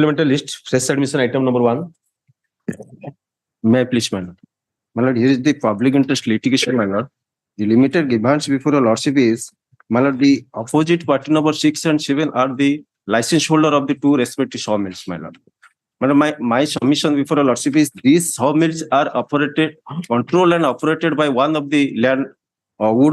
supplemental list, fresh admission item number 1. May I please, my lord? My lord, here is the public interest litigation, my lord. The limited grievance before a lordship is, my lord, the opposite party number 6 and 7 are the license holder of the two respective sawmills, my lord. Madam, my submission before a lordship is these sawmills are operated, controlled and operated by one of the land wood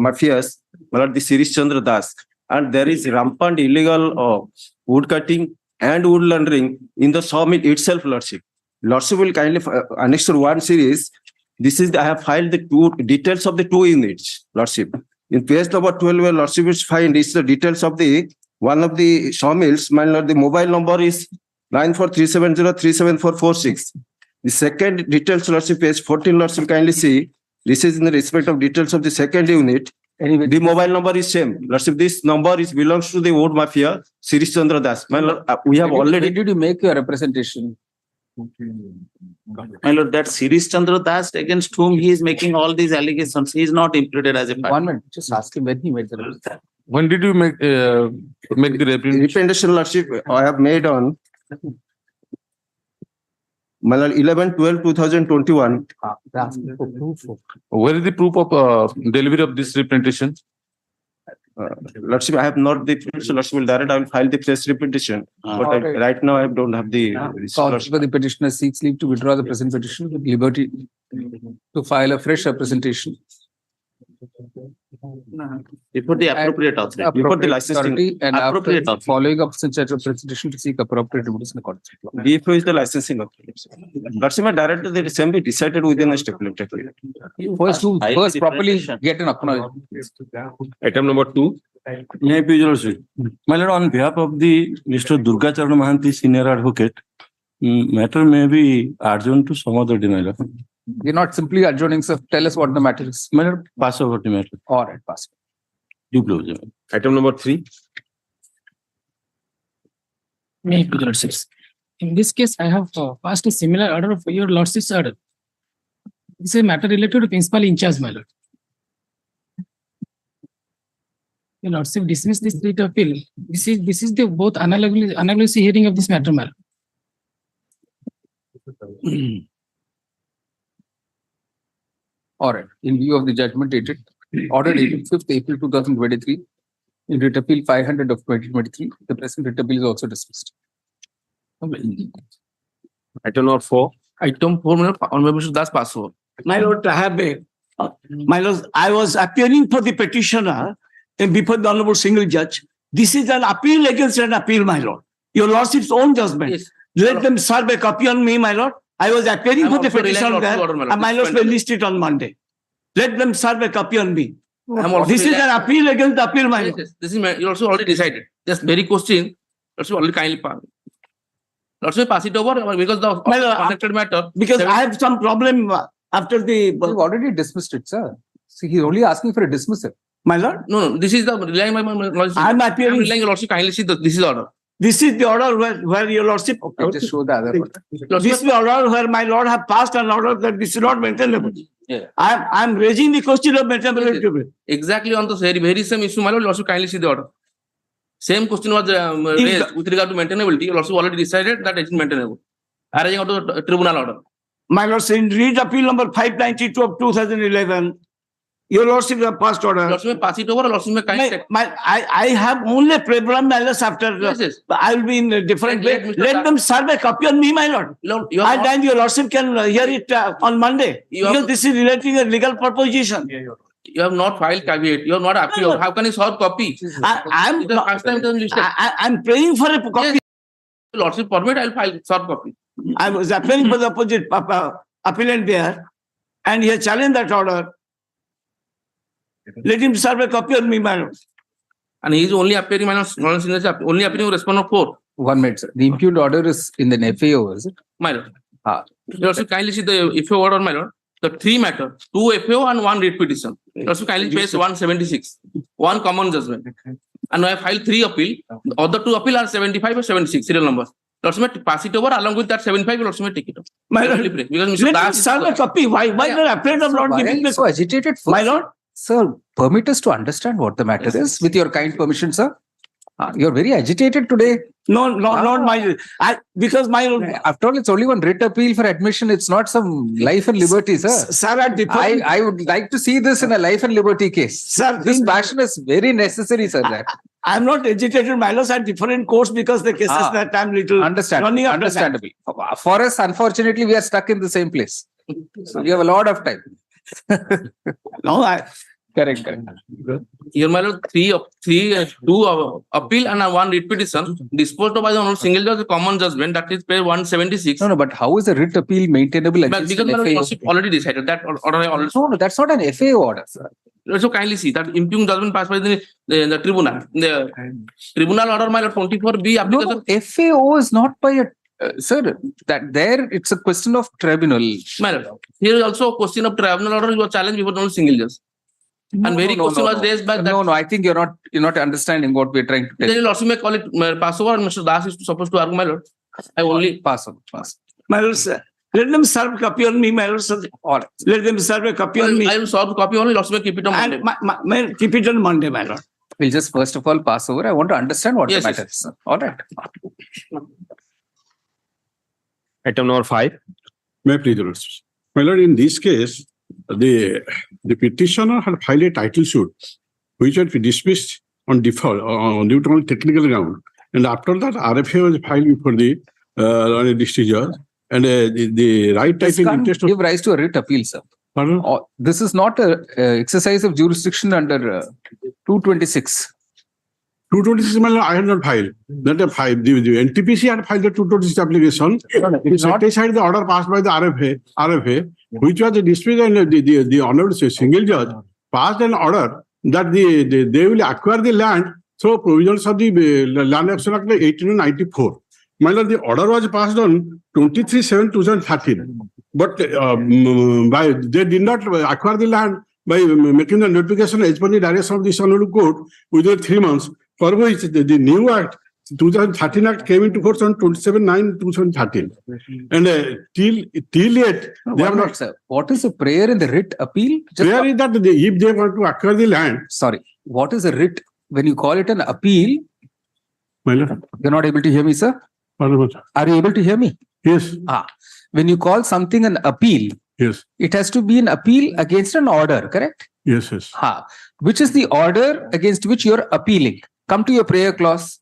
mafias, my lord, the Sirish Chandra Das, and there is rampant illegal wood cutting and wood laundering in the sawmill itself, lordship. Lordship will kindly annex to 1 series. This is I have filed the two details of the two units, lordship. In page number 12, where lordship is find is the details of the one of the sawmills. My lord, the mobile number is 9437037446. The second details, lordship, page 14, lordship, kindly see. This is in the respect of details of the second unit. Anyway, the mobile number is same. Lordship, this number belongs to the wood mafia, Sirish Chandra Das. My lord, we have already. When did you make your representation? My lord, that Sirish Chandra Das against whom he is making all these allegations, he is not implicated as a party. 1 minute, just ask him when he made the representation. When did you make the representation? Representation, lordship, I have made on my lord, 11/12/2021. Where is the proof of delivery of this representation? Lordship, I have not the proof, so lordship will direct. I will file the press representation. But right now I don't have the. Counsel, the petitioner seeks leave to withdraw the present petition with liberty to file a fresh representation. Before the appropriate authority. Before the licensing authority and appropriate after authority. following up such a representation to seek appropriate remedies in accordance with law. DFO is the licensing authority. Lordship, I directed the assembly decided within a stipulated period. First, to File first the properly representation. get an acknowledgement. Item number 2. May I please, Your Lordship? My lord, on behalf of the Mr. Durga Charan Mahanti, senior advocate, matter may be adjourned to some other day, my lord. We're not simply adjourning, so tell us what the matter is. My lord, pass over the matter. All right, pass. Do close it. Item number 3. May I please, Lordships? In this case, I have passed a similar order of your Lordship's order. This is a matter related to principal in charge, my lord. Your Lordship dismiss this writ of appeal. This is the both analogous hearing of this matter, my lord. All right. In view of the judgment dated, order dated 5th April 2023, in writ appeal 500 of 2023, the present writ appeal is also dismissed. Item number 4. Item 4, Honorable Mr. Das, pass over. My lord, I have my lord, I was appearing for the petitioner before the Honorable Single Judge. This is an appeal against an appeal, my lord. Your Lordship's own judgment. Yes. Let them serve a copy on me, my lord. I was appearing I'm for the also relying petition on there, order, my lord. and my This lord point will of list it on Monday. Let them serve a copy on me. I'm also This is relying- an appeal against the appeal, my Yes, lord. yes. This is you also already decided. Just very question. Also already kindly pass. Also pass it over because the My lord, connected matter. Because I have some problem after the, You've already dismissed it, sir. See, he's only asking for a dismissal. my lord. No, this is the relying my lordship. I'm I'm appearing. relying your lordship kindly see this is the order. This is the order where your Lordship. Okay, just show the other one. This is the order where my lord have passed an order that this is not maintainable. Yeah. I'm raising the question of maintainability. Exactly on the very same issue, my lord, also kindly see the order. Same question was raised with regard to maintainability. You also already decided that it is maintainable. Arising out of the tribunal order. My lord, in read appeal number 592 of 2011, your Lordship have passed order. Lordship pass it over. Lordship kindly. I have only problem malice after. Yes, yes. I will be in a different way. Let Mr. Let them serve a copy on me, my lord. Lord, you I are then your Lordship can hear it on Monday. You have- Because this is relating a legal proposition. you have not filed caveat. You have not appealed. No. How can you soft copy? I'm It's the first time it was listed. I'm praying for a copy. Yes. Lordship permit, I'll file soft copy. I was appealing for the opposite appellant there, and he has challenged that order. Let him serve a copy on me, my lord. And he is only appearing minus only appearing respond of 4. 1 minute, sir. The impugned order is in the FAO, is it? My lord. Ah. You also kindly see the FAO order, my lord. The 3 matter, 2 FAO and 1 writ petition. You also kindly page 176, 1 common judgment. And I have filed 3 appeal. The other 2 appeal are 75 or 76 serial numbers. Lordship may pass it over along with that 75. Lordship may take it up. My lord, Because Mr. let him Das is serve a copy. Why not afraid of not Why are giving you me? so agitated? My lord, Sir, permit us to understand what the matter is with your kind permission, sir. You're very agitated today. No, not my, because my, After all, it's only one writ appeal for admission. It's not some life and liberty, sir. sir, at different, I would like to see this in a life and liberty case. sir, This passion is very necessary, sir. That. I'm not agitated, my lords, at different courts because the cases that I'm little running Understandable. after that. Understandable. For us, unfortunately, we are stuck in the same place. So we have a lot of time. No, Correct. Here, my lord, two appeal and one writ petition disposed of by the Honorable Single Judge, the common judgment, that is page 176. No, but how is a writ appeal maintainable But against because an my FAO? lordship already decided that order I already. No, that's not an FAO order, sir. So kindly see that impugned judgment passed by the tribunal. The tribunal order, my lord, 24B application. No, FAO is not by a sir. That there, it's a question of tribunal. My lord, here is also a question of tribunal order was challenged before the Honorable Single Judge. And very question was raised by that. No, I think you're not understanding what we're trying to tell. Then you also may call it Passover, and Mr. Das is supposed to argue, my lord. I only Pass on. my lords, let them serve copy on me, my lords. All right. Let them serve a copy on me. I will solve the copy only, also may keep it on Monday. And keep it on Monday, my lord. We'll just first of all pass over. I want to understand what Yes, the matter is. Sir. All right. Item number 5. May I please, Your Lordship? My lord, in this case, the petitioner had filed a title suit, which was dismissed on default, due to technical ground. And after that, RFA was filed before the district judge. And the right This title can't interest of, give rise to a writ appeal, sir. pardon? This is not a exercise of jurisdiction under 226. 226, my lord, I had not filed. That the NTPC had filed the 226 application. It set aside the order passed by the RFA, which was dismissed, and the honorable single judge passed an order that they will acquire the land through provisions of the Land Action Act 1894. My lord, the order was passed on 23/7/2013, but they did not acquire the land by making the notification as per the direction of this honorable court within 3 months, for which the new act, 2013 Act, came into force on 27/9/2013. And till yet, they have not. Sir. What is a prayer in the writ appeal? Prayer is that if they want to acquire the land, Sorry. What is a writ? When you call it an appeal, my lord, you're not able to hear me, sir? pardon, Are you able to hear me? yes, When you call something an appeal, yes, it has to be an appeal against an order, correct? yes, yes. Which is the order against which you're appealing? Come to your prayer clause.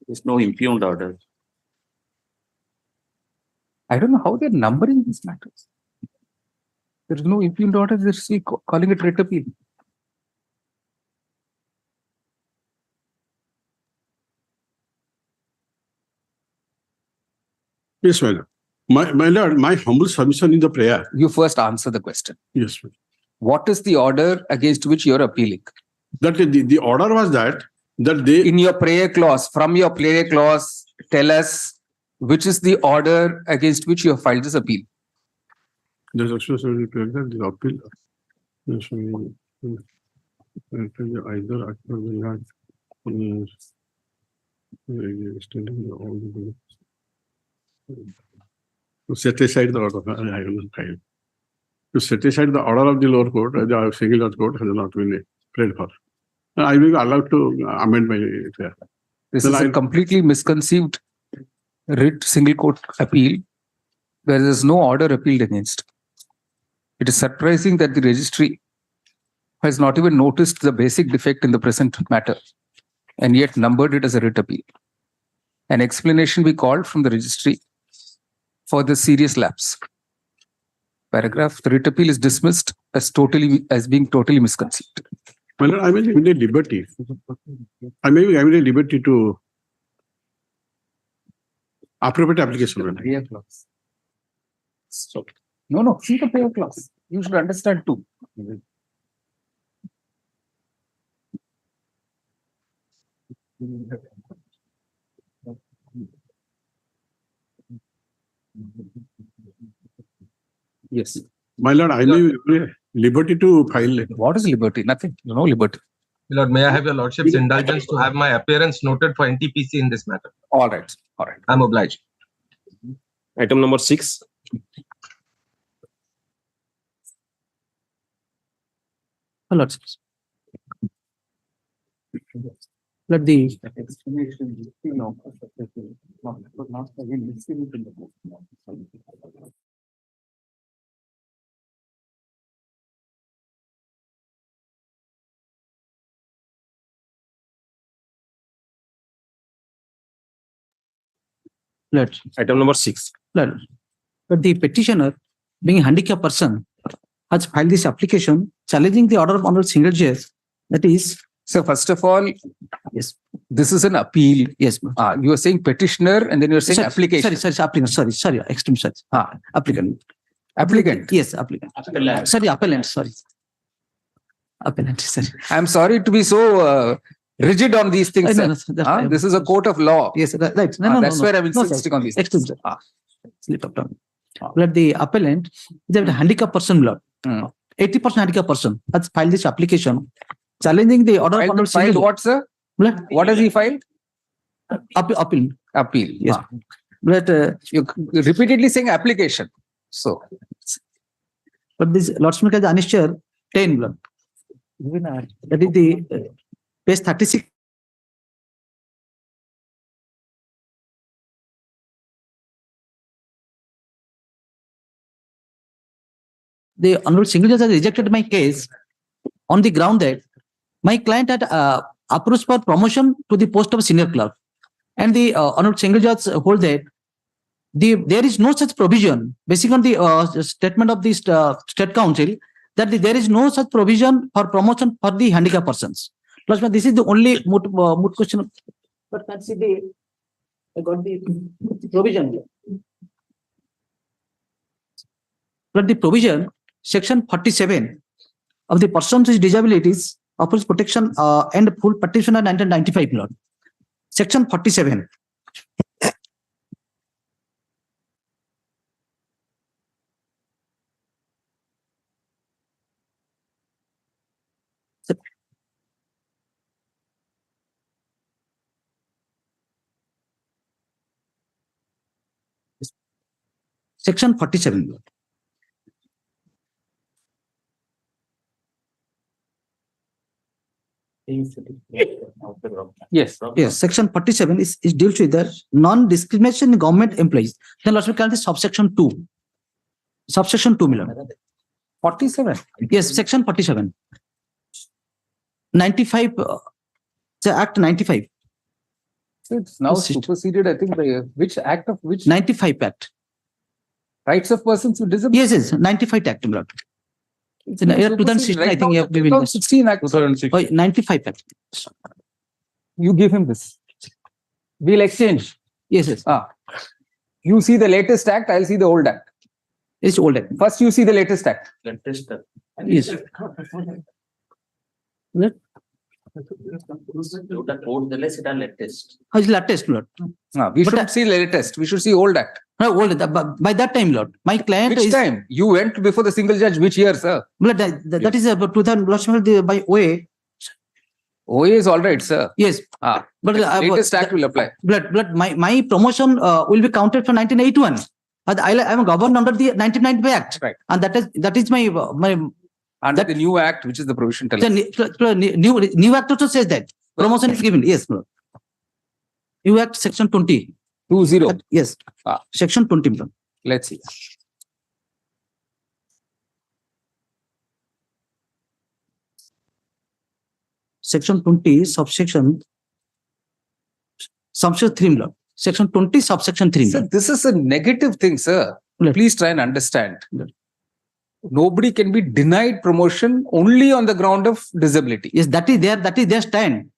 There's no impugned order. I don't know how they're numbering these matters. There is no impugned order. They're still calling it writ appeal. Yes, my lord. My lord, my humble submission in the prayer. You first answer the question. Yes, my lord. What is the order against which you're appealing? That the order was that they, In your prayer clause, from your prayer clause, tell us which is the order against which you have filed this appeal. there's also the appeal. Yes, either acquire the land, extending all the to set aside the order. I will not file. To set aside the order of the lower court, the single judge court has not been prayed for. And I will be allowed to amend my prayer. This Then is a I- completely misconceived writ single court appeal where there is no order appealed against. It is surprising that the registry has not even noticed the basic defect in the present matter and yet numbered it as a writ appeal. An explanation we called from the registry for the serious lapse. Paragraph, the writ appeal is dismissed as being totally misconceived. My lord, I may be given a liberty. I may be given a liberty to appropriate application. Prayer clause. No, see the prayer clause. You should understand too. Yes. My lord, I may be given a liberty to file. What is liberty? Nothing. No liberty. Lord, may I have your lordship's indulgence to have my appearance noted for NTPC in this matter? All right. I'm obliged. Item number 6. Let the let Item number 6. let the petitioner, being a handicapped person, has filed this application challenging the order of honorable single judge. That is, So first of all, yes, this is an appeal. yes, ma'am. You are saying petitioner and then you are saying application. Sorry, applicant. Sorry, extreme search. Applicant. Applicant. Yes, applicant. Sorry, appellant. Sorry, appellant. Sorry. I'm sorry to be so rigid on these things. No, Sir. no, that's fine. This is a court of law. Yes, right. No, That's where I'm No, sir. insisting on these. Extreme search. Slip up down. Let the appellant is a handicapped person, Lord. 80% handicapped person has filed this application challenging the order of honorable Filed single what, sir? judge. What has he filed? Appeal. Appeal. Yes. But You're repeatedly saying application. So this Lordship has annexure 10 blood. That is the page 36. The honorable single judge has rejected my case on the ground that my client had approached for promotion to the post of senior clerk, and the honorable single judge hold that there is no such provision, based on the statement of the state council, that there is no such provision for promotion for the handicapped persons. Plus, this is the only moot question. But that's the I got the provision. But the provision, section 47 of the Persons with Disabilities offers protection and full petitioner 1995 law. Section 47. Section 47. yes. Yes, section 47 is deals with the non-discrimination in government employees. Then let's look at the subsection 2. Subsection 2, Milan. 47. Yes, section 47. 95, the Act 95. So it's now Yes, it- superseded, I think, by which act of which 95 Act. rights of persons with disabilities. Yes, 95 Act, Milan. It's in the year 2016, I think you have given this. 2016 act. 2006. 95 Act. You give him this. We'll exchange. Yes. You see the latest act, I'll see the old act. It's old Act. First, you see the latest act. Yes. How is latest, Lord? We But should see the latest. We should see old act. No, old. By that time, Lord, my client Which is. time? You went before the single judge, which year, sir? But that is about 2000 by OA. OA is all right, sir. Yes. But Latest act will apply. my promotion will be counted for 1981. But I am governed under the 1990 Act. Right. And that is my Under the new act, which is the provision tell us. new act also says that promotion is given. Yes, Lord. New Act section 20. 20. Yes. Section 20. Lord. Let's see. Section 20 subsection 3, Lord. Section 20 subsection 3. Sir, this is a negative thing, sir. Right. Please try and understand. Right. Nobody can be denied promotion only on the ground of disability. Yes, that is their stand.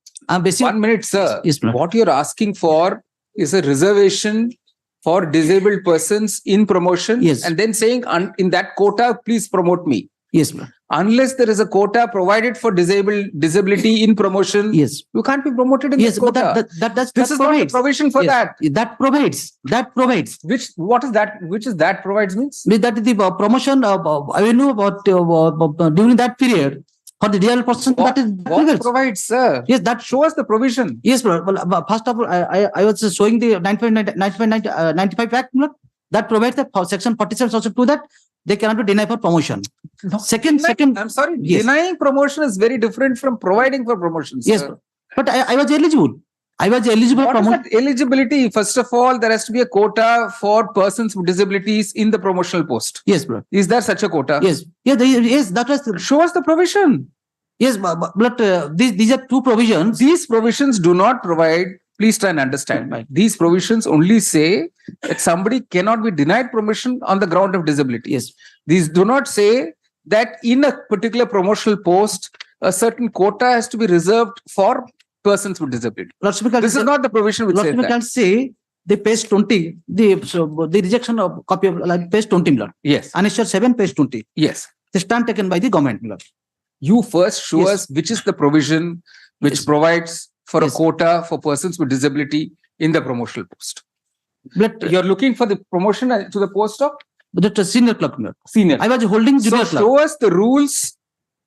Basically, 1 minute, sir. Yes, ma'am. What you're asking for is a reservation for disabled persons in promotion. Yes. And then saying, in that quota, please promote me. Yes, ma'am. Unless there is a quota provided for disability in promotion, Yes. you can't be promoted in Yes, that but quota. this is not a provision for that. That provides. What is that? Which is that provides means? That is the promotion avenue about during that period for the real person. That is What provides, sir? yes, that Show us the provision. yes, well, first of all, I was showing the 95 Act. That provides that for section 47 also to that they cannot be denied for promotion. No. Second, I'm sorry. Yes. Denying promotion is very different from providing for promotion. yes, Sir. But I was eligible. I was eligible What for is promotion. that eligibility? First of all, there has to be a quota for persons with disabilities in the promotional post. Yes, bro. Is there such a quota? Yes. Yes, that was. Show us the provision. Yes, but these are two provisions. These provisions do not provide, please try and understand. These provisions only say that somebody cannot be denied promotion on the ground of disability. Yes. These do not say that in a particular promotional post, a certain quota has to be reserved for persons with disability. This is not the provision which says Lord, that. can say the page 20, the rejection of copy of like page 20, Lord. Yes. Annexure 7, page 20. Yes. The stand taken by the government, Lord. You first show Yes. us which is the provision which Yes. provides for Yes. a quota for persons with disability in the promotional post. But You're looking for the promotion to the post of the senior clerk, Lord. senior. I was holding So junior clerk. show us the rules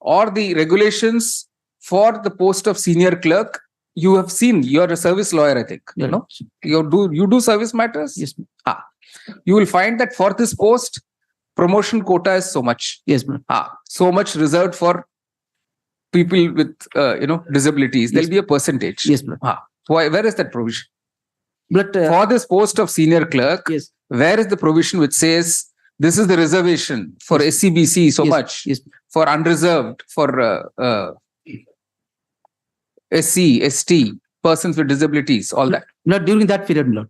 or the regulations for the post of senior clerk. You have seen, you're a service lawyer, I think. Yeah. No? You do service matters? Yes. You will find that for this post, promotion quota is so much. Yes, ma'am. So much reserved for people with disabilities. There'll Yes. be a percentage. Yes, ma'am. Where is that provision? But For this post of senior clerk, yes. where is the provision which says this is the reservation for Yes. SCBC so Yes. much, Yes. for unreserved, for SC, ST, persons with disabilities, all that. Lord, during that period, Lord.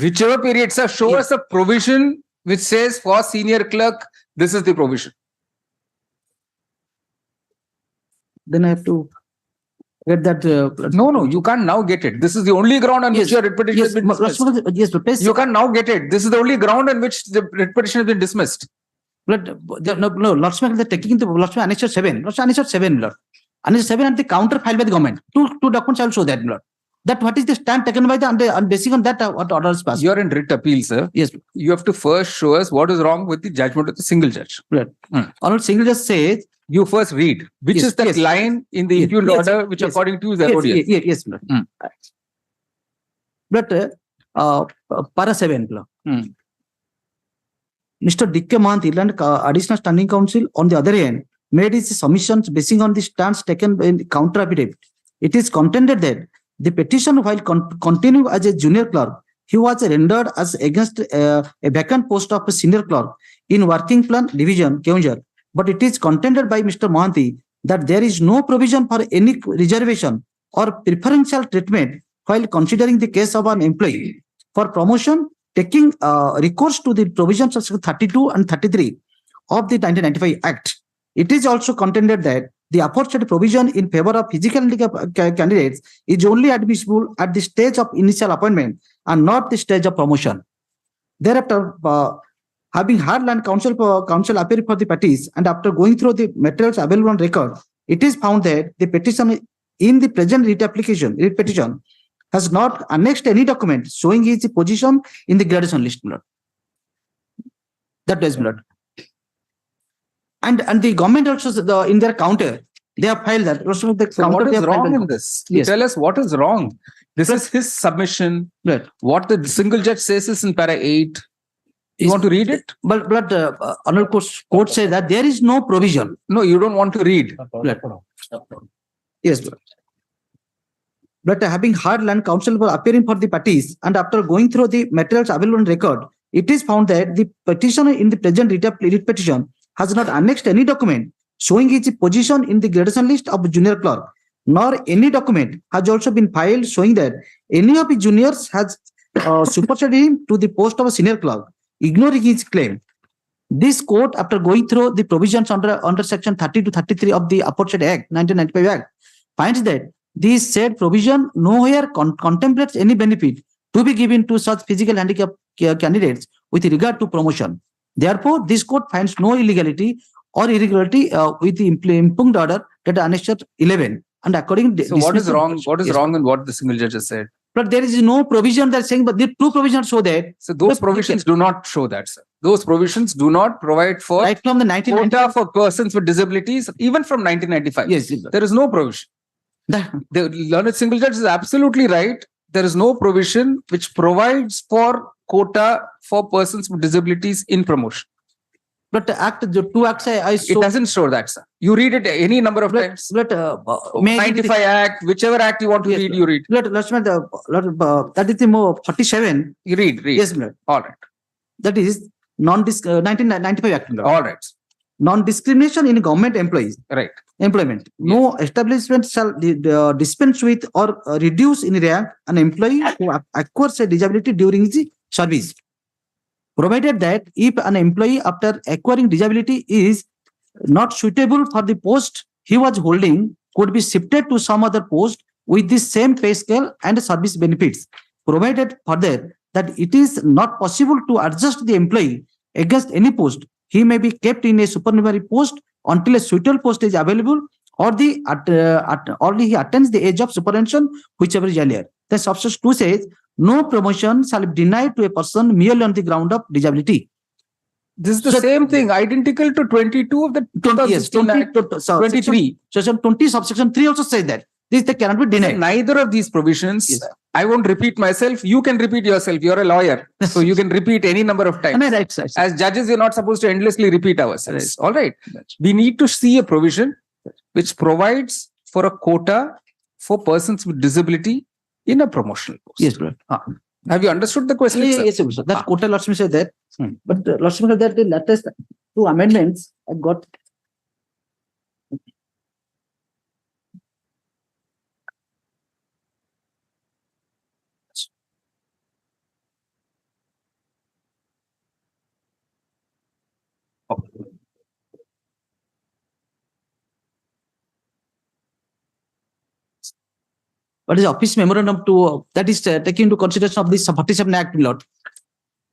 Whichever period, sir, show Yes. us a provision which says for senior clerk, this is the provision. Then I have to get that. No, you can't now get it. This is the only ground on Yes. which your writ petition has Yes, been dismissed. yes, but please. You can't now get it. This is the only ground on which the writ petition has been dismissed. Lord, no, Lordsman, they're taking the Lordsman Annexure 7. Lordsman Annexure 7, Lord. Annexure 7 and the counter filed by the government. Two documents I will show that, Lord. That what is the stand taken by the, and basing on that, what order is passed. You're in writ appeal, sir. Yes, You have to first show us what is wrong with the judgment of the single judge. Honorable single just says, You first read which Yes, is that yes. line in the Yes, impugned yes, order which yes. according to you is yes, erroneous. yes, Lord. But para 7, Lord. Mr. D.K. Mahanti and Additional Standing Counsel, on the other hand, made his submissions basing on the stance taken in the counter affidavit. It is contended that the petition, while continue as a junior clerk, he was rendered as against a vacant post of a senior clerk in Working Plan Division, Keonjhar. But it is contended by Mr. Mahanti that there is no provision for any reservation or preferential treatment while considering the case of an employee for promotion, taking recourse to the provisions of Section 32 and 33 of the 1995 Act. It is also contended that the aforesaid provision in favor of physical handicap candidates is only admissible at the stage of initial appointment and not the stage of promotion. Thereafter, having heard land counsel appear for the parties and after going through the materials available on record, it is found that the petition in the present writ petition has not annexed any document showing his position in the gradation list. That is blood. And the government also in their counter, they have filed that. Also the So counter what they is have filed wrong that. in this? Yes. Tell us what is wrong. This is his submission. Right. What the single judge says is in para 8. You want to read it? But Honorable Court says that there is no provision. No, you don't want to read. Yes, but having heard land counsel for appearing for the parties and after going through the materials available on record, it is found that the petitioner in the present writ petition has not annexed any document showing his position in the gradation list of junior clerk, nor any document has also been filed showing that any of his juniors has superseded him to the post of a senior clerk, ignoring his claim. This court, after going through the provisions under Section 30 to 33 of the aforesaid Act, 1995 Act, finds that this said provision nowhere contemplates any benefit to be given to such physical handicap candidates with regard to promotion. Therefore, this court finds no illegality or irregularity with the impugned order that Annexure 11. And according to So what is wrong? What is wrong in what the single judge has said? But there is no provision that saying, but the two provisions show that. So those provisions do not show that, sir. Those provisions do not provide for Right from the 1990. quota for persons with disabilities, even from 1995. Yes. There is no provision. The learned single judge is absolutely right. There is no provision which provides for quota for persons with disabilities in promotion. But the act, the two acts I It saw. doesn't show that, sir. You read it any number of times. But, may I read 95 Act, whichever act you want to Yes, read, you read. Lakshman, that is the more 47. You read. Yes, Lord. All right. That is 1995 Act. Lord. All right. Non-discrimination in government employees. Right. Employment. No establishment shall dispense with or reduce in rank an employee who acquires a disability during his service. Provided that if an employee after acquiring disability is not suitable for the post he was holding could be shifted to some other post with the same pay scale and service benefits. Provided further that it is not possible to adjust the employee against any post, he may be kept in a supernumerary post until a suitable post is available or he attains the age of superannuation, whichever is earlier. The subsection 2 says, no promotion shall be denied to a person merely on the ground of disability. This is the same thing, identical to 22 of the 2016 Act, 23. Section 20, subsection 3 also says that. This they cannot be denied. Neither of these provisions, Yes. I won't repeat myself. You can repeat yourself. You're a lawyer. So you can repeat any number of times. Right, sir. As judges, we're not supposed to endlessly repeat ourselves. Right. All right. We need to see a provision which provides for a quota for persons with disability in a promotional post. Yes, Lord. Have you understood the question? sir? Yes, sir. That quota Lakshmi said that. But Lakshmi said that the latest two amendments I got. What is office memorandum to that is taking into consideration of this 47 Act, Lord.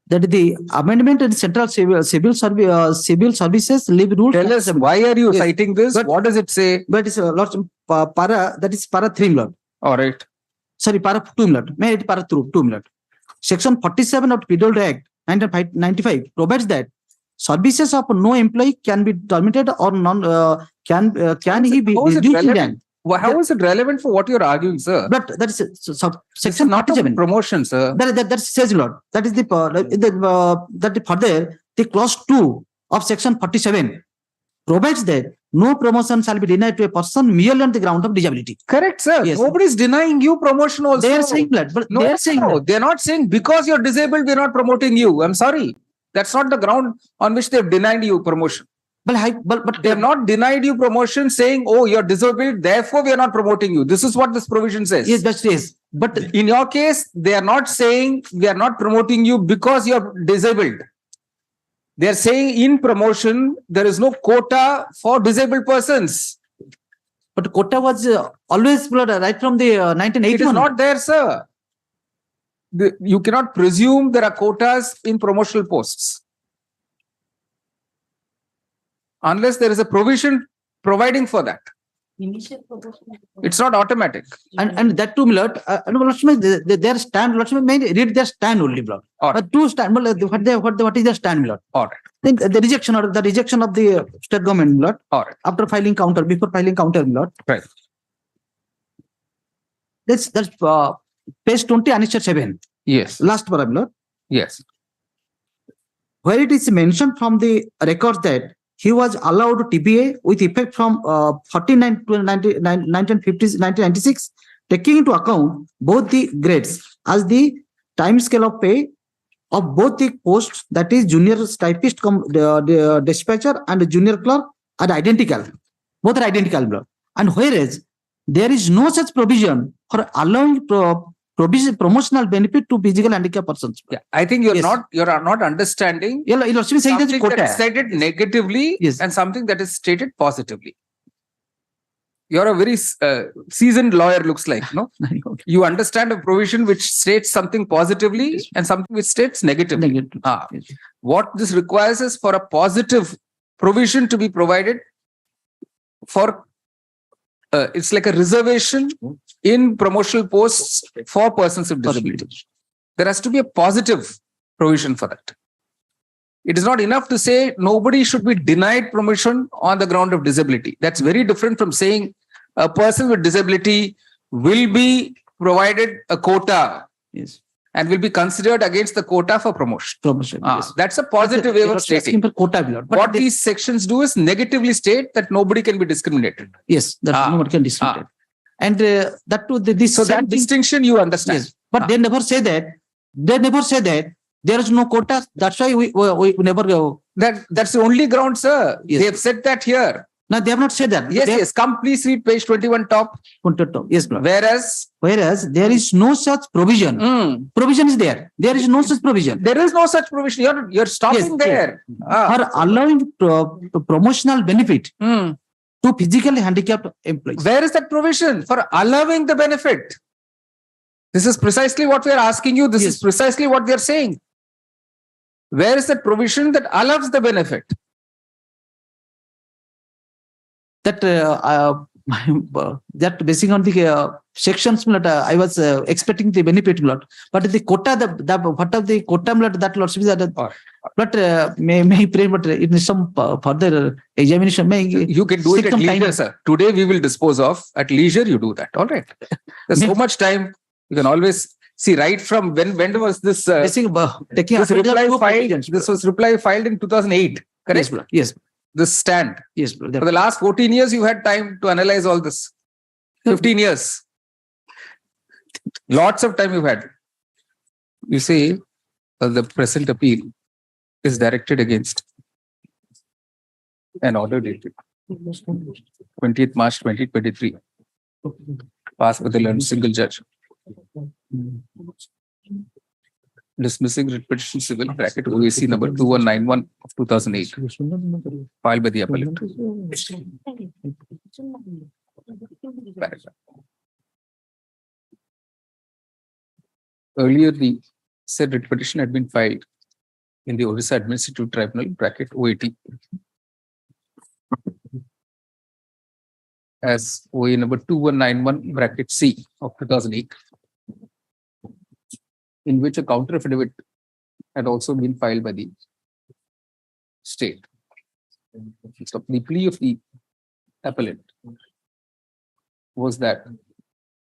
That is the amendment in central civil services leave rule. Tell us, why are you Yes. citing this? But- What does it say? But it's Lord, that is para 3, Lord. All right. Sorry, para 2, Lord. May it para 2, Lord. Section 47 of Federal Act 1995 provides that services of no employee can be terminated or can he be How is it reduced in relevant? rank. How is it relevant for what you're arguing, sir? But that is It's section not a 47. promotion, sir. That says, Lord. That is that further the clause 2 of section 47 provides that no promotion shall be denied to a person merely on the ground of disability. Correct, sir. Yes. Nobody's denying you promotion also. They are saying that, but No, they are saying that. they're not saying because you're disabled, we're not promoting you. I'm sorry. That's not the ground on which they've denied you promotion. But They have not denied you promotion saying, oh, you're disabled, therefore we are not promoting you. This is what this provision says. yes, that is. But In your case, they are not saying we are not promoting you because you're disabled. They are saying in promotion, there is no quota for disabled persons. But quota was always right from the It 1981. is not there, sir. You cannot presume there are quotas in promotional posts. Unless there is a provision providing for that. It's not automatic. And that too, Lord. Their stand, Lord, may read their stand only, Lord. All right. But two stand, what is their stand, Lord? All right. Think the rejection of the state government, Lord. All right. After filing counter, before filing counter, Lord. Right. That's page 20, annexure 7. Yes. Last paragraph, Lord. Yes. Where it is mentioned from the records that he was allowed TBA with effect from 49 to 1996, taking into account both the grades as the time scale of pay of both the posts, that is junior typist, the dispatcher and the junior clerk are identical. Both are identical. And whereas there is no such provision for allowing promotional benefit to physical handicapped persons. Yeah. I think you're Yes. not understanding You're saying that something quota. that is stated negatively Yes. and something that is stated positively. You're a very seasoned lawyer, looks like, no? You understand a provision which states something positively and something which states negatively. Negative. Yes. What this requires is for a positive provision to be provided for, it's like a reservation in promotional posts for persons with disability. There has to be a positive provision for that. It is not enough to say nobody should be denied promotion on the ground of disability. That's very different from saying a person with disability will be provided a quota. Yes. and will be considered against the quota for promotion. Promotion. Ah, Yes. that's a positive way of stating. For quota, my lord. But What these sections do is negatively state that nobody can be discriminated. yes, that Ah. no one can discriminate. And that too, this So same that thing- distinction you understand. Yes, but they never say that. They never say that there is no quota. That's why we never go. That's the only ground, sir. Yes. They have said that here. No, they have not said that. Yes, They have yes. Come, please read page 21 top. pointed out. Yes, my lord. Whereas, There is no such provision. Provision is there. There is no such provision. there is no such provision. You're stopping Yes, there. Ah. For allowing promotional benefit Hmm. to physically handicapped employees. Where is that provision for allowing the benefit? This is precisely what we are asking you. This is Yes. precisely what they are saying. Where is that provision that allows the benefit? That that basing on the sections, I was expecting the benefit lot, but the quota, the what of the quota that lots of that. But may pray, but in some further examination, may You can do it take at some leisure, time. sir. Today we will dispose of. At leisure, you do that. All right. There's so much time. You can always see right from when was this Taking this reply filed? This was reply filed in 2008. Yes, Correct. yes, This stand. yes. For the last 14 years, you had time to analyze all this. 15 years. Lots of time you had. You see, the present appeal is directed against an order dated 20th March 2023, passed by the learned single judge, dismissing writ petition civil bracket OAC number 2191 of 2008, filed by the appellant. Paragraph. Earlier, the said writ petition had been filed in the Orissa Administrative Tribunal bracket OAT as OA number 2191 bracket C of 2008, in which a counter affidavit had also been filed by the state. So the plea of the appellant was that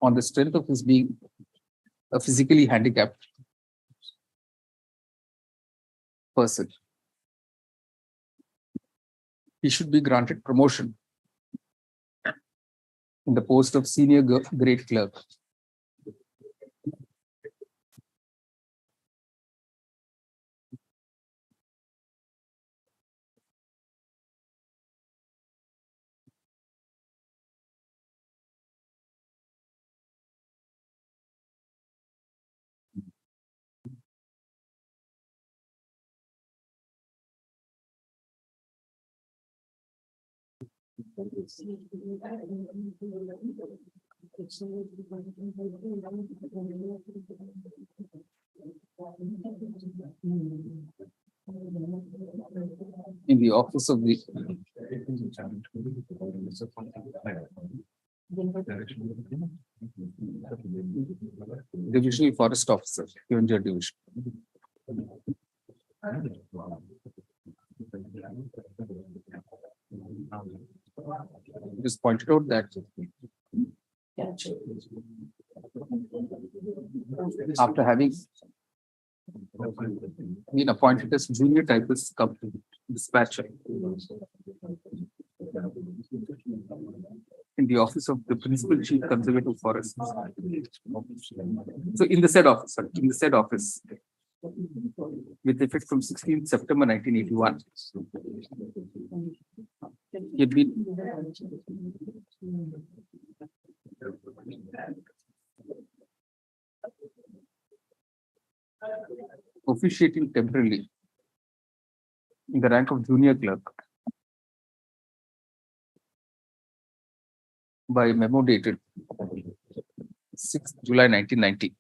on the strength of his being a physically handicapped person, he should be granted promotion in the post of senior grade clerk. In the office of the Divisional Forest Officer, Unja Division. It is pointed out that after having been appointed as junior typist company dispatcher in the office of the Principal Chief Conservator of Forests. So in the said office, with effect from 16th September 1981, he had been officiating temporarily in the rank of junior clerk by memo dated 6th July 1990.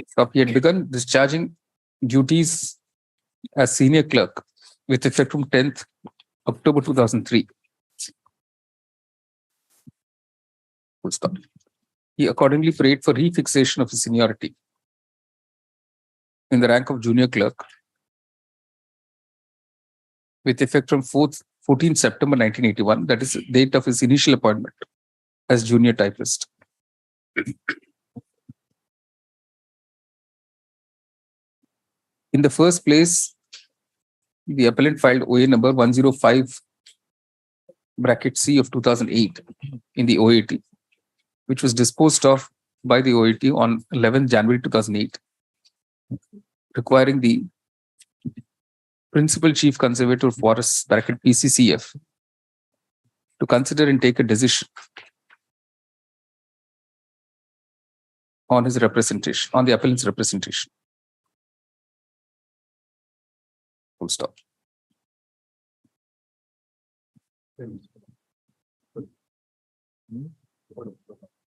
So he had begun discharging duties as senior clerk with effect from 10th October 2003. Full stop. He accordingly prayed for refixation of his seniority in the rank of junior clerk with effect from 14th September 1981, that is the date of his initial appointment as junior typist. In the first place, the appellant filed OA number 105 bracket C of 2008 in the OAT, which was disposed of by the OAT on 11 January 2008, requiring the Principal Chief Conservator of Forests bracket PCCF to consider and take a decision on his representation, on the appellant's representation. Full stop.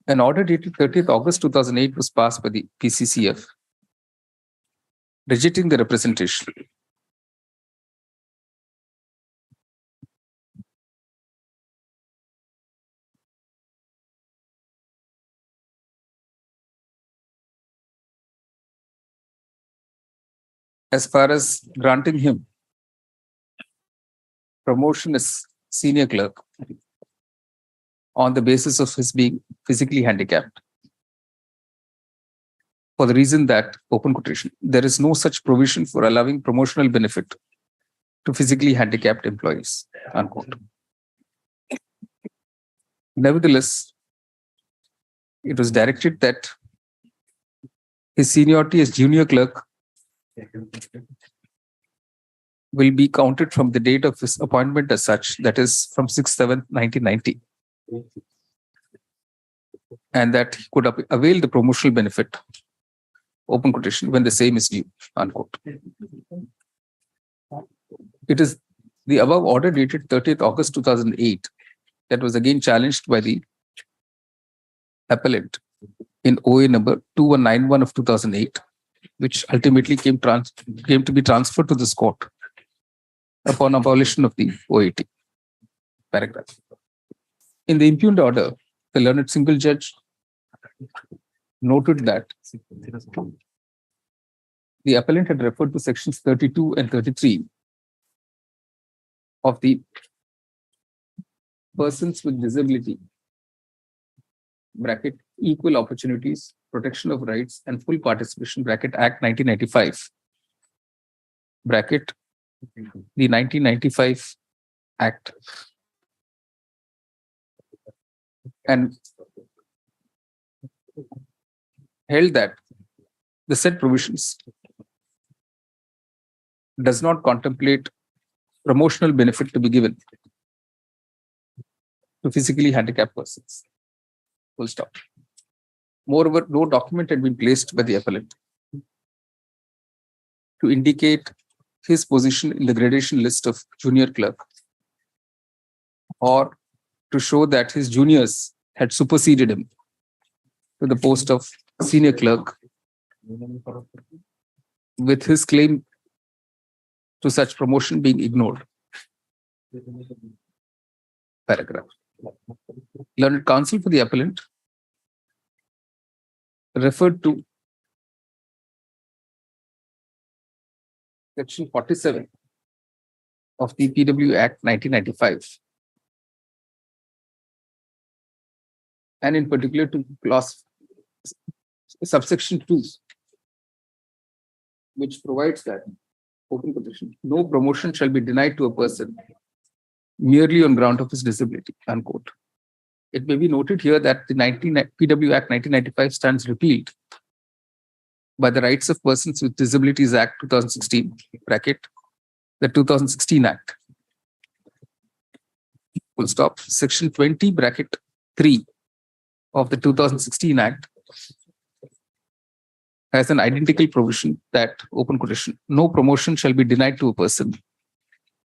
An order dated 30th August 2008 was passed by the PCCF, rejecting the representation. As far as granting him promotion as senior clerk on the basis of his being physically handicapped, for the reason that, open quotation, there is no such provision for allowing promotional benefit to physically handicapped employees, unquote. Nevertheless, it was directed that his seniority as junior clerk will be counted from the date of his appointment as such, that is from 6/7/1990, and that he could avail the promotional benefit, open quotation, when the same is due, unquote. It is the above order dated 30th August 2008 that was again challenged by the appellant in OA number 2191 of 2008, which ultimately came to be transferred to this court upon abolition of the OAT paragraph. In the impugned order, the learned single judge noted that the appellant had referred to sections 32 and 33 of the Persons with Disability bracket Equal Opportunities, Protection of Rights and Full Participation bracket Act 1995 bracket the 1995 Act, and held that the said provisions does not contemplate promotional benefit to be given to physically handicapped persons. Full stop. Moreover, no document had been placed by the appellant to indicate his position in the gradation list of junior clerk, or to show that his juniors had superseded him to the post of senior clerk, with his claim to such promotion being ignored. Paragraph. Learned counsel for the appellant referred to Section 47 of the PW Act 1995, and in particular to clause subsection 2, which provides that, open quotation, no promotion shall be denied to a person merely on ground of his disability, unquote. It may be noted here that the PW Act 1995 stands repealed by the Rights of Persons with Disabilities Act 2016 bracket the 2016 Act. Full stop. Section 20 bracket 3 of the 2016 Act has an identical provision that, open quotation, no promotion shall be denied to a person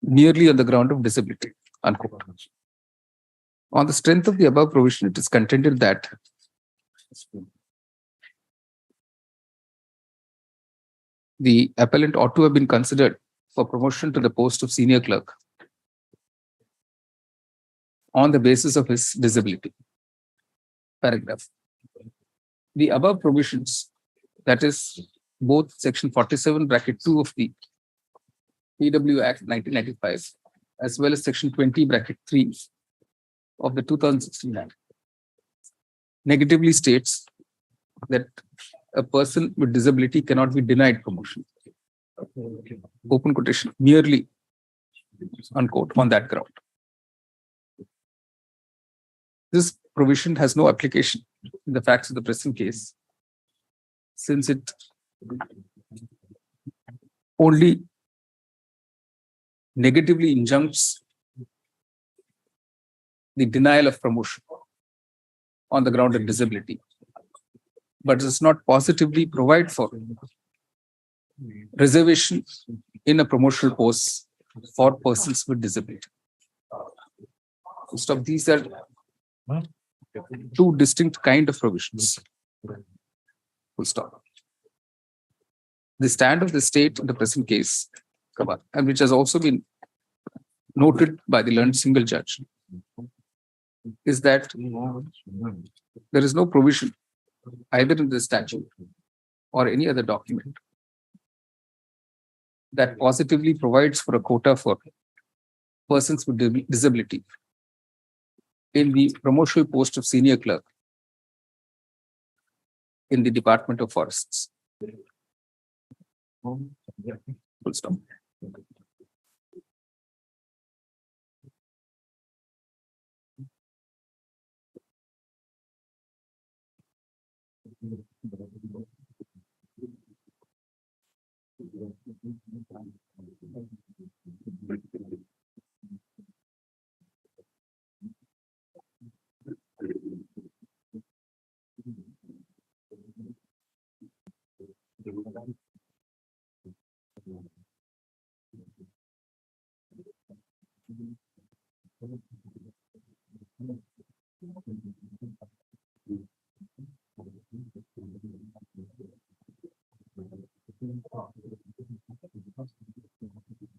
merely on the ground of disability, unquote. On the strength of the above provision, it is contended that the appellant ought to have been considered for promotion to the post of senior clerk on the basis of his disability. Paragraph. The above provisions, that is both section 47(2) of the PW Act 1995, as well as section 20(3) of the 2016 Act, negatively states that a person with disability cannot be denied promotion. Open quotation, merely, unquote, on that ground. This provision has no application in the facts of the present case, since it only negatively injuncts the denial of promotion on the ground of disability, but does not positively provide for reservation in a promotional post for persons with disability. Stop. These are two distinct kind of provisions. Full stop. The stand of the state in the present case, and which has also been noted by the learned single judge, is that there is no provision either in the statute or any other document that positively provides for a quota for persons with disability in the promotional post of senior clerk in the Department of Forests. Full stop.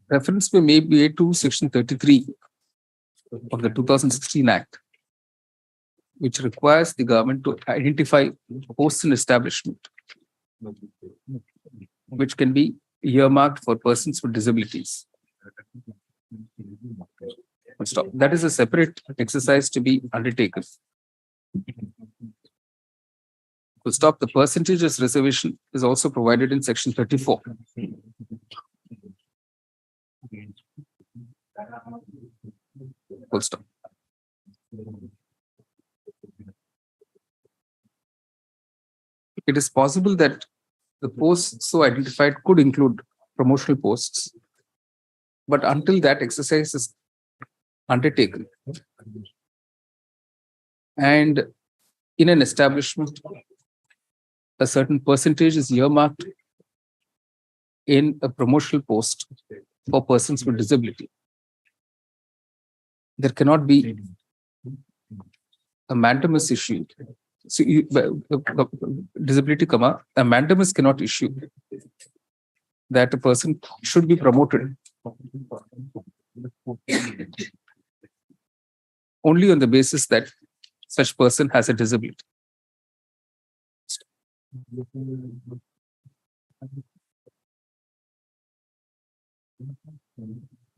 Reference may be made to section 33 of the 2016 Act, which requires the government to identify posts in establishment which can be earmarked for persons with disabilities. Stop. That is a separate exercise to be undertaken. To stop, the percentages reservation is also provided in section 34. Full stop. It is possible that the posts so identified could include promotional posts, but until that exercise is undertaken and in an establishment a certain percentage is earmarked in a promotional post for persons with disability, there cannot be a mandamus issued. So, disability, a mandamus cannot issue that a person should be promoted only on the basis that such person has a disability.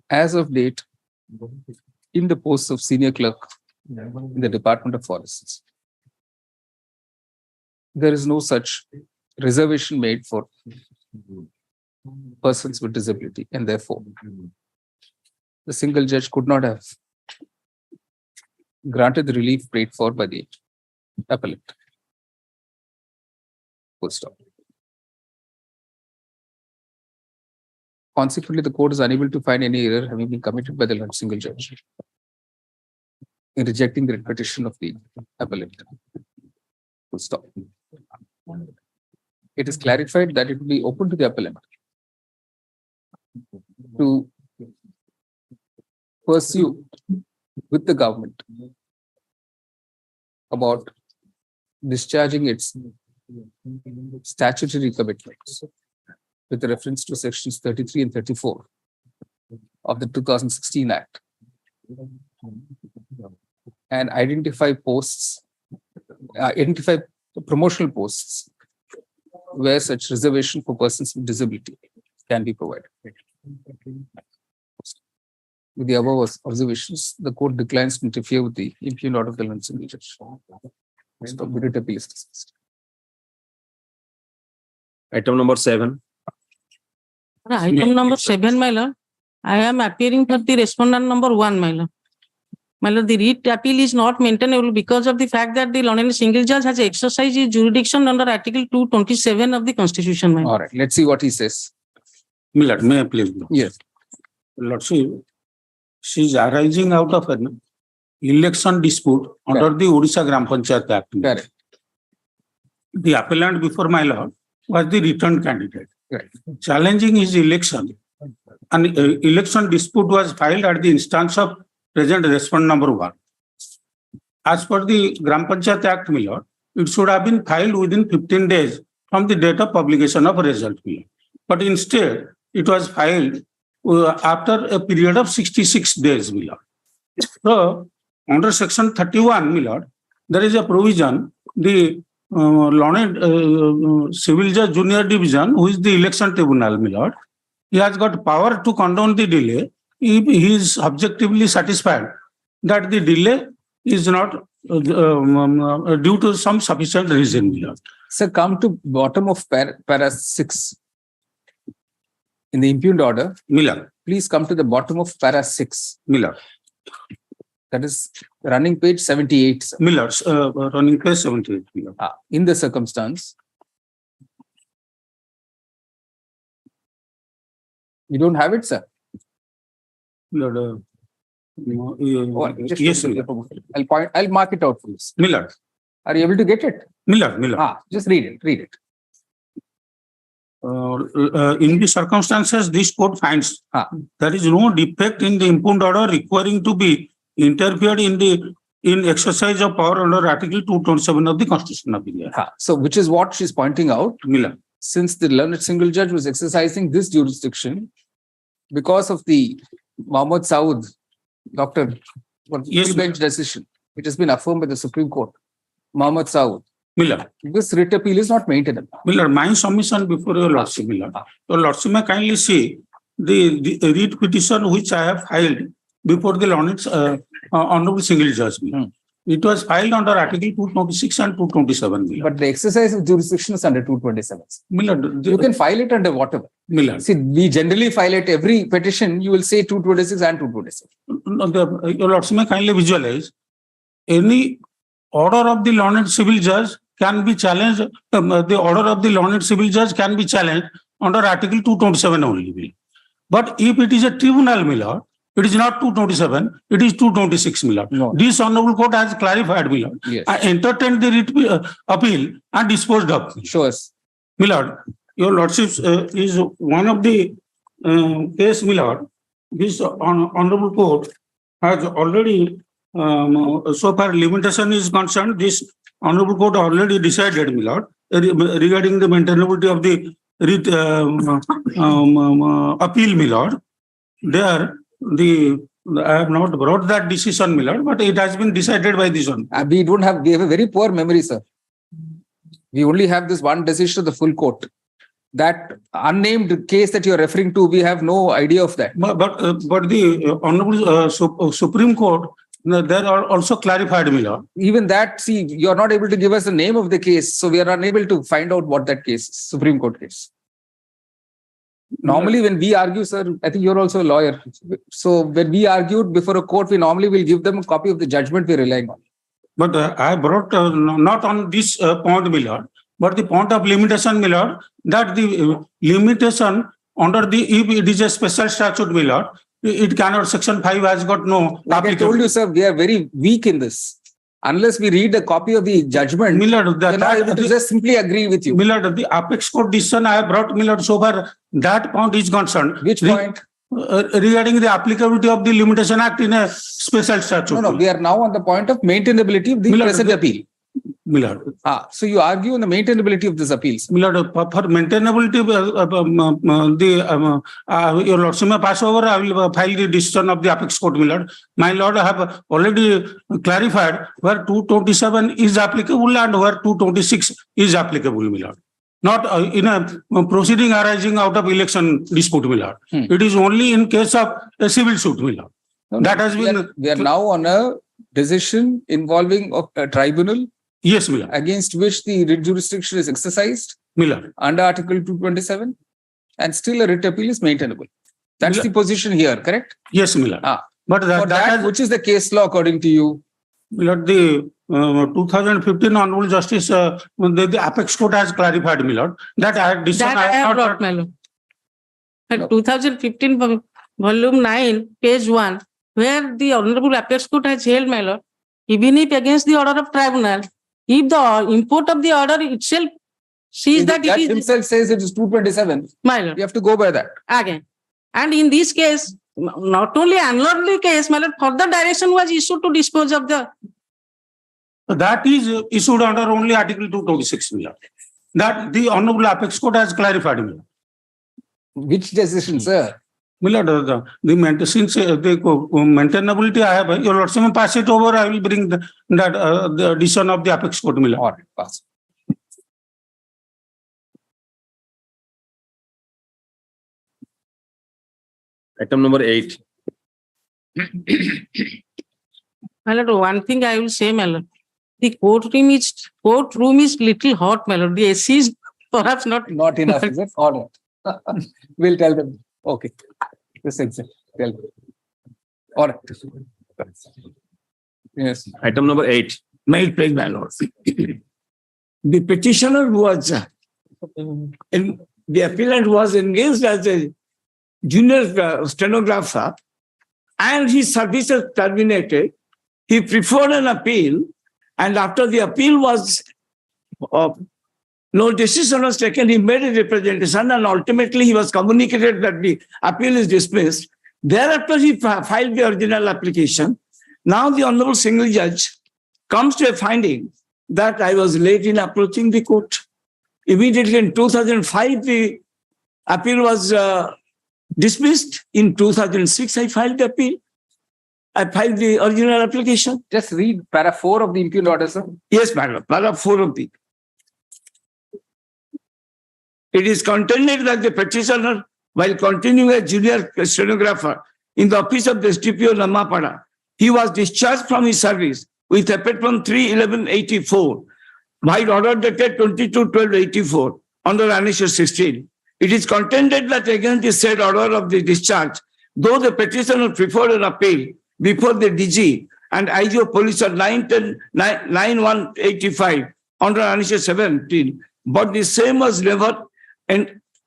As of date, in the posts of senior clerk in the Department of Forests, there is no such reservation made for persons with disability, and therefore the single judge could not have granted the relief prayed for by the appellant. Full stop. Consequently, the court is unable to find any error having been committed by the single judge in rejecting the petition of the appellant. Full stop. It is clarified that it will be open to the appellant to pursue with the government about discharging its statutory commitments with reference to sections 33 and 34 of the 2016 Act and identify the promotional posts where such reservation for persons with disability can be provided. With the above observations, the court declines to interfere with the impugned order of the learned single judge. So the writ appeal is dismissed. Item number 7. Item number 7, my lord. I am appearing for the respondent number 1, my lord. My lord, the writ appeal is not maintainable because of the fact that the London single judge has exercised his jurisdiction under Article 227 of the Constitution, my lord. All right, let's see what he says. Milord, may I please? Yes. Lordship, she is arising out of an election dispute under the Odisha Gram Panchayat Act. Correct. The appellant before my lord was the returned candidate. Right. Challenging his election. An election dispute was filed at the instance of present respondent number 1. As per the Gram Panchayat Act, my lord, it should have been filed within 15 days from the date of publication of result, my lord. But instead, it was filed after a period of 66 days, my lord. So, under section 31, my lord, there is a provision, the learned civil judge junior division, who is the election tribunal, my lord, he has got power to condone the delay if he is objectively satisfied that the delay is not due to some sufficient reason, my lord. So come to bottom of para 6 in the impugned order. Miller. Please come to the bottom of para 6. Miller. That is running page 78. Sir. Miller's running page 78. Miller. In the circumstance, you don't have it, sir. Miller. Just Yes, I'll mark it out for you. Miller. Are you able to get it? Miller. Just read it. Read it. In the circumstances, this court finds there is no defect in the impugned order requiring to be interfered in exercise of power under Article 227 of the Constitution of India. So, which is what she's pointing out. Miller. Since the learned single judge was exercising this jurisdiction because of the Mohammed Saud, Dr. bench decision, which has been affirmed by the Supreme Court, Mohammed Saud. Miller. This writ appeal is not maintainable. Miller, my submission before your lordship, Miller. Your lordship may kindly see the writ petition which I have filed before the learned honorable single judge. It was filed under Article 226 and 227. Miller. But the exercise of jurisdiction is under 227. Miller, you can file it under whatever. Miller. See, we generally file it every petition. You will say 226 and 227. Your lordship may kindly visualize any order of the learned civil judge can be challenged. The order of the learned civil judge can be challenged under Article 227 only. But if it is a tribunal, Miller, it is not 227, it is 226, Miller. No. This honorable court has clarified, Miller. Yes. I entertained the writ appeal and disposed of. Sure. Miller, your lordship is one of the case, Miller. This honorable court has already, so far limitation is concerned, this honorable court already decided, Miller, regarding the maintainability of the writ appeal, Miller. There, I have not brought that decision, Miller, but it has been decided by this one. We have a very poor memory, sir. We only have this one decision of the full court. That unnamed case that you're referring to, we have no idea of that. But the honorable Supreme Court, there are also clarified, Miller. Even that, see, you're not able to give us the name of the case, so we are unable to find out what that case is, Supreme Court case. Normally, when we argue, sir, I think you're also a lawyer. So when we argued before a court, we normally will give them a copy of the judgment we're relying on. But I brought not on this point, Miller, but the point of limitation, Miller, that the limitation under the, if it is a special statute, Miller, it cannot, section 5 has got no Like I told you, sir, we are very weak in this. Unless we read a copy of the judgment, Miller, we're not able to just simply agree with you. Miller, the apex court decision I have brought, Miller, so far that point is concerned. Which point? Regarding the applicability of the Limitation Act in a special statute. No, we are now on the point of maintainability of the present appeal. my lord. So you argue on the maintainability of this appeal, sir. My lord, for maintainability, your lordship may pass over. I will file the decision of the apex court, my lord. My lord, I have already clarified where 227 is applicable and where 226 is applicable, my lord. Not in a proceeding arising out of election dispute, my lord. It is only in case of a civil suit, my lord. That has been. We are now on a decision involving a tribunal. Yes, my lord. Against which the writ jurisdiction is exercised. My lord. Under Article 227, and still a writ appeal is maintainable. That's the position here, correct? Yes, my lord. But which is the case law according to you? My lord, the 2015 Honorable Justice, the apex court has clarified, my lord, that I have brought, my lord. 2015 volume 9, page 1, where the Honorable Apex Court has held, my lord, even if against the order of tribunal, if the import of the order itself sees that it is himself says it is 227, my lord, you have to go by that again. And in this case, not only unlawful case, my lord, further direction was issued to dispose of the. That is issued under only Article 226, my lord. That the Honorable Apex Court has clarified, my lord. Which decision, sir? My lord, since the maintainability I have, your lordship may pass it over. I will bring the decision of the apex court, my lord. All right, pass. Item number 8. My lord, one thing I will say, my lord, the courtroom is little hot, my lord. The AC is perhaps not enough. Is it? All right. We'll tell them. Okay. This exit. Tell them. All right. Yes. Item number 8. May it please, my lord. The petitioner was the appellant was engaged as a junior stenographer, and his services terminated. He preferred an appeal, and after the appeal was no decision was taken, he made a representation, and ultimately he was communicated that the appeal is dismissed. Thereafter, he filed the original application. Now the Honorable Single Judge comes to a finding that I was late in approaching the court. Immediately in 2005, the appeal was dismissed. In 2006, I filed the appeal. I filed the original application. Just read para 4 of the impugned order, sir. Yes, madam. Para 4 of the. It is contended that the petitioner, while continuing as junior stenographer in the office of the SDPO Namapada, he was discharged from his service with effect from 3/11/84 by order dated 22/12/84 under Annexure 16. It is contended that against the said order of the discharge, though the petitioner preferred an appeal before the DG and IG of Police on 9/1/85 under Annexure 17, but the same was never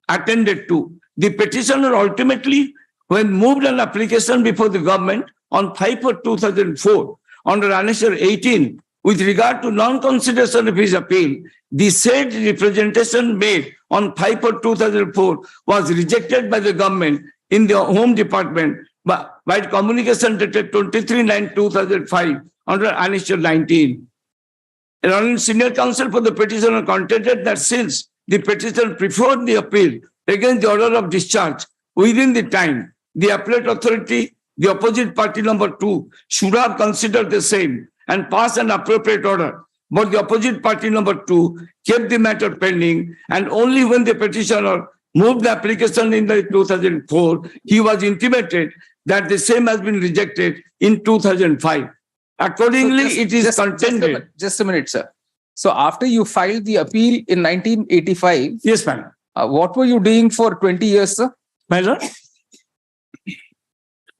attended to. The petitioner ultimately, when moved an application before the government on 5/2004 under Annexure 18, with regard to non-consideration of his appeal, the said representation made on 5/2004 was rejected by the government in the Home Department by communication dated 23/9/2005 under Annexure 19. An senior counsel for the petitioner contended that since the petitioner preferred the appeal against the order of discharge within the time, the appellate authority, the opposite party number 2, should have considered the same and passed an appropriate order. But the opposite party number 2 kept the matter pending, and only when the petitioner moved the application in the 2004, he was intimated that the same has been rejected in 2005. Accordingly, it is contended. Just a minute, sir. So after you filed the appeal in 1985, yes, ma'am. What were you doing for 20 years, sir? My lord?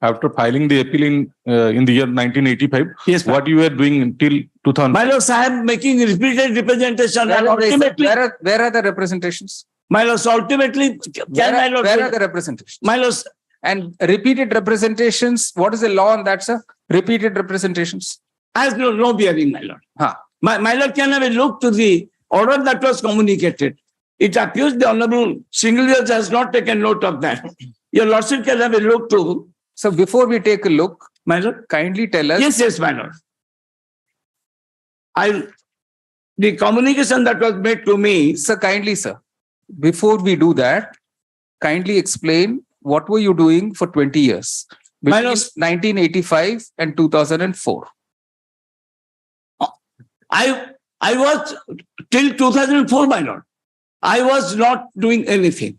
After filing the appeal in the year 1985, yes, what you were doing until 2000? My lord, I am making repeated representation. Where are the representations? My lord, ultimately, where are the representations? My lord, and repeated representations, what is the law on that, sir? Repeated representations. Has no bearing, my lord. My lord can have a look to the order that was communicated. It appears the Honorable Single Judge has not taken note of that. Your lordship can have a look to. So before we take a look, my lord, kindly tell us. Yes, my lord. the communication that was made to me. Sir, kindly, sir, before we do that, kindly explain what were you doing for 20 years between Minus- 1985 and 2004. I was till 2004, my lord. I was not doing anything.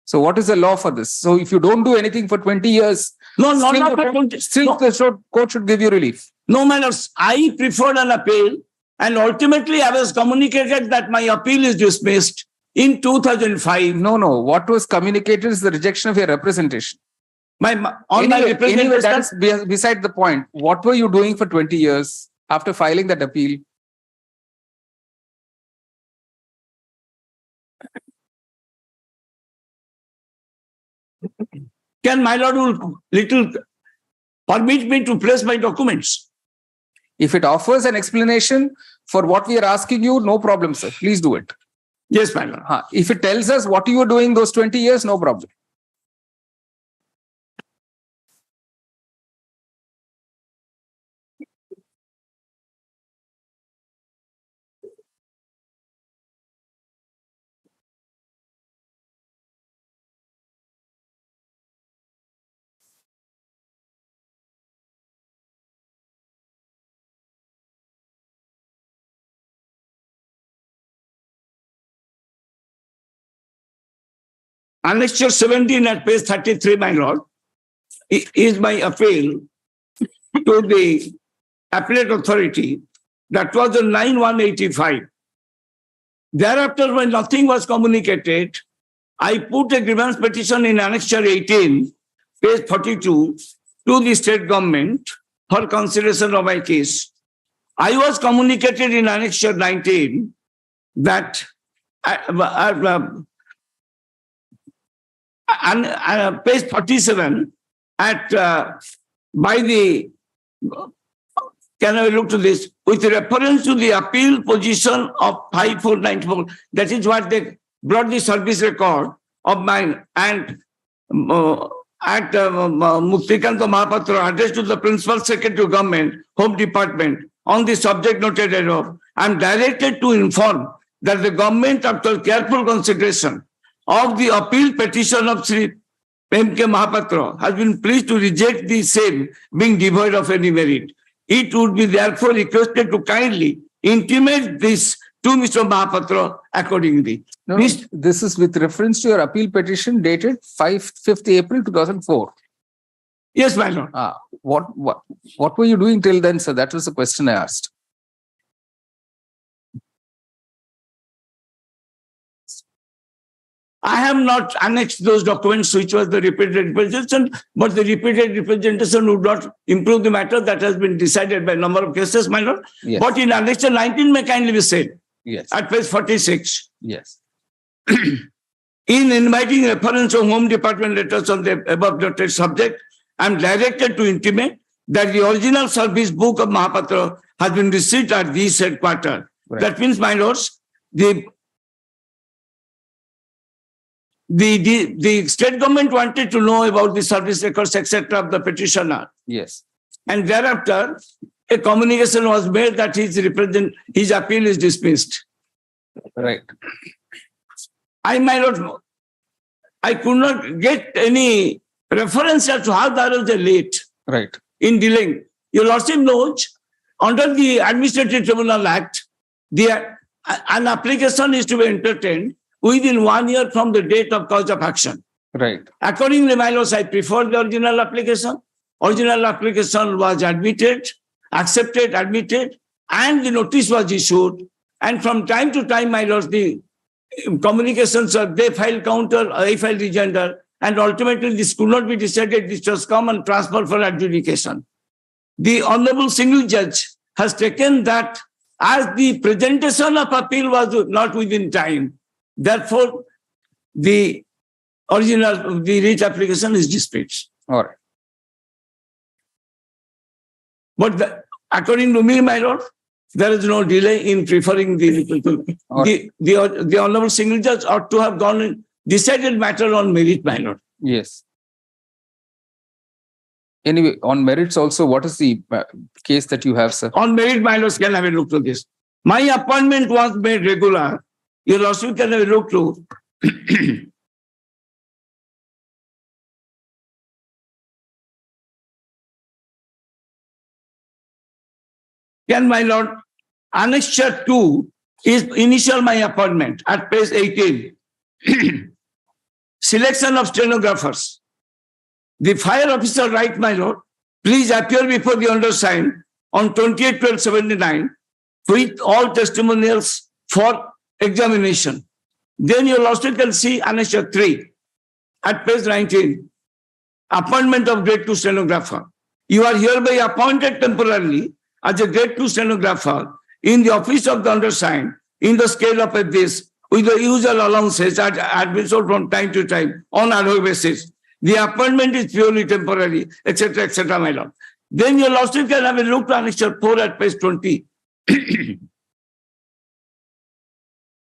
So what is the law for this? So if you don't do anything for 20 years, No, not still after the- 20. still No. the court should give you relief. No, my lords, I preferred an appeal, and ultimately I was communicated that my appeal is dismissed in 2005. No, what was communicated is the rejection of your representation. My Anyway, representation. that is beside the point. What were you doing for 20 years after filing that appeal? Can my lord will little permit me to place my documents? If it offers an explanation for what we are asking you, no problem, sir. Please do it. Yes, my lord. If it tells us what you were doing those 20 years, no problem. Annexure 17 at page 33, my lord, is my appeal to the appellate authority. That was on 9/1/85. Thereafter, when nothing was communicated, I put a grievance petition in Annexure 18, page 42, to the state government for consideration of my case. I was communicated in Annexure 19 that page 47 at by the, can I look to this, with reference to the appeal position of 5494, that is what they brought the service record of mine, and at Muktikanta Mahapatra addressed to the Principal Secretary of Government, Home Department, on the subject noted thereof. I am directed to inform that the government, after careful consideration of the appeal petition of Sri M.K. Mahapatra, has been pleased to reject the same, being devoid of any merit. It would be therefore requested to kindly intimate this to Mr. Mahapatra accordingly. No, this is with reference to your appeal petition dated 5th April 2004. Yes, my lord. What were you doing till then, sir? That was the question I asked. I have not annexed those documents, which was the repeated representation, but the repeated representation would not improve the matter. That has been decided by a number of cases, my lord. Yes. But in Annexure 19 may kindly be said, Yes. at page 46. Yes. In inviting reference of Home Department letters on the above noted subject, I am directed to intimate that the original service book of Mahapatra has been received at this headquarters. Right. That means, my lords, the state government wanted to know about the service records, etc. of the petitioner. Yes. And thereafter, a communication was made that his appeal is dismissed. Right. My lord, I could not get any reference as to how there was a late Right. in dealing. Your lordship knows, under the Administrative Tribunal Act, an application is to be entertained within 1 year from the date of cause of action. Right. Accordingly, my lords, I prefer the original application. Original application was admitted, accepted, admitted, and the notice was issued. And from time to time, my lords, the communications are they file counter, I file rejoinder, and ultimately this could not be decided. This was come and transfer for adjudication. The Honorable Single Judge has taken that as the presentation of appeal was not within time. Therefore, the writ application is dispensed. All right. But according to me, my lord, there is no delay in preferring the Honorable Single Judge ought to have gone and decided matter on merit, my lord. Yes. Anyway, on merits also, what is the case that you have, sir? On merit, my lords, can have a look to this. My appointment was made regular. Your lordship can have a look to. Can my lord, annexure 2 is initial my appointment at page 18. Selection of stenographers. The fire officer write, my lord, please appear before the undersigned on 28/12/79 with all testimonials for examination. Then your lordship can see annexure 3 at page 19. Appointment of grade 2 stenographer. You are hereby appointed temporarily as a grade 2 stenographer in the office of the undersigned in the scale of this with the usual allowances that had been sold from time to time on ad hoc basis. The appointment is purely temporary, etc., my lord. Then your lordship can have a look to annexure 4 at page 20.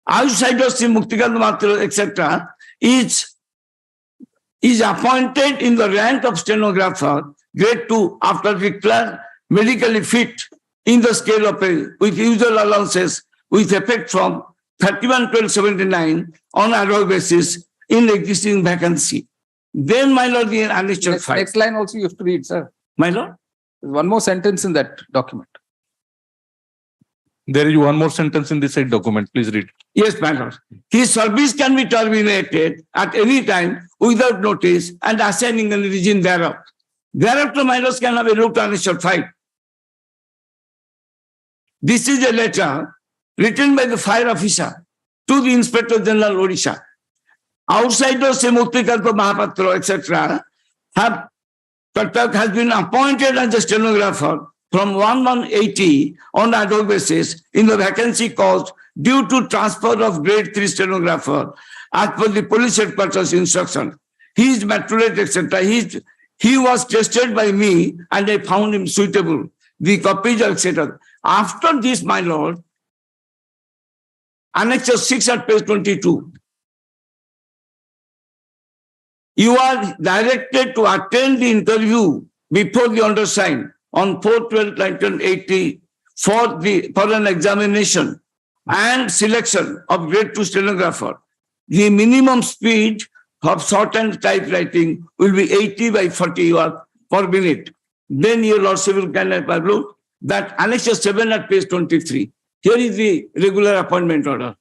Outside of Sri Muktikant Matra, etc., is appointed in the rank of stenographer, grade 2, after declared medically fit in the scale of with usual allowances with effect from 31/12/79 on ad hoc basis in existing vacancy. Then, my lord, the annexure 5. Next line also you have to read, sir. My lord? There's one more sentence in that document. There is one more sentence in this said document. Please read. Yes, my lord. His service can be terminated at any time without notice and assigning a reason thereof. Thereafter, my lords can have a look to annexure 5. This is a letter written by the fire officer to the Inspector General Orissa. Outsiders, say Muktikanta Mahapatra, etc., has been appointed as a stenographer from 1180 on ad hoc basis in the vacancy caused due to transfer of grade 3 stenographer as per the police headquarters instruction. He is maturate, etc. He was tested by me and I found him suitable. The copies, etc. After this, my lord, annexure 6 at page 22. You are directed to attend the interview before the undersigned on 4/12/1980 for an examination and selection of grade 2 stenographer. The minimum speed of shorthand typewriting will be 80/40 per minute. Then your lordship can have a look that annexure 7 at page 23. Here is the regular appointment order.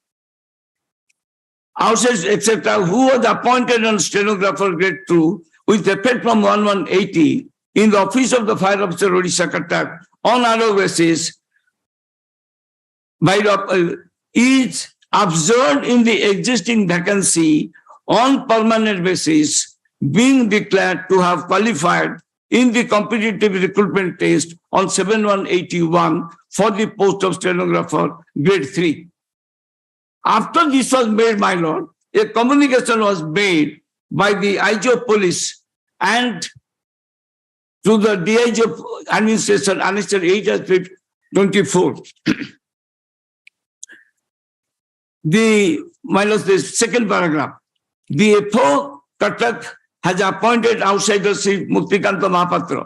Outside, etc., who was appointed on stenographer grade 2 with effect from 1180 in the office of the fire officer Odisha Cuttack on ad hoc basis is observed in the existing vacancy on permanent basis, being declared to have qualified in the competitive recruitment test on 7/1/81 for the post of stenographer grade 3. After this was made, my lord, a communication was made by the IG of police and to the DIG of administration, annexure 8 at 24. My lord, the second paragraph. The FO Cuttack has appointed outsider Sri Muktikanta Mahapatra,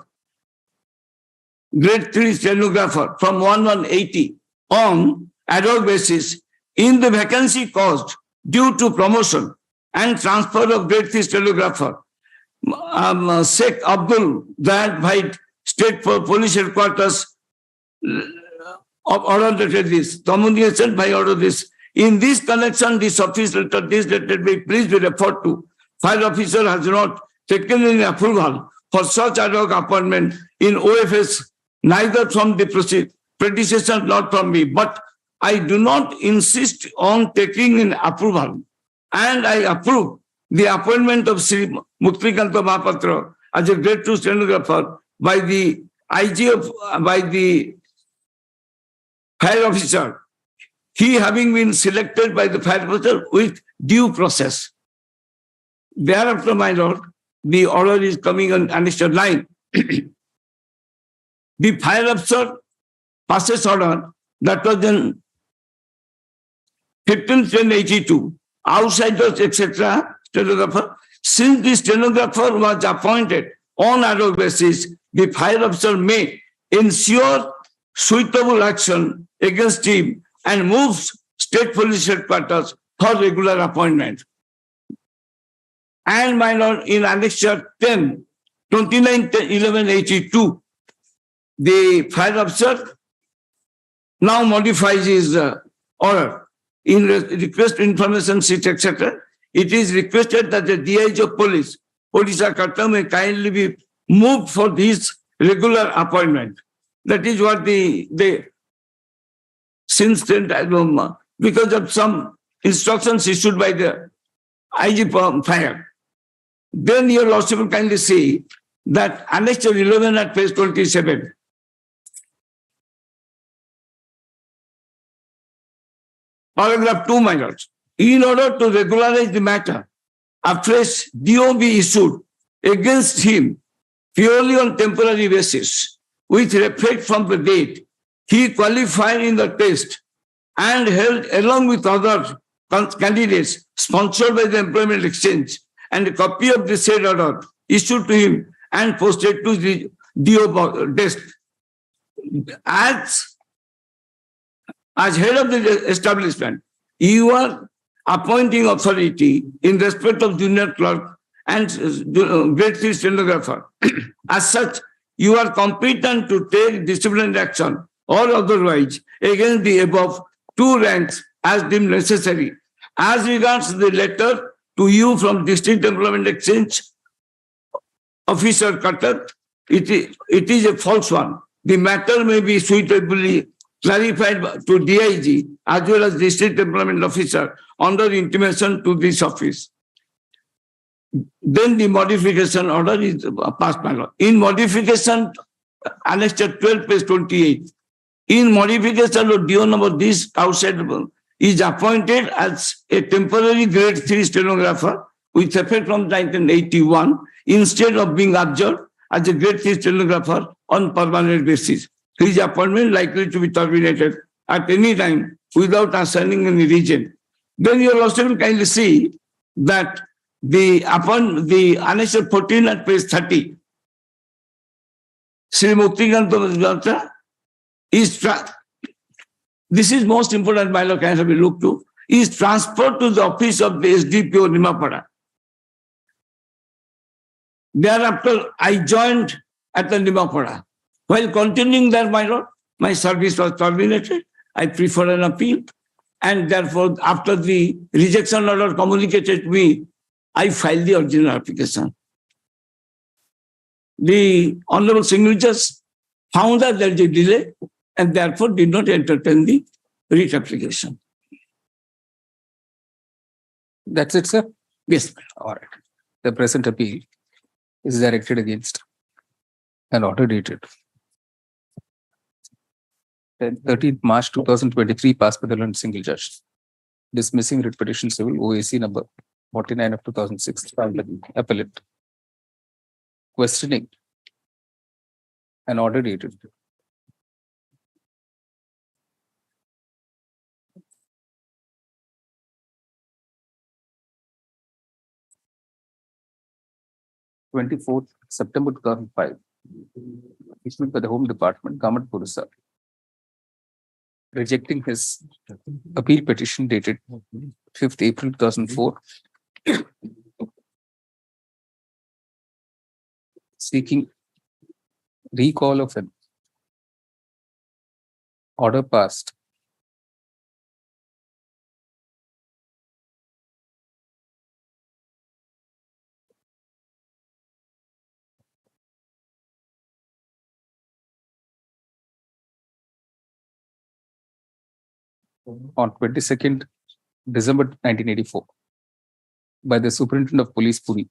grade 3 stenographer from 1180 on ad hoc basis in the vacancy caused due to promotion and transfer of grade 3 stenographer. Sheikh Abdul Zahid Bhai, State Police Headquarters, ordered this. Communication by order this. In this connection, this office letter, this letter be please be referred to. Fire officer has not taken any approval for such ad hoc appointment in OFS, neither from the predecessor nor from me. But I do not insist on taking in approval, and I approve the appointment of Sri Muktikanta Mahapatra as a grade 2 stenographer by the by the fire officer, he having been selected by the fire officer with due process. Thereafter, my lord, the order is coming on annexure 9. The fire officer passes order that was in 15/10/82, outsiders, etc., stenographer. Since the stenographer was appointed on ad hoc basis, the fire officer may ensure suitable action against him and moves State Police Headquarters for regular appointment. And my lord, in Annexure 10, 29/11/82, the fire officer now modifies his order. In request information sheet, etc., it is requested that the DIG of police, Odisha Cutter, may kindly be moved for this regular appointment. That is what the since then, because of some instructions issued by the IG fire. Then your lordship will kindly see that Annexure 11 at page 27. Paragraph 2, my lords. In order to regularize the matter, a fresh DO be issued against him purely on temporary basis, with effect from the date he qualified in the test and held along with other candidates sponsored by the Employment Exchange, and a copy of the said order issued to him and posted to the DO desk. As head of the establishment, you are appointing authority in respect of junior clerk and grade 3 stenographer. As such, you are competent to take disciplinary action or otherwise against the above two ranks as deemed necessary. As regards the letter to you from District Employment Exchange Officer Cutter, it is a false one. The matter may be suitably clarified to DIG as well as District Employment Officer under intimation to this office. Then the modification order is passed by law. In modification, Annexure 12, page 28. In modification of DO number, this outside is appointed as a temporary grade 3 stenographer with effect from 1981 instead of being observed as a grade 3 stenographer on permanent basis. His appointment likely to be terminated at any time without assigning any reason. Then you will also kindly see that the Annexure 14 at page 30, Sri Muktikanta is this is most important, my lord, can have a look to, is transferred to the office of the SDPO Nimapada. Thereafter, I joined at the Nimapada. While continuing there, my lord, my service was terminated. I preferred an appeal. And therefore, after the rejection order communicated to me, I filed the original application. The Honorable Single Judge found that there is a delay and therefore did not entertain the writ application. That's it, sir? Yes. All right. The present appeal is directed against an order dated 13th March 2023, passed by the Learned Single Judge, dismissing writ petition civil OAC number 49 of 2006, filed by the appellant, questioning an order dated 24th September 2005, issued by the Home Department, Government of Orissa, rejecting his appeal petition dated 5th April 2004, seeking recall of an order passed on 22nd December 1984 by the Superintendent of Police Puri,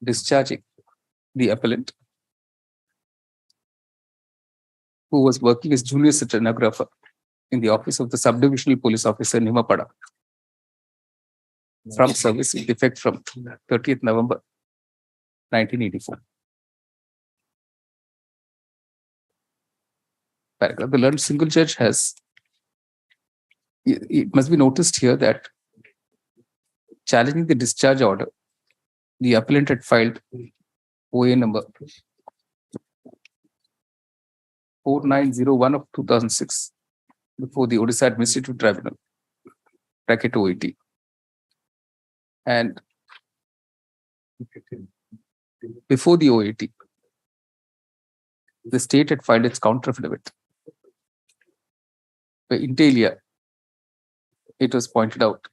discharging the appellant, who was working as junior stenographer in the office of the Subdivisional Police Officer Nimapada, from service with effect from 30th November 1984. Paragraph. The Learned Single Judge has, it must be noticed here that challenging the discharge order, the appellant had filed OA number 4901 of 2006 before the Odisha Administrative Tribunal, bracket OAT. And before the OAT, the state had filed its counter affidavit. By inter alia, it was pointed out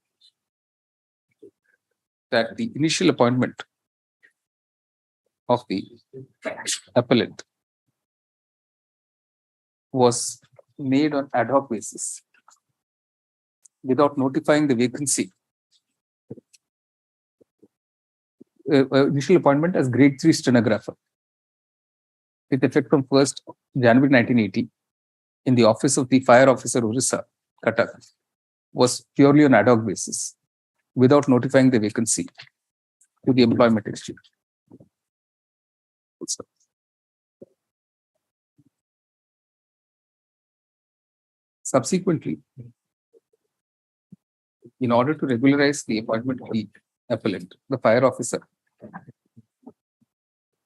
that the initial appointment of the appellant was made on ad hoc basis without notifying the vacancy. Initial appointment as grade 3 stenographer with effect from 1st January 1980 in the office of the fire officer Orissa, Cuttack, was purely on ad hoc basis without notifying the vacancy to the employment exchange. Subsequently, in order to regularize the appointment of the appellant, the fire officer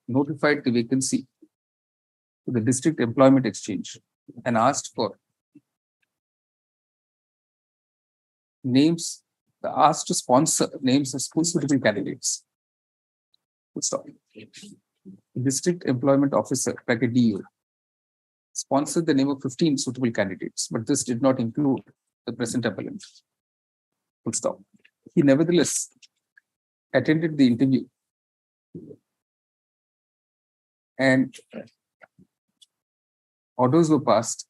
notified the vacancy to the district employment exchange and asked for names, asked to sponsor names of suitable candidates. District employment officer, like a DO, sponsored the name of 15 suitable candidates, but this did not include the present appellant. Full stop. He nevertheless attended the interview and orders were passed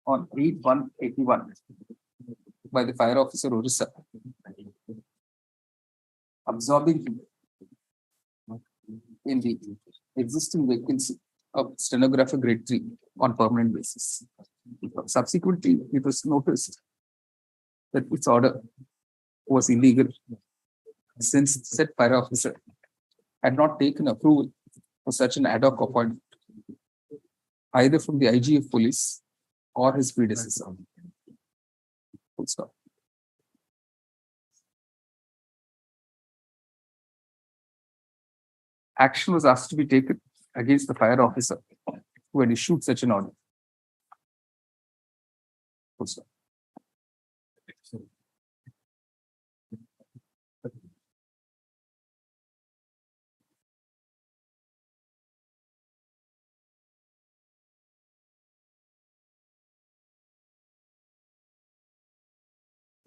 on 8/1/81 by the fire officer Orissa, absorbing him in the existing vacancy of stenographer grade 3 on permanent basis. Subsequently, it was noticed that its order was illegal since said fire officer had not taken approval for such an ad hoc appointment either from the IG of police or his predecessor. Full stop. Action was asked to be taken against the fire officer who had issued such an order. Full stop.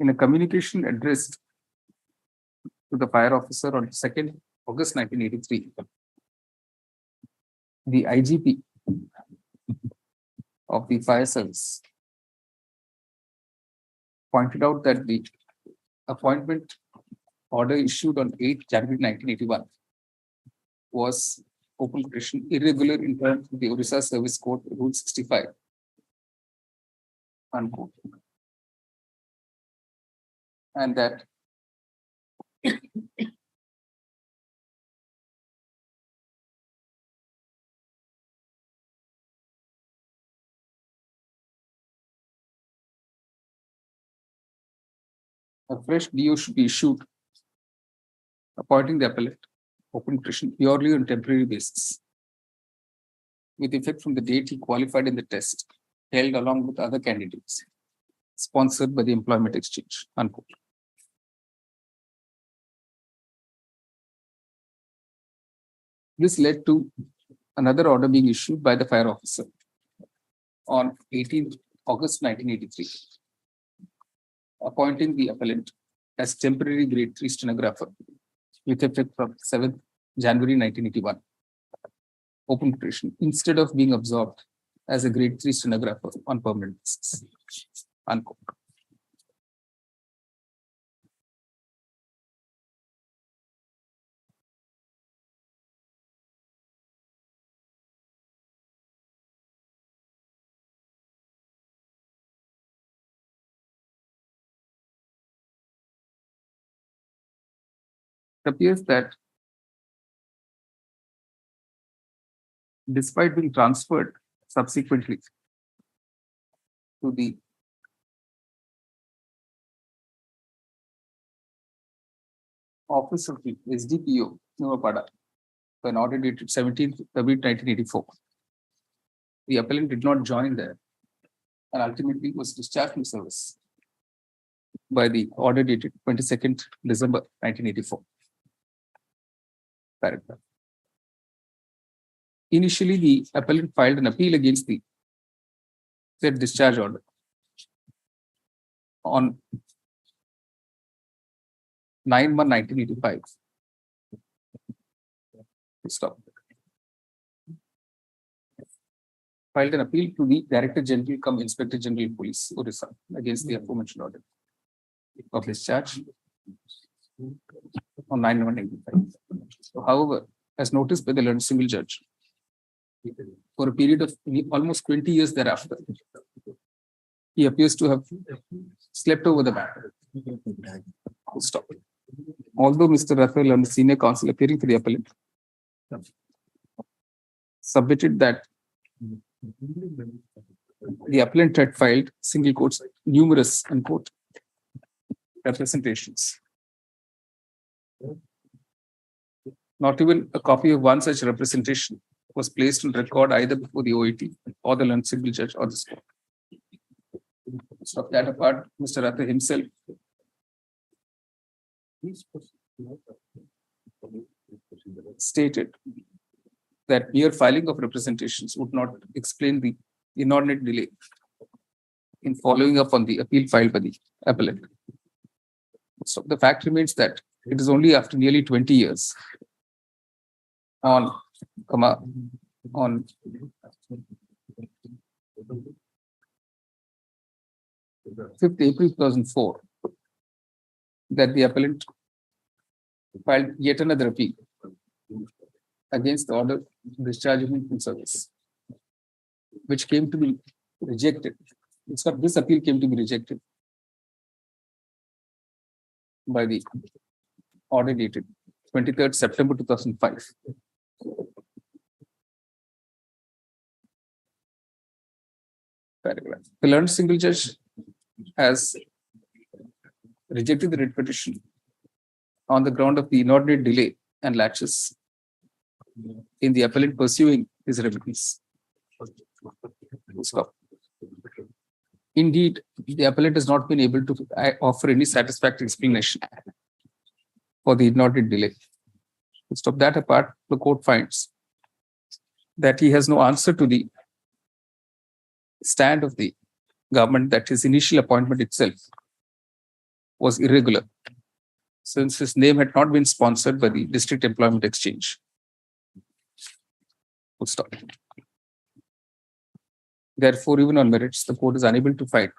In a communication addressed to the fire officer on 2nd August 1983, the IGP of the fire service pointed out that the appointment order issued on 8 January 1981 was open quotation irregular in terms of the Odisha Service Code Rule 65. Unquote. And that a fresh DO should be issued appointing the appellant, open quotation, purely on temporary basis, with effect from the date he qualified in the test held along with other candidates, sponsored by the employment exchange. Unquote. This led to another order being issued by the fire officer on 18th August 1983, appointing the appellant as temporary grade 3 stenographer with effect from 7th January 1981. Open quotation, instead of being absorbed as a grade 3 stenographer on permanent basis. Unquote. It appears that despite being transferred subsequently to the office of the SDPO, Novapada, for an order dated 17th February 1984. The appellant did not join there and ultimately was discharged from service by the order dated 22nd December 1984. Paragraph. Initially, the appellant filed an appeal against the said discharge order on 9/1/1985. Stop. Filed an appeal to the Director General cum Inspector General Police, Orissa, against the aforementioned order of discharge on 9/1/1985. However, as noticed by the learned single judge, for a period of almost 20 years thereafter, he appears to have slept over the matter. Stop. Although Mr. Raphael and the senior counsel appearing for the appellant submitted that the appellant had filed single quotes numerous unquote representations. Not even a copy of one such representation was placed on record either before the OIT or the learned single judge or the court. So that apart, Mr. Raphael himself stated that mere filing of representations would not explain the inordinate delay in following up on the appeal filed by the appellant. So the fact remains that it is only after nearly 20 years on 5th April 2004 that the appellant filed yet another appeal against the order discharging him from service, which came to be rejected. This appeal came to be rejected by the order dated 23rd September 2005. Paragraph. The learned single judge has rejected the writ petition on the ground of the inordinate delay and laches in the appellant pursuing his remedies. Stop. Indeed, the appellant has not been able to offer any satisfactory explanation for the inordinate delay. Stop. That apart, the court finds that he has no answer to the stand of the government that his initial appointment itself was irregular, since his name had not been sponsored by the District Employment Exchange. Stop. Therefore, even on merits, the court is unable to find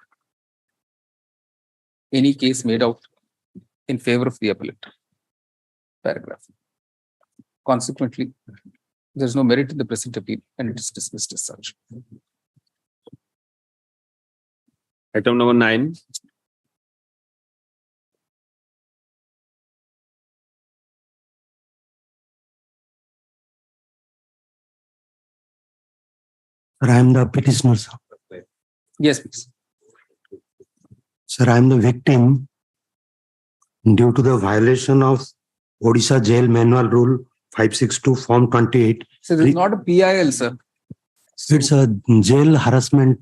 any case made out in favor of the appellant. Paragraph. Consequently, there is no merit in the present appeal and it is dismissed as such. Item number 9. Sir, I am the petitioner, sir. Yes, please. Sir, I am the victim due to the violation of Odisha Jail Manual Rule 562 Form 28. So this is not a PIL, sir. It's a jail harassment.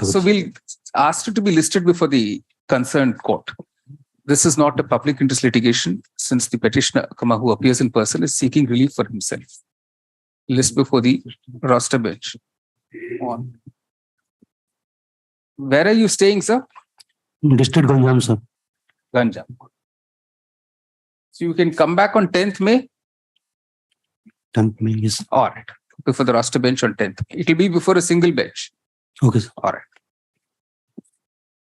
So we'll ask it to be listed before the concerned court. This is not a public interest litigation, since the petitioner, who appears in person, is seeking relief for himself. List before the roster bench. On. Where are you staying, sir? District Ganjam, sir. Ganjam. So you can come back on 10th May? 10th May, yes. All right. Before the roster bench on 10th. It will be before a single bench. Okay, sir. All right.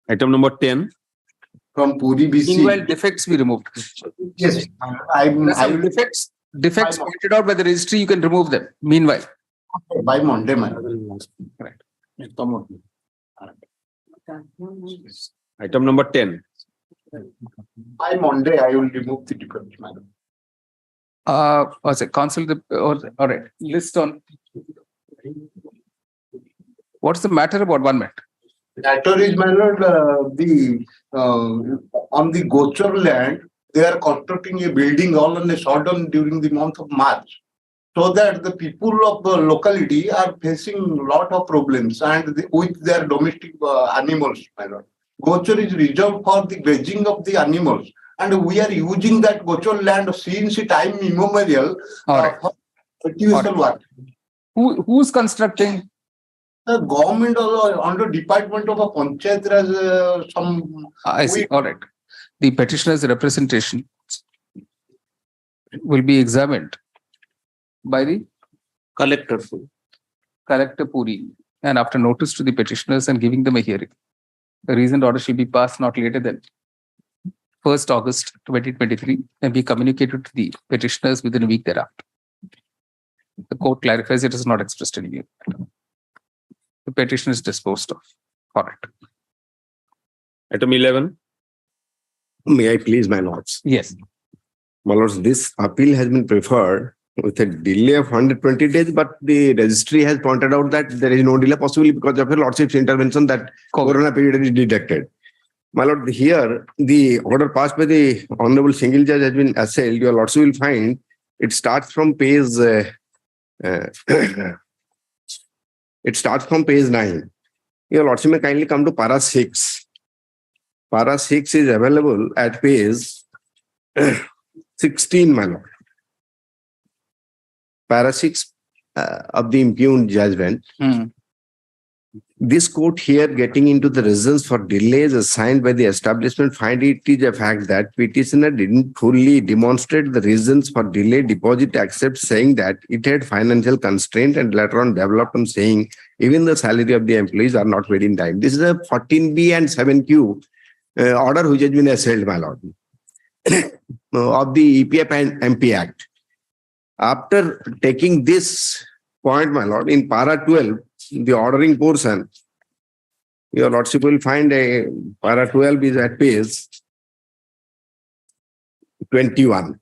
Item number 10. From Puri BC. Meanwhile, defects be removed. Yes, Defects pointed out by the registry, you can remove them. Meanwhile. By Monday, man. Right. Item number 10. By Monday, I will remove the defect, madam. Counsel, all right. List on. What's the matter about 1 minute? Matter is, my lord, on the Gochar land, they are constructing a building all on a sudden during the month of March. So that the people of the locality are facing a lot of problems and with their domestic animals, my lord. Gochar is reserved for the grazing of the animals, and we are using that Gochar land since time immemorial for cultivation work. Who's constructing? The government under Department of Panchayat Raj, some. I see. All right. The petitioner's representation will be examined by the Collector. collector Puri, and after notice to the petitioners and giving them a hearing, the reasoned order shall be passed not later than 1st August 2023 and be communicated to the petitioners within a week thereafter. The court clarifies it is not expressed anywhere. The petition is disposed of. Correct. Item 11. May I please, my lords? Yes. My lords, this appeal has been preferred with a delay of 120 days, but the registry has pointed out that there is no delay possibly because of a lordship's intervention that corona period is deducted. My lord, here the order passed by the Honorable Single Judge has been assailed. Your lordship will find it starts from page it starts from page 9. Your lordship may kindly come to para 6. Para 6 is available at page 16, my lord. Para 6 of the impugned judgment. This court here getting into the reasons for delays assigned by the establishment find it is a fact that petitioner didn't fully demonstrate the reasons for delay deposit except saying that it had financial constraint and later on developed on saying even the salary of the employees are not paid in time. This is a 14B and 7Q order which has been assailed, my lord, of the EPF and MP Act. After taking this point, my lord, in para 12, the ordering portion, your lordship will find a para 12 is at page 21.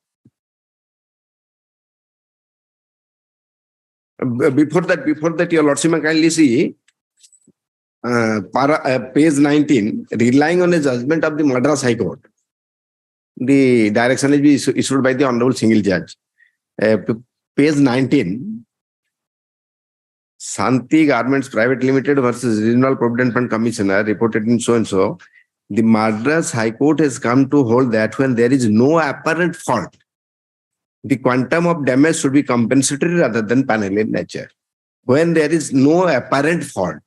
Before that, your lordship may kindly see page 19, relying on a judgment of the Madras High Court. The direction is issued by the Honorable Single Judge. Page 19, Santi Garments Private Limited versus Regional Provident Fund Commissioner reported in so and so. The Madras High Court has come to hold that when there is no apparent fault, the quantum of damage should be compensatory rather than penal in nature. When there is no apparent fault,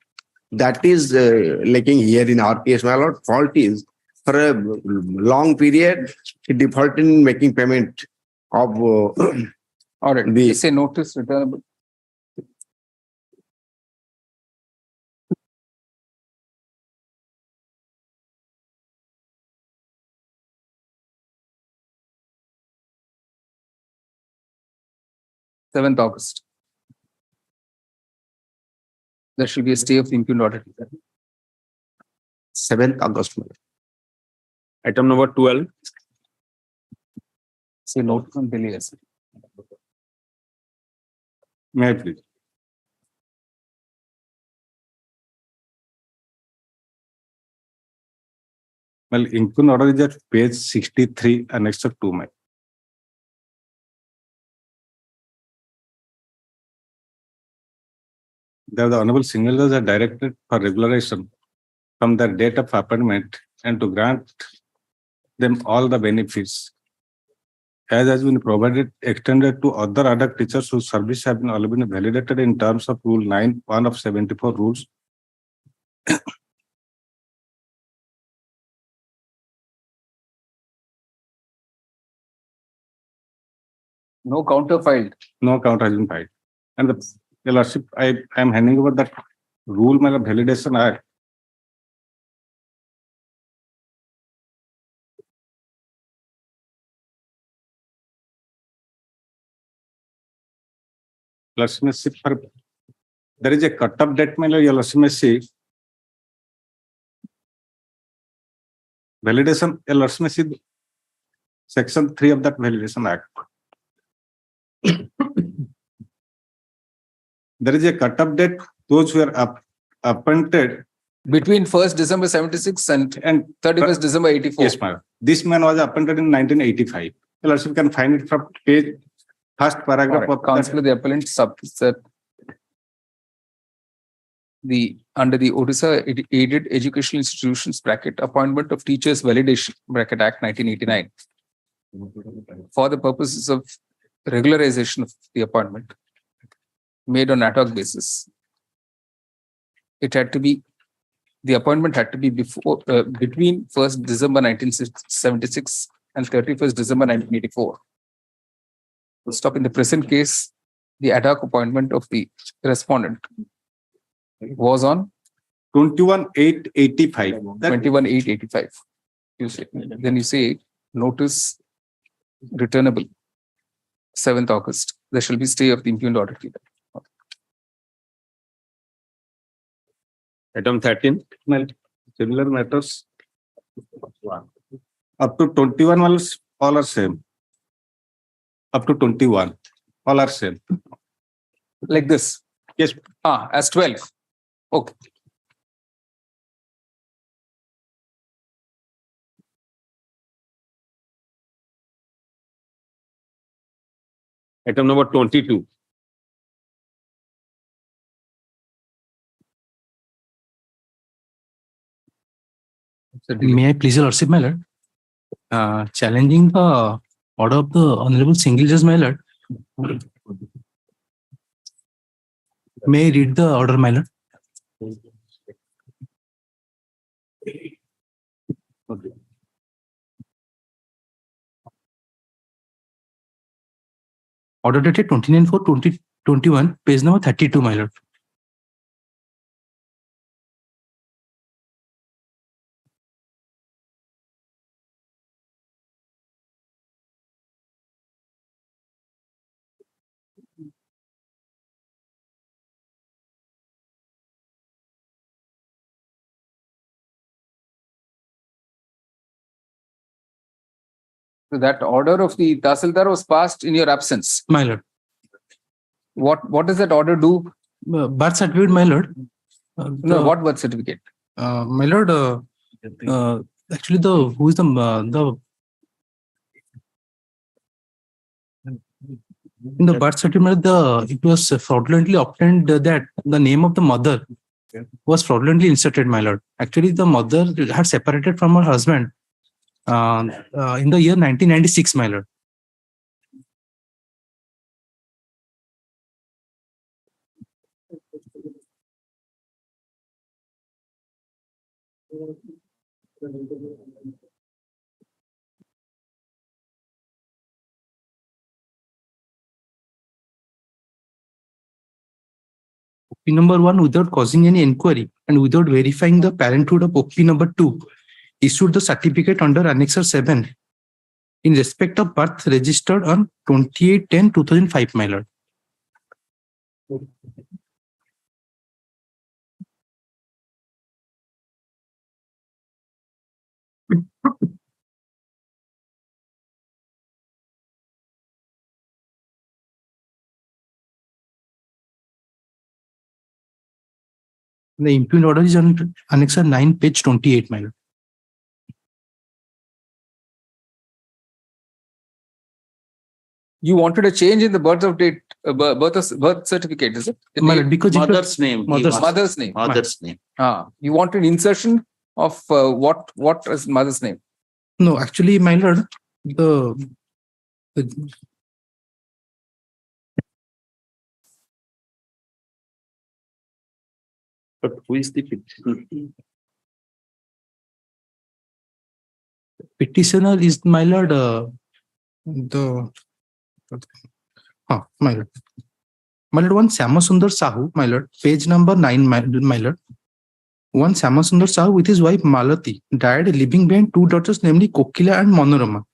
that is lacking here in our case, my lord. Fault is for a long period, he defaulted in making payment of. All right. We say notice returnable. Seventh August. There should be a stay of the impugned order. 7th August. Item number 12. Say notice on delay. May I please? Well, impugned order is at page 63, annex 2, my. The Honorable Single Judge are directed for regularization from the date of appointment and to grant them all the benefits as has been provided, extended to other adult teachers whose service have been already been validated in terms of Rule 9(1) of 74 rules. No counter filed. No counter has been filed. And Your Lordship, I am handing over that rule validation act. There is a cut-off date, Your Lordship may see. Validation, Your Lordship may see section 3 of that validation act. There is a cut-off date. Those who are appointed Between 1st December 76 and 31st December 84. Yes, ma'am. This man was appointed in 1985. Your Lordship, you can find it from page first paragraph of Councillor, the appellant submits that under the Odisha Aided Educational Institutions bracket appointment of teachers validation bracket Act 1989 for the purposes of regularization of the appointment made on ad hoc basis. It had to be, the appointment had to be between 1st December 1976 and 31st December 1984. We'll stop in the present case, the ad hoc appointment of the respondent was on 21/8/85. 21/8/85. You say, then you say notice returnable 7th August. There shall be stay of the impugned order. Item 13. Similar matters. Up to 21 all are same. Up to 21 all are same. Like this. Yes. As 12. Okay. Item number 22. May I please your Lordship, my lord? Challenging the order of the Honorable Single Judge, my lord. May I read the order, my lord? Order dated 29/4/2021, page number 32, my lord. So that order of the Tahsildar was passed in your absence. My lord. What does that order do? Birth certificate, my lord. No, what birth certificate? My lord, actually who is in the birth certificate, it was fraudulently obtained that the name of the mother was fraudulently inserted, my lord. Actually, the mother had separated from her husband in the year 1996, my lord. OP number 1, without causing any inquiry and without verifying the parenthood of OP number 2, issued the certificate under Annexure 7 in respect of birth registered on 28/10/2005, my lord. The impugned order is on Annexure 9, page 28, my lord. You wanted a change in the birth certificate, is it? The My name? lord, because Mother's name. Mother's name. Mother's name. You wanted insertion of what is mother's name? No, actually, my lord, But who is the petitioner is, my lord, my lord. My lord, one Syamasundar Sahu, my lord, page number 9, my lord. One Syamasundar Sahu with his wife Malati died leaving behind 2 daughters, namely Kokila and Manorama.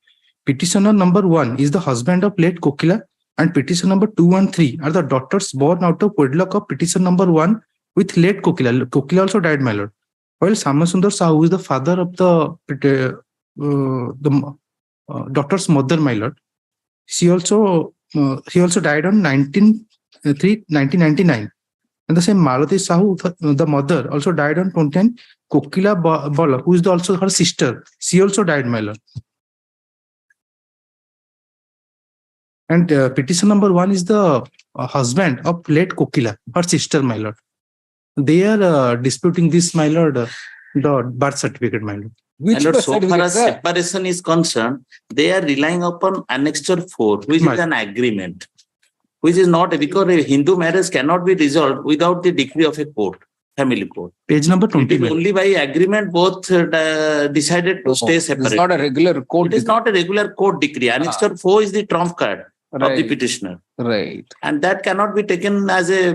Petitioner number 1 is the husband of late Kokila, and petitioner number 2 and 3 are the daughters born out of wedlock of petitioner number 1 with late Kokila. Kokila also died, my lord. While Syamasundar Sahu is the father of the daughter's mother, my lord. He also died on 1999. And the same Malati Sahu, the mother, also died on 29. Kokila Bala, who is also her sister, she also died, my lord. And petition number 1 is the husband of late Kokila, her sister, my lord. They are disputing this, my lord, the birth certificate, my lord. And so far as separation is concerned, they are relying upon Annexure 4, which is an agreement, which is not, because a Hindu marriage cannot be resolved without the decree of a court, family court. Page number 20. It is only by agreement both decided to stay separate. It's not a regular court. It is not a regular court decree. Annexure 4 is the trump card of the petitioner. Right. And that cannot be taken as a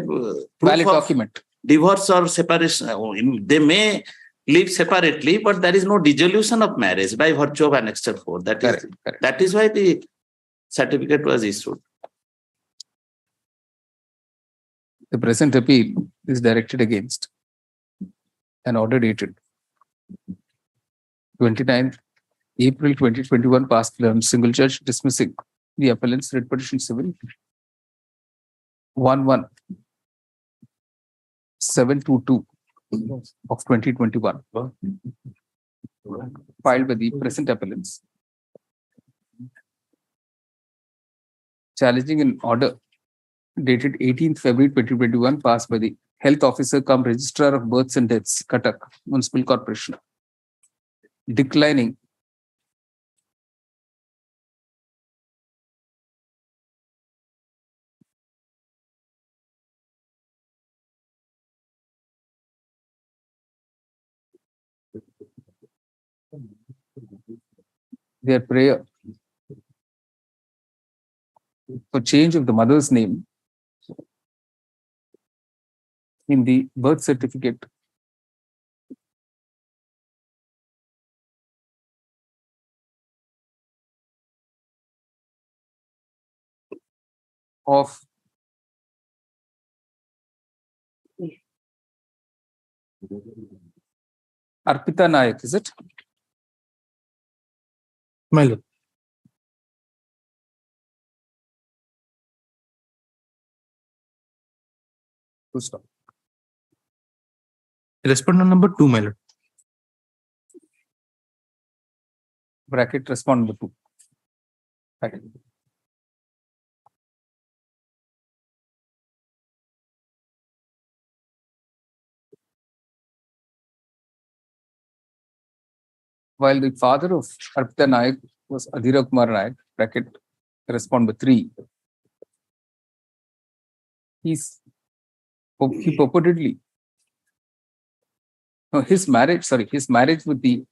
valid document. Divorce or separation. They may live separately, but there is no dissolution of marriage by virtue of Annexure 4. That is why the certificate was issued. The present appeal is directed against an order dated 29th April 2021 passed on single judge dismissing the appellant's writ petition civil 11722 of 2021 filed by the present appellants challenging an order dated 18th February 2021 passed by the Health Officer cum Registrar of Births and Deaths, Cuttack Municipal Corporation, declining their prayer for change of the mother's name in the birth certificate of Arpita Nayak, is it? My lord. Full stop. Respondent number 2, my lord. Bracket respondent number 2. Right. While the father of Arpita Nayak was Adhira Kumar Nayak, bracket respondent number 3, he purportedly his marriage with the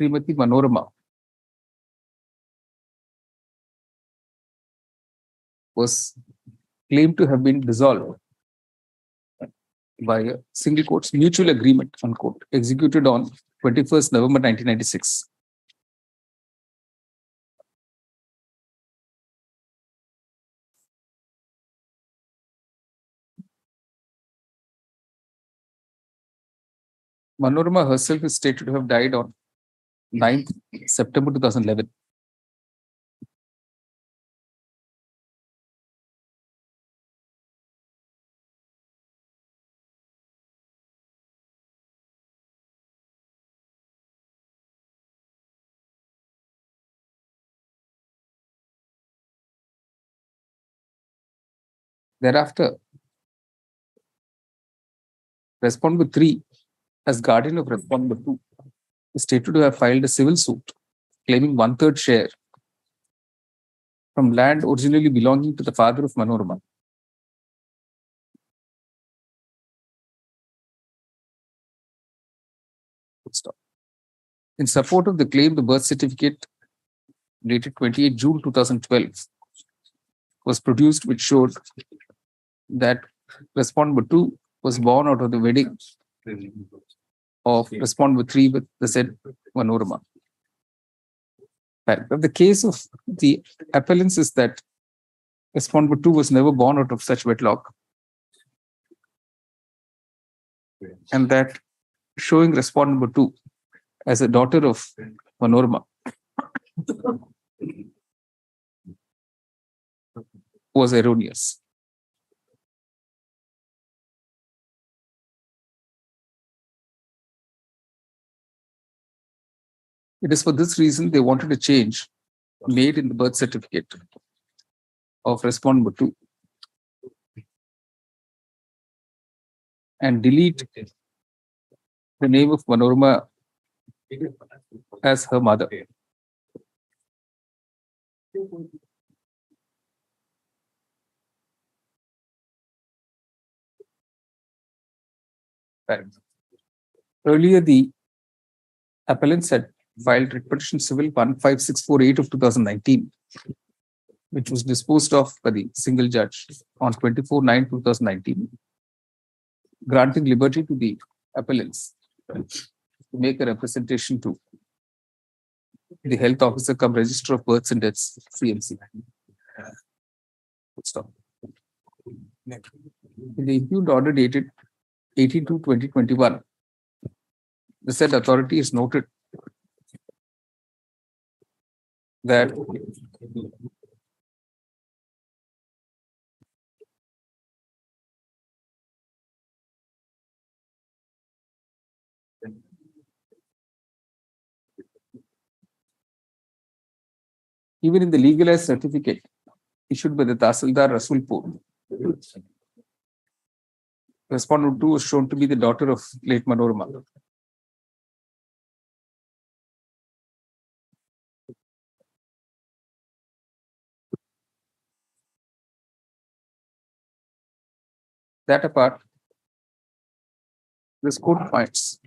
Srimati Manorama was claimed to have been dissolved by a single court's mutual agreement, unquote, executed on 21st November 1996. Manorama herself is stated to have died on 9th September 2011. Thereafter, respondent 3, as guardian of respondent 2, is stated to have filed a civil suit claiming 1/3 share from land originally belonging to the father of Manorama. Stop. In support of the claim, the birth certificate dated 28 June 2012 was produced, which showed that respondent 2 was born out of the wedding of respondent 3 with the said Manorama. But the case of the appellants is that respondent 2 was never born out of such wedlock, and that showing respondent 2 as a daughter of Manorama was erroneous. It is for this reason they wanted a change made in the birth certificate of respondent 2 and delete the name of Manorama as her mother. Earlier, the appellants had filed writ petition civil 15648 of 2019, which was disposed of by the single judge on 24/9/2019, granting liberty to the appellants to make a representation to the health officer cum register of births and deaths, CMC. Stop. In the impugned order dated 18/2/2021, the said authority is noted that even in the legalized certificate issued by the Tahsildar Rasulpur, respondent 2 was shown to be the daughter of late Manorama. That apart, this court finds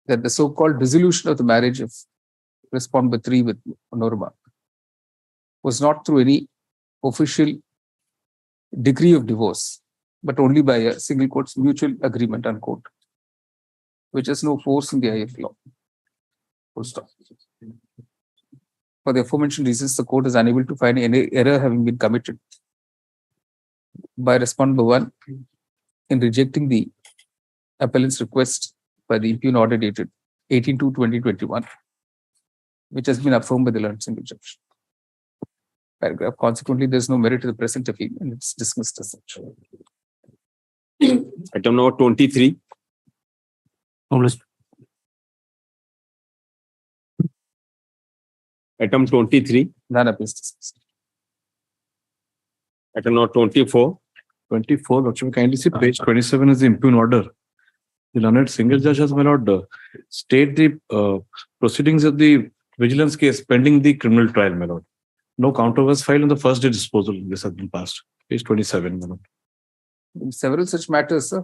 that the so-called dissolution of the marriage of respondent 3 with Manorama was not through any official decree of divorce, but only by a single court's mutual agreement, unquote, which has no force in the eye of law. Full stop. For the aforementioned reasons, the court is unable to find any error having been committed by respondent 1 in rejecting the appellant's request by the impugned order dated 18/2/2021, which has been affirmed by the learned single judge. Paragraph. Consequently, there is no merit to the present appeal and it's dismissed as such. Item number 23. Item 23. None appeals dismissed. Item number 24. 24, Lakshmi, kindly see page 27 is the impugned order. The learned single judge has, my lord, state the proceedings of the vigilance case pending the criminal trial, my lord. No counter was filed on the first day disposal. This has been passed. Page 27, my lord. Several such matters, sir.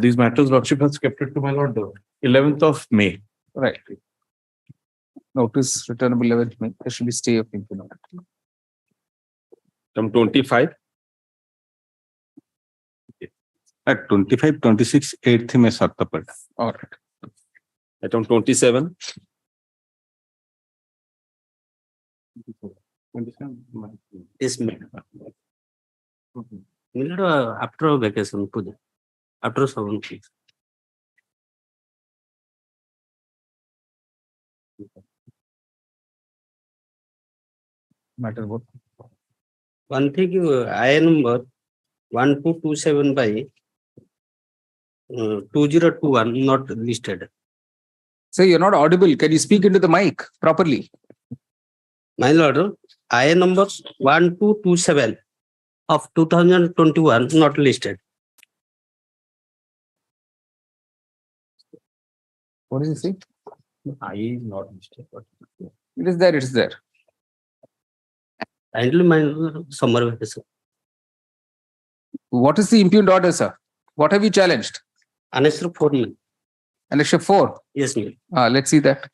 These matters, Lordship has kept it to, my lord, 11th of May. Right. Notice returnable 11th May. There should be stay of impugned order. Item 25. At 25, 26, 8th में साता पड़ा. All right. Item 27. Yes, madam. After vacation, after 7 weeks. Matter what? One thing, I number 1227 by 2021 not listed. So you're not audible. Can you speak into the mic properly? My lord, I number 1227 of 2021 not listed. What does it say? I is not listed. It is there. It is there. Kindly, my lord, summer vacation. What is the impugned order, sir? What have you challenged? Annexure 4, my lord. Annexure 4. Yes, my lord. Let's see that.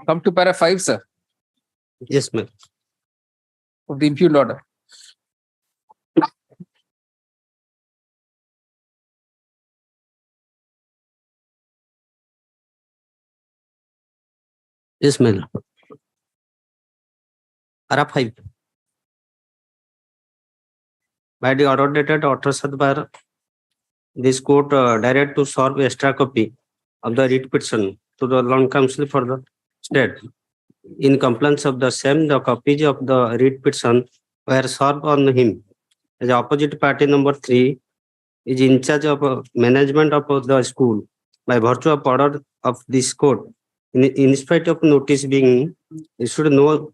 Come to para 5, sir, Yes, my lord. of the impugned order. Yes, my lord. Para 5. By the order dated Author Sadbar, this court direct to serve extra copy of the writ petition to the Law Council for the state. In compliance of the same, the copies of the writ petition were served on him. The opposite party number 3 is in charge of management of the school by virtue of order of this court. In spite of notice being issued, no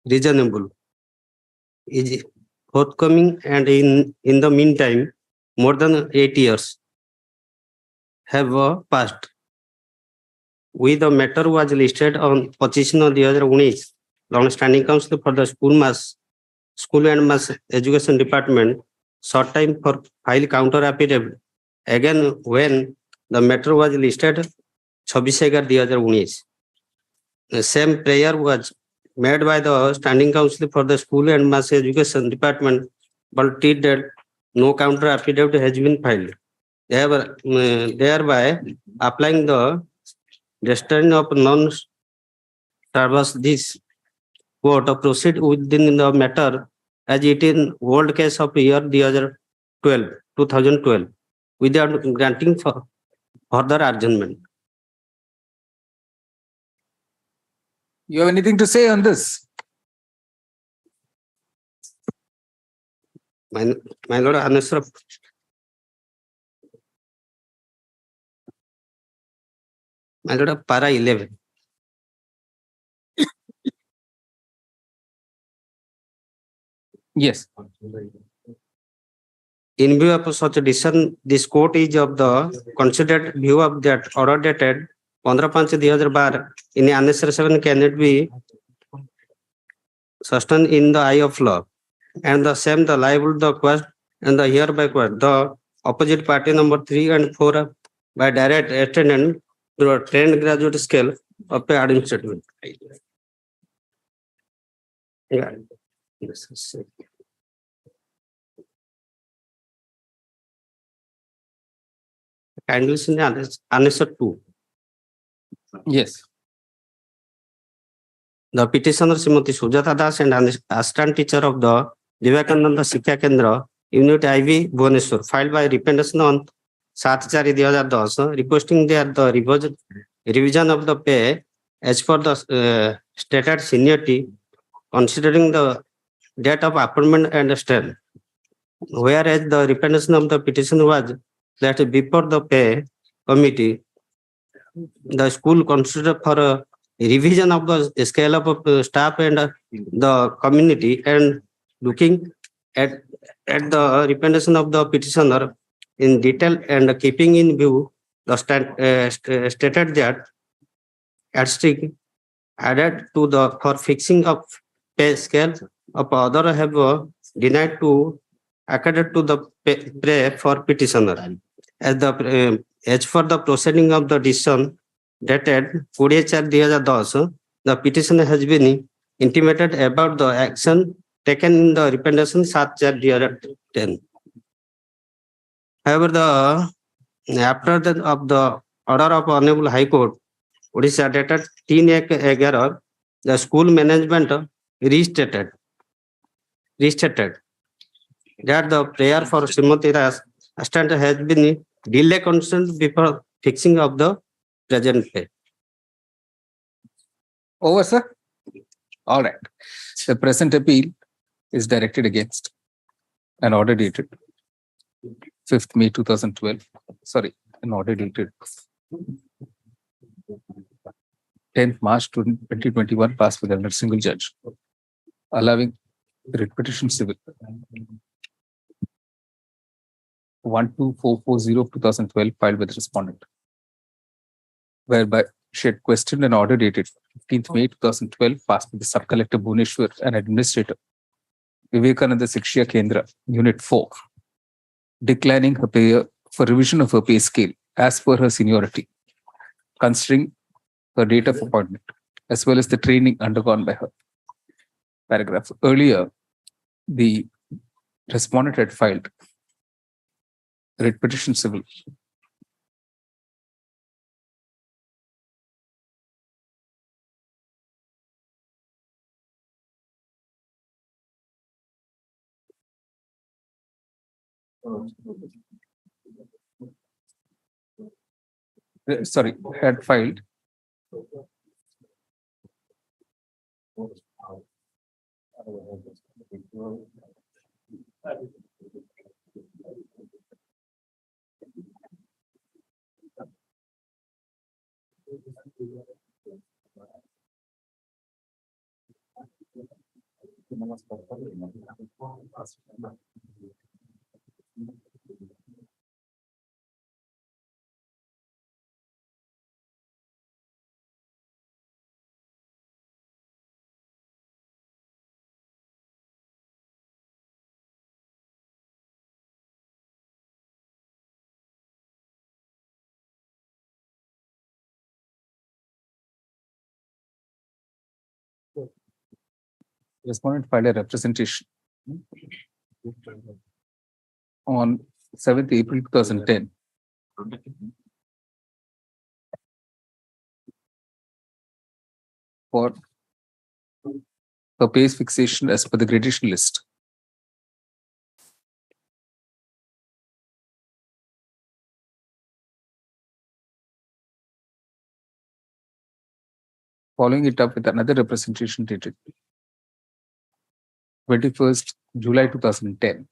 reasonable is forthcoming, and in the meantime, more than 8 years have passed. With the matter was listed on petition of 2019, Long Standing Council for the School and Mass Education Department sought time for file counter affidavit. Again, when the matter was listed 26/11/2019, the same prayer was made by the Standing Council for the School and Mass Education Department, but that no counter affidavit has been filed. Thereby applying the restraint of non-service, this court proceed within the matter as it in old case of year 2012, without granting for further adjournment. You have anything to say on this? My lord, answer. My lord, para 11. Yes. In view of such decision, this court is of the considered view of that order dated 15/5/2012 in Annexure 7 cannot be sustained in the eye of law, and the same the liable the quest and the hereby quest. The opposite party number 3 and 4 by direct attendant to a trained graduate scale of the administrative. Yeah. Yes. Kindly see Annexure 2. Yes. The petitioner Srimati Sujata Das and assistant teacher of the Vivekananda Shiksha Kendra, Unit IV, Bhubaneswar, filed by repentation on 7/4/2010, requesting that the revision of the pay as per the stated seniority, considering the date of appointment and strength. Whereas the repentation of the petition was that before the pay committee, the school considered for a revision of the scale of staff and the community, and looking at the representation of the petitioner in detail and keeping in view stated that asterisk added to the for fixing of pay scale of other have denied to accorded to the pay for petitioner. As for the proceeding of the decision dated 20/4/2010, the petitioner has been intimated about the action taken in the representation 7/4/2010. However, after the order of Honorable High Court, Odisha dated 3/11, the school management restated that the prayer for Srimati Ras assistant has been delay constant before fixing of the present pay. Over, sir. All right. The present appeal is directed against an order dated 5th May 2012. Sorry, an order dated 10th March 2021 passed by the single judge, allowing writ petition civil 12440 of 2012 filed by the respondent, whereby she had questioned an order dated 15th May 2012 passed by the sub-collector Bhuneshwar and administrator Vivekananda Shiksha Kendra, Unit 4, declining her pay for revision of her pay scale as per her seniority, considering her date of appointment as well as the training undergone by her. Paragraph. Earlier, the respondent had filed writ petition civil had filed respondent filed a representation on 7th April 2010 for her pay fixation as per the gradation list. Following it up with another representation dated 21st July 2010.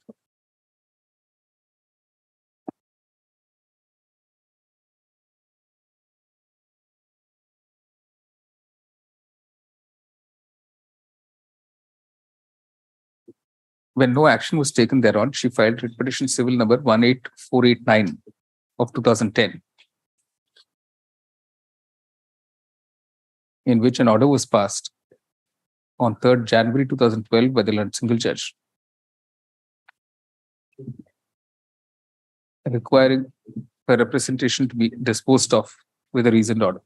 When no action was taken thereon, she filed writ petition civil number 18489 of 2010, in which an order was passed on 3rd January 2012 by the single judge, requiring her representation to be disposed of with a reasoned order.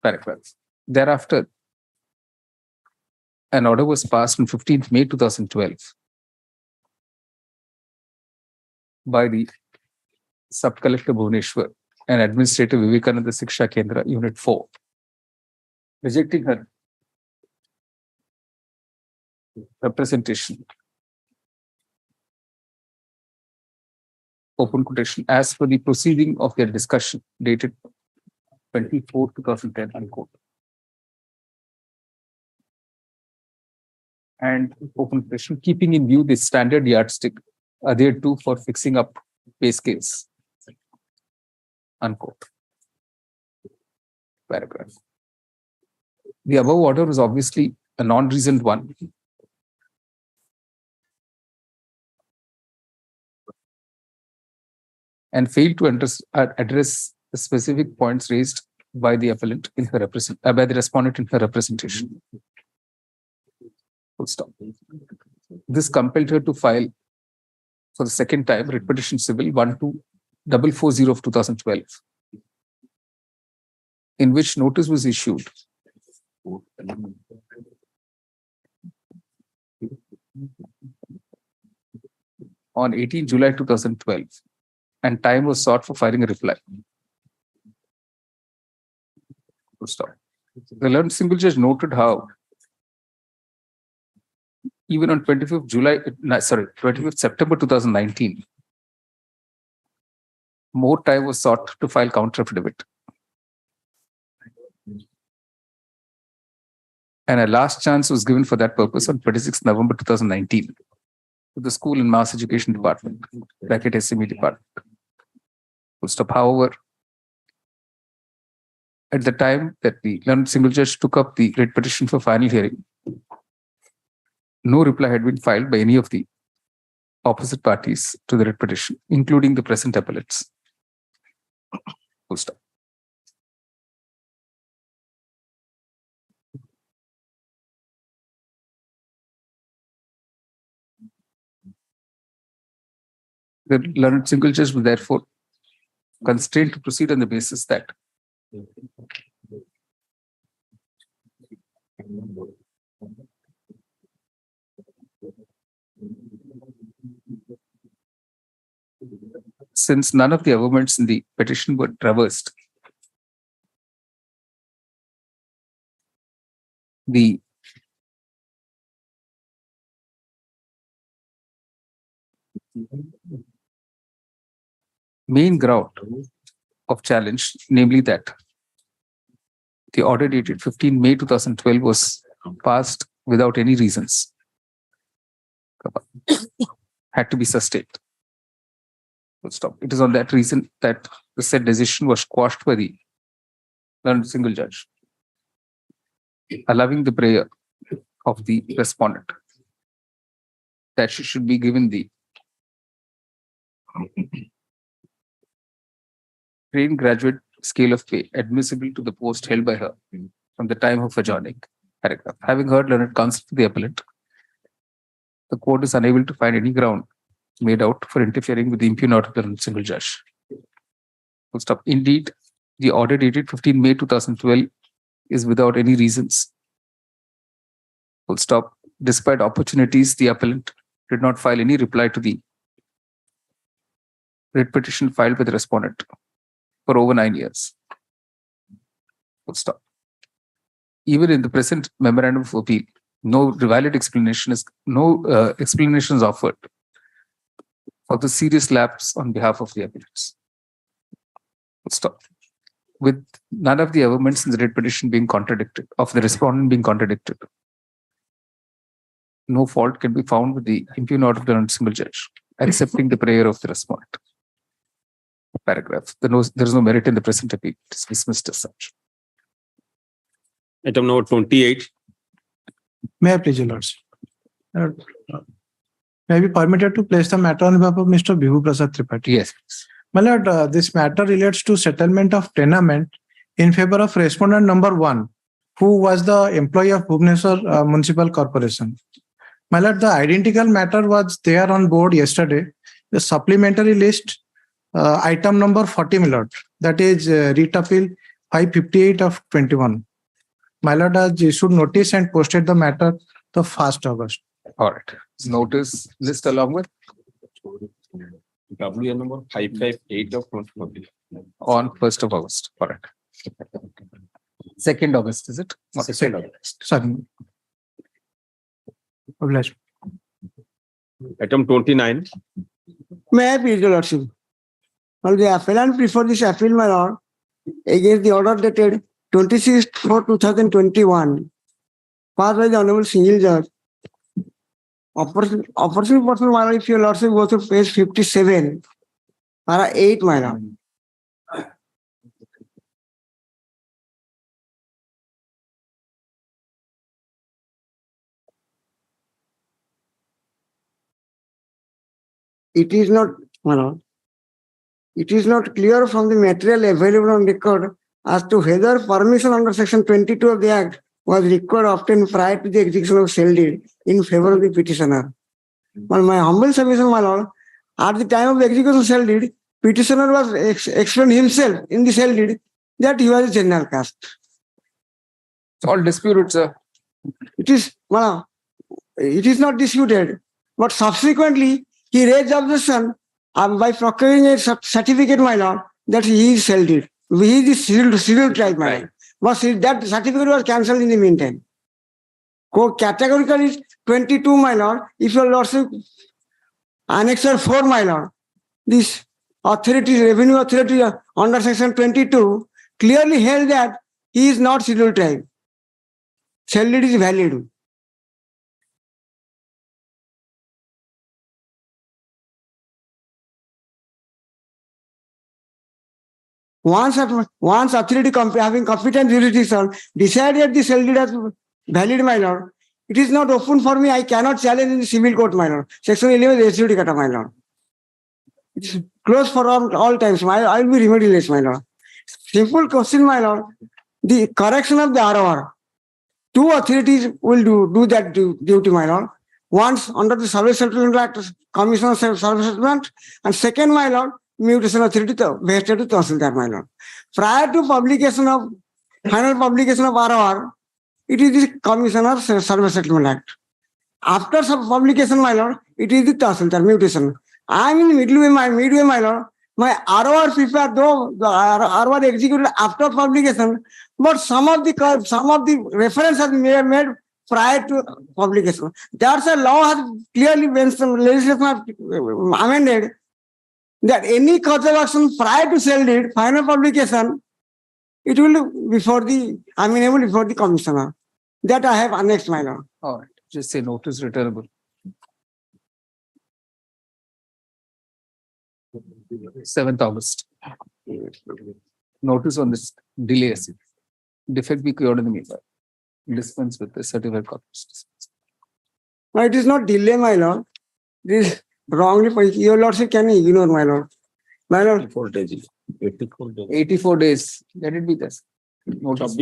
Paragraph. Thereafter, an order was passed on 15th May 2012 by the sub-collector Bhuneshwar and administrator Vivekananda Shiksha Kendra, Unit 4, rejecting her representation, open quotation, as per the proceeding of their discussion dated 24/2010, unquote. And open quotation, keeping in view the standard yardstick adhered to for fixing up pay scales, unquote. Paragraph. The above order was obviously a non-reasoned one, and failed to address the specific points raised by the appellant in her by the respondent in her representation. Full stop. This compelled her to file for the second time writ petition civil 12440 of 2012, in which notice was issued on 18 July 2012, and time was sought for filing a reply. Full stop. The learned single judge noted how even on 25th September 2019, more time was sought to file counter affidavit. And a last chance was given for that purpose on 26th November 2019 to the School and Mass Education Department, bracket SME Department. Full stop. However, at the time that the learned single judge took up the writ petition for final hearing, no reply had been filed by any of the opposite parties to the writ petition, including the present appellates. Full stop. The learned single judge was therefore constrained to proceed on the basis that since none of the arguments in the petition were traversed, the main ground of challenge, namely that the order dated 15 May 2012 was passed without any reasons, had to be sustained. Full stop. It is on that reason that the said decision was quashed by the learned single judge, allowing the prayer of the respondent that she should be given the trained graduate scale of pay admissible to the post held by her from the time of adjourning. Paragraph. Having heard learned counsel for the appellant, the court is unable to find any ground made out for interfering with the impugn order of the learned single judge. Full stop. Indeed, the order dated 15 May 2012 is without any reasons. Full stop. Despite opportunities, the appellant did not file any reply to the writ petition filed by the respondent for over 9 years. Full stop. Even in the present memorandum of appeal, no valid explanation is offered for the serious lapse on behalf of the appellants. Full stop. With none of the arguments in the writ petition being contradicted, of the respondent being contradicted, no fault can be found with the impugn order of the single judge, accepting the prayer of the respondent. Paragraph. There is no merit in the present appeal. It is dismissed as such. Item number 28. May I please, your lordship? May I be permitted to place the matter on behalf of Mr. Bibhu Prasad Tripathi? Yes. My lord, this matter relates to settlement of tenement in favor of respondent number 1, who was the employee of Bhubaneswar Municipal Corporation. My lord, the identical matter was there on board yesterday. The supplementary list, item number 40, my lord, that is writ appeal 558 of 21. My lord has issued notice and posted the matter the 1st August. All right. Notice list along with WN number 558 of 2020. on 1st of August. All right. 2nd August, is it? 2nd August. Sorry. Obliged. Item 29. May I please, your lordship? Well, the appellant prefer this appeal, my lord, against the order dated 26/4/2021, passed by the Honorable Single Judge. Opportunity person, my lord, if your lordship goes to page 57, para 8, my lord. It is not, my lord. it is not clear from the material available on record as to whether permission under section 22 of the Act was required obtained prior to the execution of sale deed in favor of the petitioner. But my humble submission, my lord, at the time of the execution of sale deed, petitioner was explained himself in the sale deed that he was a general caste. It's all disputed, sir. It is not disputed, but subsequently he raised objection by procuring a certificate, my lord, that he is sale deed. He is the civil tribe, my lord. But that certificate was cancelled in the meantime. Categorically 22, my lord, if your lordship annexure 4, my lord, this authority, revenue authority under section 22 clearly held that he is not civil tribe. Sale deed is valid. Once authority having competent jurisdiction decided the sale deed as valid, my lord, it is not open for me. I cannot challenge in the civil court, my lord. Section 11 is judicata, my lord. It's closed for all times. I will be remedialist, my lord. Simple question, my lord. The correction of the ROR. Two authorities will do that duty, my lord. Once under the Service Settlement Act, Commission of Service Settlement, and second, my lord, mutation authority vested to Tahsildar, my lord. Prior to final publication of ROR, it is the Commission of Service Settlement Act. After publication, my lord, it is the Tahsildar mutation. I am in midway, my lord. My ROR prepared, though the ROR executed after publication, but some of the reference has been made prior to publication. That's a law has clearly been legislation amended that any cause of action prior to sale deed, final publication, it will be amenable before the commissioner. That I have annexed, my lord. All right. Just say notice returnable. 7th August. Notice on this delay. Defect be cured in the meanwhile. Dispense with the certified copies. No, it is not delay, my lord. This wrongly, your lordship can ignore, my lord. My lord. 84 days. 84 days. Let it be this. Notice.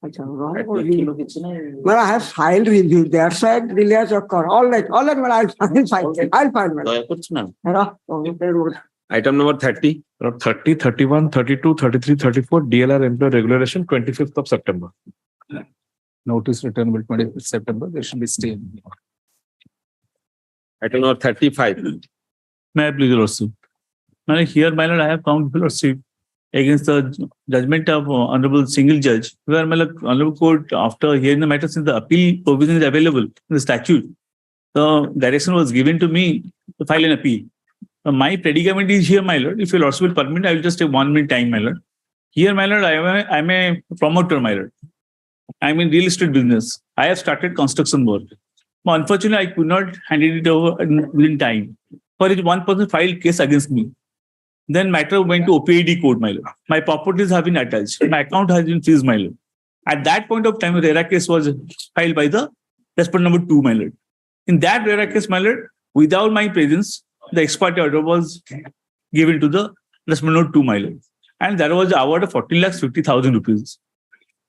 Well, I have filed review. That's why delays occur. All right, well, I'll file. Item number 30, 30, 31, 32, 33, 34, DLR employee regulation, 25th of September. Notice returnable 25th September. There should be stay. Item number 35. May I please also? Here, my lord, I have found fellowship against the judgment of Honorable Single Judge, where my lord, Honorable Court, after hearing the matter, since the appeal provision is available in the statute, the direction was given to me to file an appeal. My predicament is here, my lord. If your lordship will permit, I will just take 1 minute time, my lord. Here, my lord, I am a promoter, my lord. I am in real estate business. I have started construction work. But unfortunately, I could not handle it over within time. For it, one person filed case against me. Then matter went to OPID court, my lord. My properties have been attached. My account has been seized, my lord. At that point of time, a RERA case was filed by the respondent number 2, my lord. In that RERA case, my lord, without my presence, the ex parte order was given to the respondent number 2, my lord. And there was an award of 40,50,000 rupees.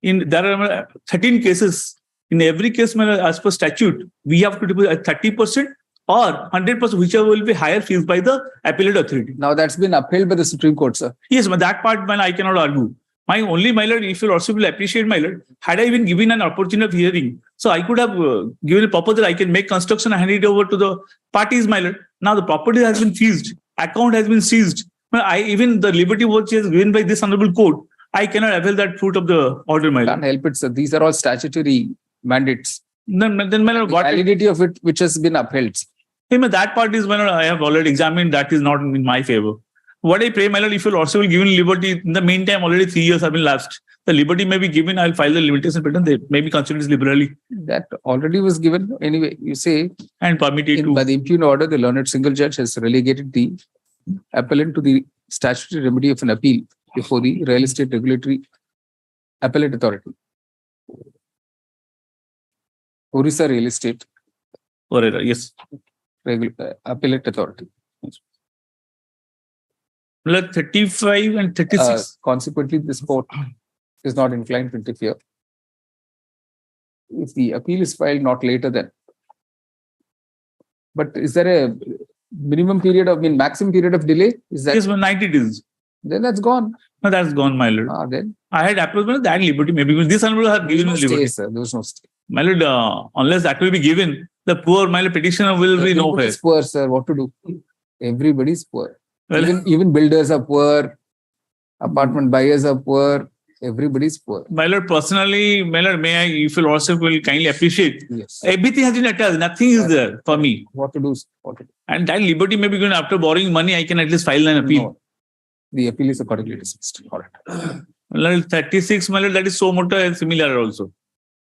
There are 13 cases. In every case, my lord, as per statute, we have to deposit 30% or 100%, whichever will be higher fees by the appellate authority. Now that's been upheld by the Supreme Court, sir. Yes, but that part, man, I cannot argue. My lord, if you also will appreciate, my lord, had I been given an opportunity of hearing, so I could have given a proposal, I can make construction and hand it over to the parties, my lord. Now the property has been seized, account has been seized. Even the liberty which is given by this honorable court, I cannot avail that fruit of the order, my lord. Can't help it, sir. These are all statutory mandates. Then my lord, what validity of it, which has been upheld. That part is, my lord, I have already examined. That is not in my favor. What I pray, my lord, if you also will give liberty, in the meantime, already 3 years have been lapsed. The liberty may be given. I'll file the limitation patent. They may be considered liberally. That already was given. Anyway, you say. And permitted to. By the impugn order, the learned single judge has relegated the appellant to the statutory remedy of an appeal before the real estate regulatory appellate authority. Orissa Real Estate. Yes. Appellate authority. Like 35 and 36. Consequently, this court is not inclined to interfere. If the appeal is filed not later than. But is there a minimum period of, maximum period of delay? Is that? Yes, 90 days. Then that's gone. No, that's gone, my lord. Then I had approached that liberty, maybe because this honorable have given me liberty. Sir, there was no stay. My lord, unless that will be given, the poor, my lord, petitioner will be nowhere. Everybody's poor, sir. What to do? Everybody's poor. Well, Even builders are poor. Apartment buyers are poor. Everybody's poor. My lord, personally, my lord, may I, if your lordship will kindly appreciate, yes, everything has been attached. Nothing is there for me. What to do? And that liberty may be given after borrowing money, I can at least file an appeal. No. The appeal is accordingly dismissed. All right. My lord, 36, my lord, that is so much similar also.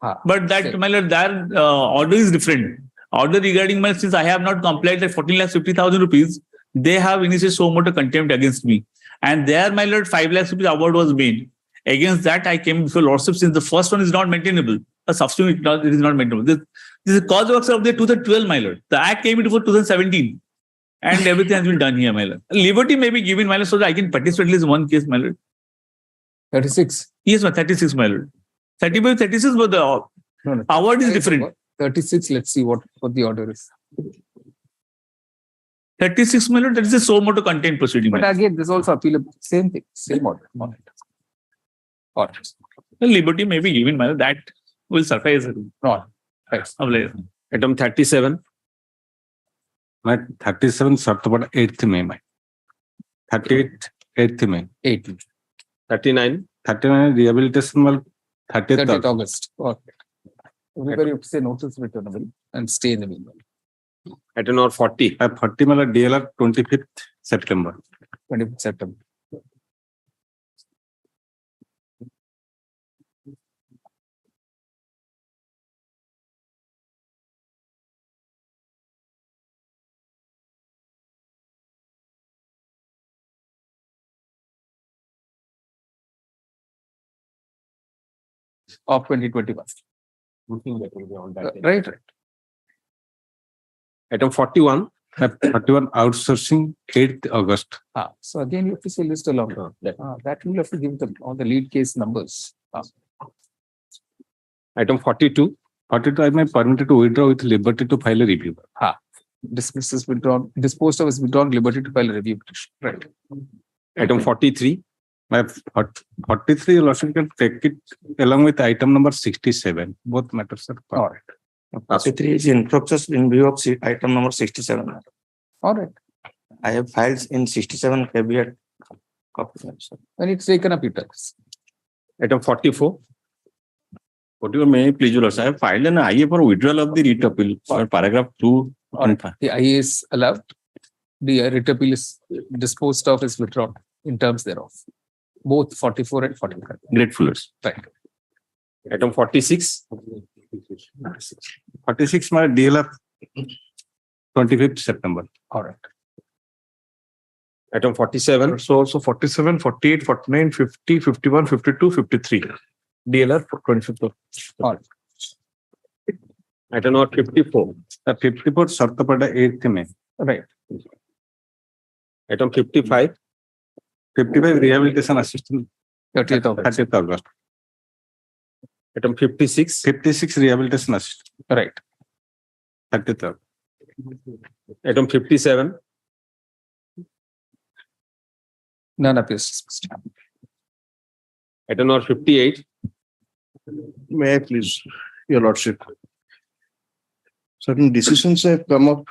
But that, my lord, that order is different. Order regarding my, since I have not complied at 14,50,000 rupees, they have initiated so much contempt against me. And there, my lord, 5 lakhs rupees award was made. Against that, I came before lordship since the first one is not maintainable. A substitute, it is not maintainable. This is a cause works of the 2012, my lord. The act came into 2017. And everything has been done here, my lord. Liberty may be given, my lord, so that I can participate at least one case, my lord. 36? Yes, 36, my lord. 35, 36, but the award is different. 36, let's see what the order is. 36, my lord, that is a so much content proceeding. But again, this is also appealable. Same thing, same order. Order. The liberty may be given, my lord, that will suffice. No. Right. Item 37. My 37 September 8th May. 38 8th May. 8th. 39. 39 rehabilitation will 30th August. Okay. Everybody have to say notice returnable and stay in the meanwhile. Item number 40. 40 mala DLR 25th September. 25th September. Of 2021. Right. Item 41. 31 outsourcing 8th August. So again, you have to say list along. That will have to give all the lead case numbers. Item 42. 42 I may permitted to withdraw with liberty to file a review. Dismissed is withdrawn. Disposed of is withdrawn, liberty to file a review petition. Right. Item 43. My 43, your lordship can take it along with item number 67. Both matters are all right. 43 is in process in view of item number 67. All right. I have filed in 67 caveat copy. When it's taken up, it does. Item 44. Whatever may please you, I have filed an IA for withdrawal of the writ appeal for paragraph 2. The IA is allowed. The writ appeal is disposed of, is withdrawn in terms thereof. Both 44 and 45. Grateful. Right. Item 46. 46 my DLR 25th September. All right. Item 47. So also 47, 48, 49, 50, 51, 52, 53. DLR for 25th. All right. Item number 54. 54 Sartapada 8th May. Right. Item 55. 55 rehabilitation assistant 30th August. Item 56. 56 rehabilitation assistant. Right. 30th. Item 57. None appears dismissed. Item number 58. May I please, Your Lordship? Certain decisions have come up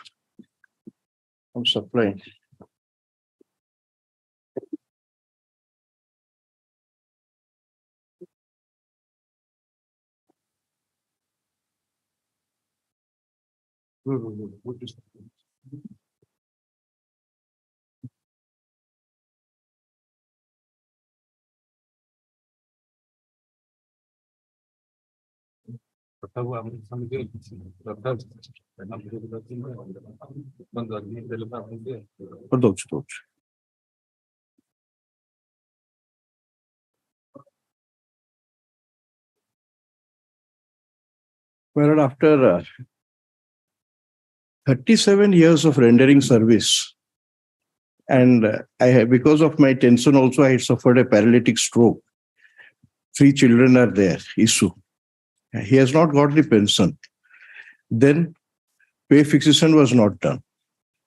from supply. Well, after 37 years of rendering service, And because of my tension also, I suffered a paralytic stroke. 3 children are there, issue. He has not got the pension. Then pay fixation was not done.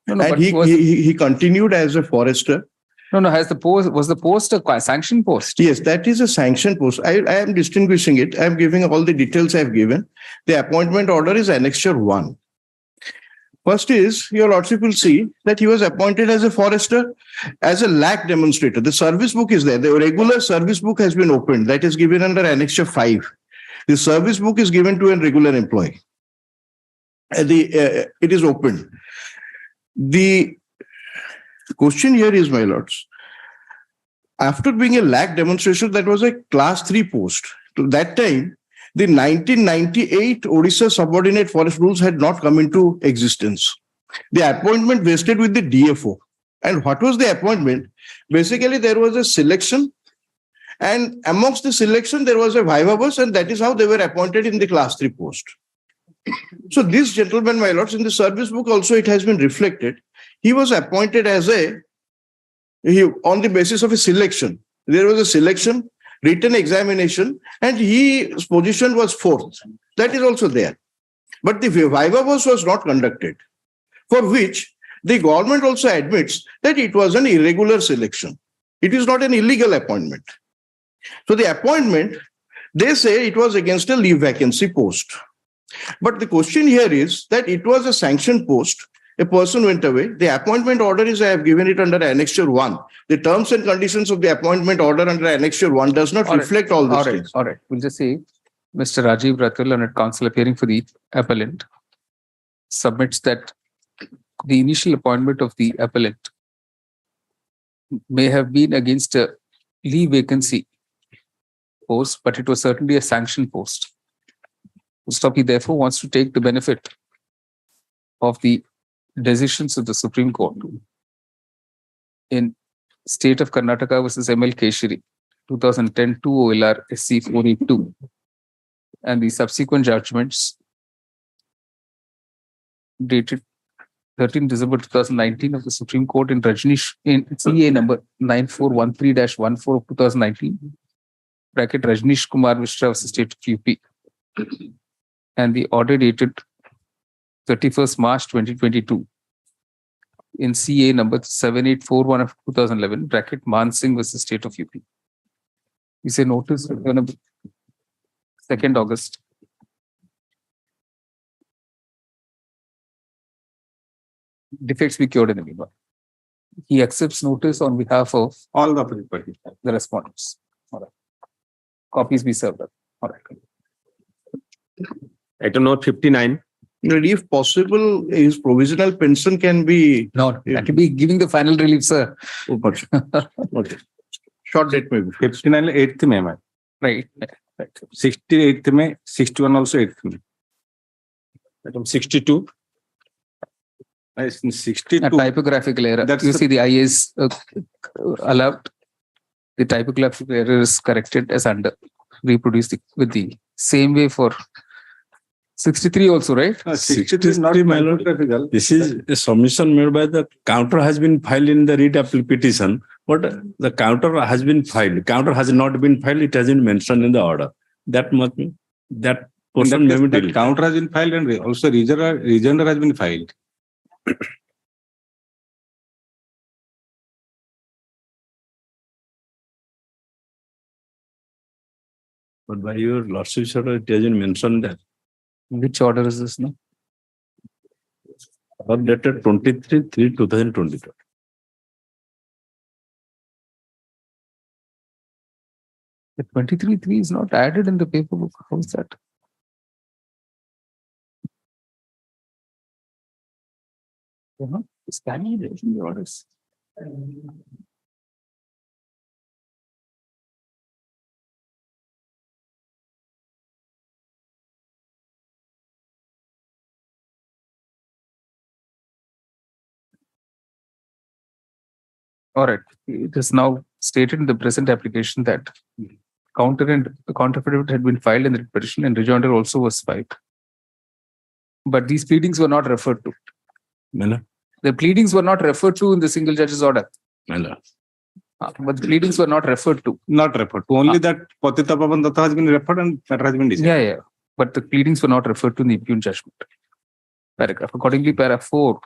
No, and but he continued as a forester. No, was the post a sanctioned post? Yes, that is a sanctioned post. I am distinguishing it. I am giving all the details I have given. The appointment order is Annexure 1. First is, your lordship will see that he was appointed as a forester, as a lack demonstrator. The service book is there. The regular service book has been opened. That is given under Annexure 5. The service book is given to a regular employee. It is opened. The question here is, my lords, after being a lack demonstration, that was a class 3 post. To that time, the 1998 Odisha subordinate forest rules had not come into existence. The appointment vested with the DFO. And what was the appointment? Basically, there was a selection, and amongst the selection, there was a viva voce, and that is how they were appointed in the class 3 post. So this gentleman, my lords, in the service book also it has been reflected. He was appointed as on the basis of a selection. There was a selection, written examination, and his position was 4th. That is also there. But the viva voce was not conducted, for which the government also admits that it was an irregular selection. It is not an illegal appointment. So the appointment, they say it was against a leave vacancy post. But the question here is that it was a sanctioned post. A person went away. The appointment order is, I have given it under Annexure 1. The terms and conditions of the appointment order under Annexure 1 does not reflect all these things. All right. We'll just say Mr. Rajiv Rathul, learned counsel appearing for the appellant, submits that the initial appointment of the appellant may have been against a leave vacancy post, but it was certainly a sanctioned post. He therefore wants to take the benefit of the decisions of the Supreme Court in State of Karnataka versus ML Keshari, 2010 2 OLR SC 482, and the subsequent judgments dated 13 December 2019 of the Supreme Court in Rajneesh in CA number 9413-14 of 2019, bracket Rajneesh Kumar Mishra of the State of UP, and the order dated 31st March 2022 in CA number 7841 of 2011, bracket Man Singh versus State of UP. You say notice returnable 2nd August. Defects be cured in the meanwhile. He accepts notice on behalf of all the parties, the respondents. All right. Copies be served up. All right. Item number 59. If possible, his provisional pension can be... No, that will be giving the final relief, sir. Okay. Short date maybe. 59 8th May. Right. 68th May, 61 also 8th May. Item 62. 62. A typographical error. You see the IAs allowed. The typographical error is corrected as under. Reproduced with the same way for 63 also, right? 63 is not typographical. This is a submission made by the counter has been filed in the writ appeal petition, but the counter has been filed. Counter has not been filed. It has been mentioned in the order. That must be that portion may be that deleted. counter has been filed and also rejoinder has been filed. But by your lordship, sir, it has been mentioned that. Which order is this now? Order dated 23/3/2022. The 23.3 is not added in the paperwork. How is that? Scanning the orders. All right. It is now stated in the present application that counter had been filed in the petition and rejoinder also was filed. But these pleadings were not referred to. The pleadings were not referred to in the single judge's order. My lord. But the pleadings were not referred to. Not referred to. Only that Patita Pavan Datta has been referred and matter has been decided. Yeah, yeah. But the pleadings were not referred to in the impugned judgment. Paragraph. Accordingly, paragraph 4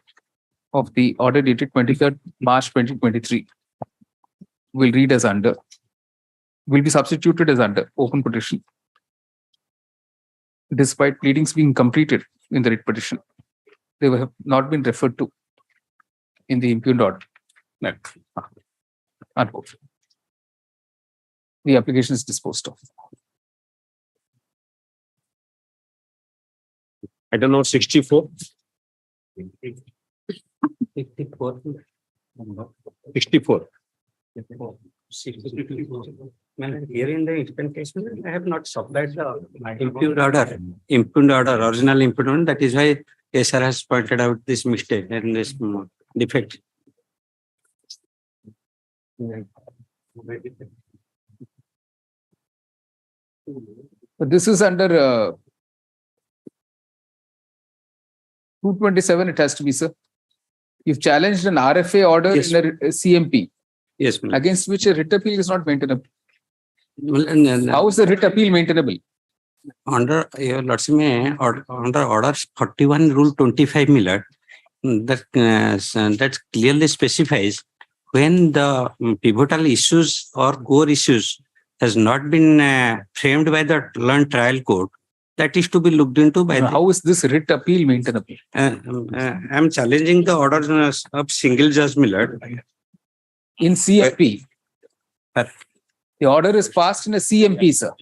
of the order dated 23rd March 2023 will read as under, will be substituted as under open petition. Despite pleadings being completed in the writ petition, they have not been referred to in the impugned order. Unquote. The application is disposed of. Item number 64. 64. 64. Here in the incantation, I have not supplied the impugned order. Impugned order, original impugned order. That is why SR has pointed out this mistake and this defect. But this is under 227, it has to be, sir. You've challenged an RFA order Yes. in a CMP. Yes, ma'am. Against which a writ appeal is not maintainable. Well, and, How is the writ appeal maintainable? under your lordship, under order 41 rule 25 Miller, that clearly specifies when the pivotal issues or core issues has not been framed by the learned trial court, that is to be looked into by How is this writ appeal maintainable? I'm challenging the order of single judge Miller. In CMP. The order is passed in a CMP, sir.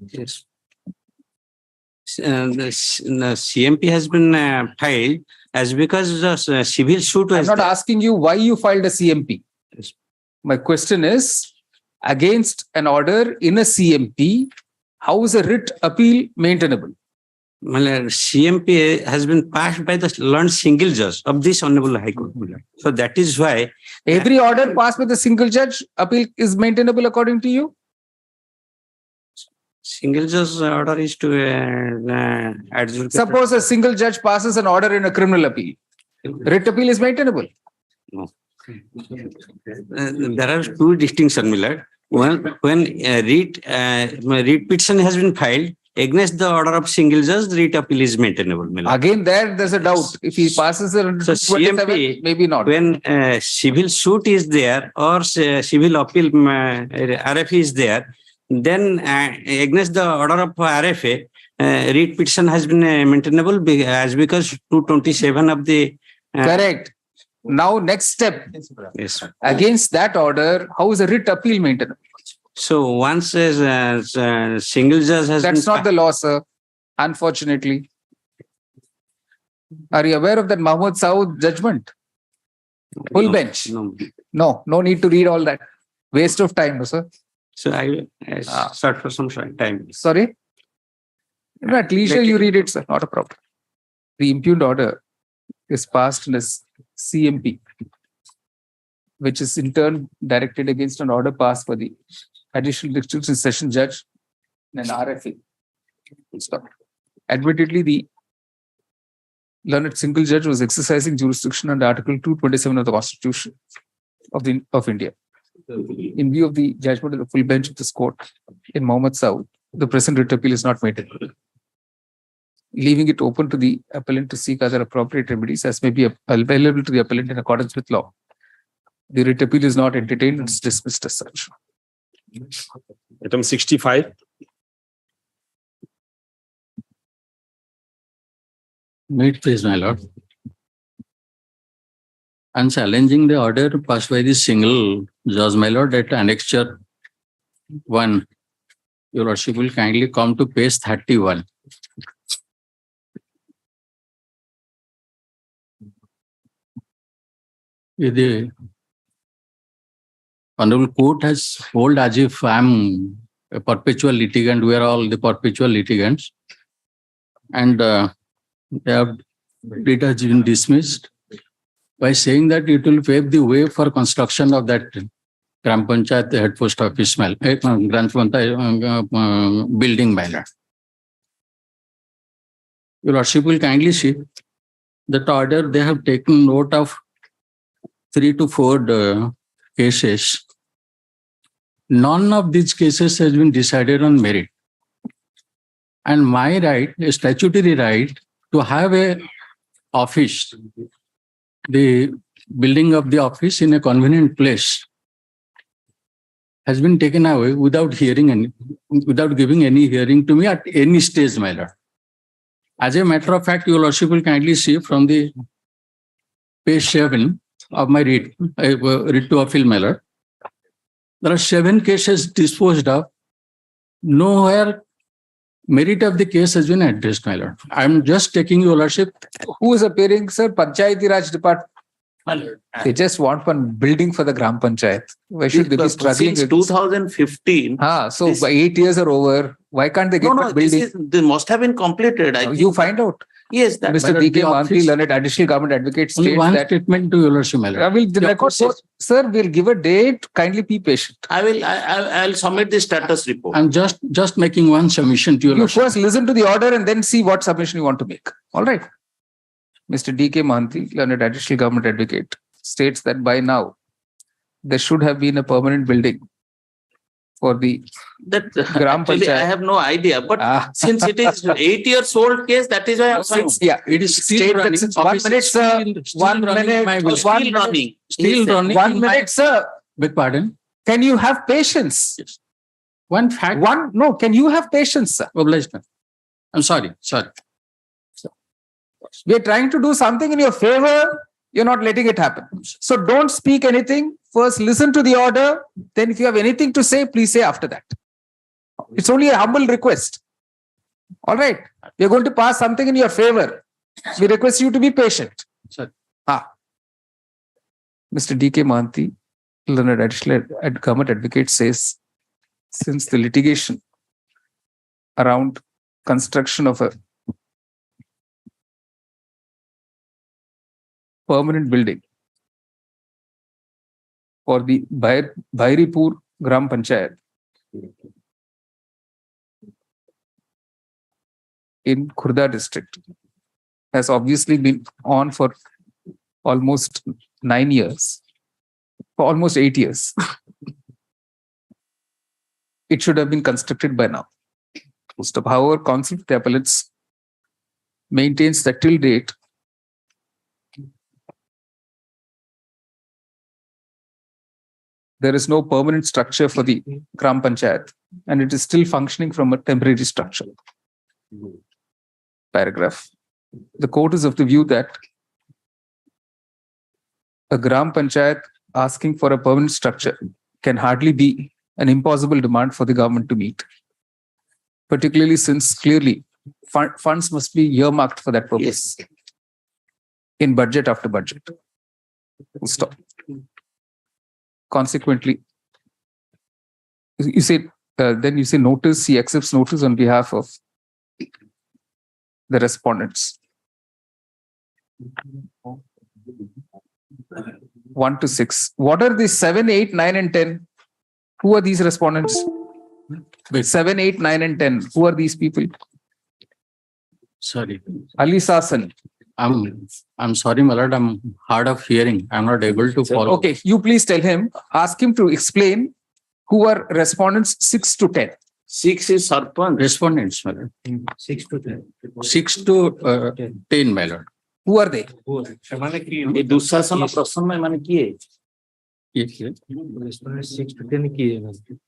Yes. The CMP has been filed as because the civil suit I'm was not asking you why you filed a CMP. My question is, against an order in a CMP, how is a writ appeal maintainable? Well, CMP has been passed by the learned single judge of this Honorable High Court. So that is why every order passed by the single judge appeal is maintainable according to you? Single judge order is to adjudicate. Suppose a single judge passes an order in a criminal appeal. Writ appeal is maintainable. No. There are two distinctions, Miller. When writ petition has been filed against the order of single judge, the writ appeal is maintainable. Miller. Again, there's a doubt. If he passes a So 27, CMP, maybe not. when civil suit is there or civil appeal RFA is there, then against the order of RFA, writ petition has been maintainable as because 227 of the Correct. Now, next step. Yes. Against that order, how is a writ appeal maintainable? So once a single judge has That's not the law, sir. Unfortunately. Are you aware of that Mahmoud Saud judgment? Full bench. No need to read all that. Waste of time, sir. So I start for some time. Sorry? At leisure you read it, sir. Not a problem. The impugned order is passed in a CMP, which is in turn directed against an order passed for the additional district session judge and an RFA. Stop. Admittedly, the learned single judge was exercising jurisdiction under Article 227 of the Constitution of India. In view of the judgment of the full bench of this court in Mohammed Saud, the present writ appeal is not made, leaving it open to the appellant to seek other appropriate remedies as may be available to the appellant in accordance with law. The writ appeal is not entertained and is dismissed as such. Item 65. Meet please, my lord. I'm challenging the order passed by the single judge, my lord, at annexure 1. Your lordship will kindly come to page 31. The Honorable Court has held as if I'm a perpetual litigant, we are all the perpetual litigants, and it has been dismissed by saying that it will pave the way for construction of that Gram Panchayat head post office building by that. Your lordship will kindly see that order, they have taken note of 3 to 4 cases. None of these cases has been decided on merit. And my right, a statutory right to have a office, the building of the office in a convenient place, has been taken away without without giving any hearing to me at any stage, my lord. As a matter of fact, your lordship will kindly see from the page 7 of my writ to appeal, my lord. There are 7 cases disposed of. Nowhere merit of the case has been addressed, my lord. I'm just taking your lordship. Who is appearing, sir? Panchayati Raj Department. My lord. They just want one building for the Gram Panchayat. Why should they be struggling? Since 2015. So by 8 years are over. Why can't they get a building? They must have been completed. You find out. Yes, that Mr. D.K. Manthi, learned additional government advocate, states one that statement to your lordship, my lord. I will the record. Sir, we'll give a date. Kindly be patient. I'll submit the status report. I'm just making one submission to your You lordship. first listen to the order and then see what submission you want to make. All right. Mr. D.K. Manthi, learned additional government advocate, states that by now there should have been a permanent building for the Gram Actually, Panchayat. I have no idea, but since it is 8 years old case, that is why I'm saying. It is still running. Since 1 minute, sir. 1 minute. Still running. Still running. 1 minute, sir. Beg pardon. Can you have patience? Yes. One fact. No, can you have patience, sir? Obliged. I'm sorry. We are trying to do something in your favor. You're not letting it happen. So don't speak anything. First, listen to the order. Then if you have anything to say, please say after that. It's only a humble request. All right. We are going to pass something in your favor. We request you to be patient. Sir. Mr. D.K. Manthi, learned additional government advocate, says since the litigation around construction of a permanent building for the Bairipur Gram Panchayat in Khurda district has obviously been on for almost 9 years, for almost 8 years. It should have been constructed by now. However, Council of the Appellates maintains that till date, there is no permanent structure for the Gram Panchayat, and it is still functioning from a temporary structure. Paragraph. The court is of the view that a Gram Panchayat asking for a permanent structure can hardly be an impossible demand for the government to meet, particularly since clearly funds must be earmarked for that purpose in budget after budget. Stop. Consequently, you say notice, he accepts notice on behalf of the respondents. 1 to 6. What are the 7, 8, 9, and 10? Who are these respondents? 7, 8, 9, and 10. Who are these people? Sorry. Ali Sasan. I'm sorry, my lord. I'm hard of hearing. I'm not able to follow. Okay, you please tell him, ask him to explain who are respondents 6 to 10. 6 is Sarpanch. Respondents, my lord. 6 to 10. 6 to 10, my lord. Who are they? ये दुशासन प्रसन्न में माने किए? Respondent 6 to 10 किए.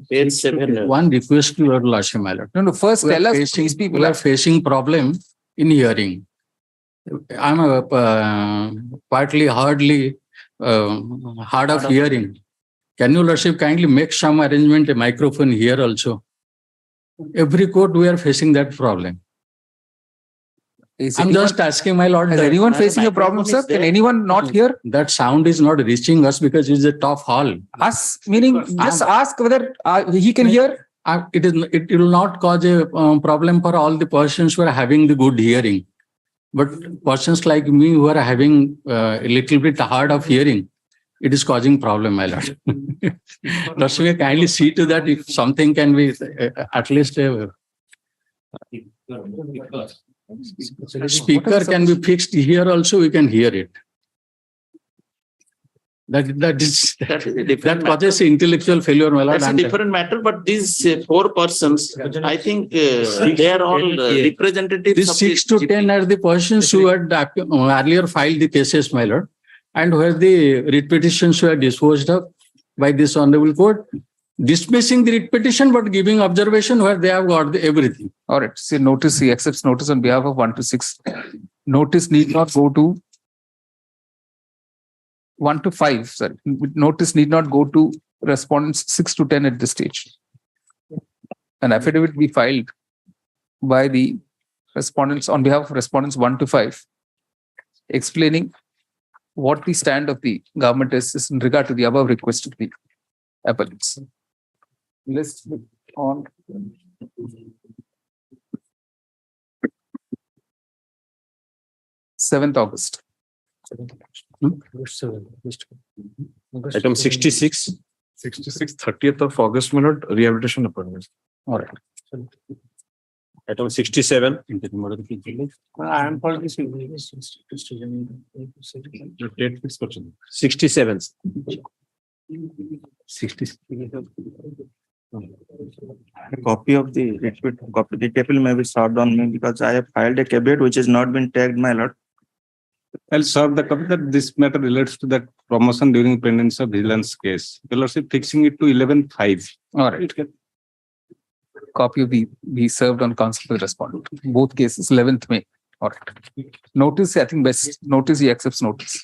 Page 7. One request to your lordship, my lord. No, first tell us these people are facing problem in hearing. I'm partly hard of hearing. Can your lordship kindly make some arrangement, a microphone here also? Every court we are facing that problem. I'm just asking, my lord. Is anyone facing a problem, sir? Can anyone not hear? That sound is not reaching us because it's a tough hall. Us, meaning just ask whether he can hear. It will not cause a problem for all the persons who are having the good hearing. But persons like me who are having a little bit hard of hearing, it is causing problem, my lord. Lordship, kindly see to that if something can be at least Speaker can be fixed here also, we can hear it. That causes intellectual failure, my lord. That's a different matter, but these 4 persons, I think they are all representatives. These of 6 to 10 are the persons who had earlier filed the cases, my lord, and where the writ petitions were disposed of by this honorable court, dismissing the writ petition but giving observation where they have got everything. All right. See, notice, he accepts notice on behalf of 1 to 6. Notice need not go to 1 to 5. Sorry. Notice need not go to respondents 6 to 10 at this stage. An affidavit be filed by the respondents on behalf of respondents 1 to 5, explaining what the stand of the government is in regard to the above request of the appellants. List on August 7th. Item 66. 30th of August, my lord, rehabilitation appointment. All right. Item 67. I am for this. 67. 60. A copy of the appeal may be served on me because I have filed a caveat which has not been tagged, my lord. I'll serve the copy that this matter relates to that promotion during pendency of vigilance case. Your lordship fixing it to 11/5. All right. Copy of the be served on counsel for the respondent. Both cases 11th May. All right. Notice, I think best notice, he accepts notice.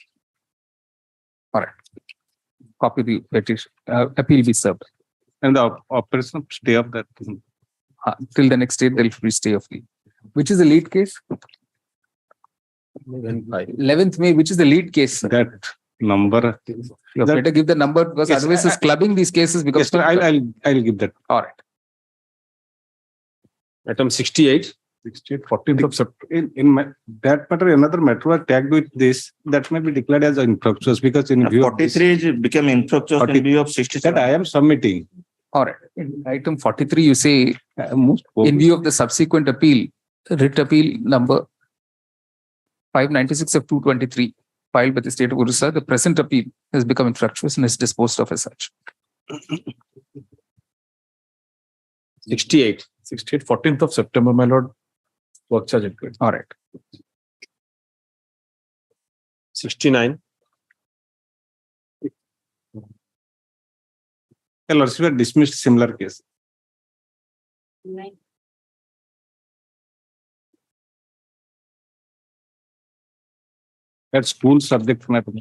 All right. Copy of the petition, appeal be served. And the operation stay of that. Till the next date, there will be stay of the. Which is the lead case? 11th May, which is the lead case? That number. You better give the number because Yes, otherwise it's clubbing these cases because. Yes, sir, I'll give that. All right. Item 68. 14th of September. In that matter, another matter was tagged with this that may be declared as infructuous because in view 43 became infructuous in view of 67. That I am submitting. All right. In item 43, you say in view of the subsequent appeal, writ appeal number 596 of 223 filed by the state of Orissa, the present appeal has become infructuous and is disposed of as such. 68. 14th of September, my lord. Work charge included. All right. 69. Your lordship had dismissed similar case. That school subject matter.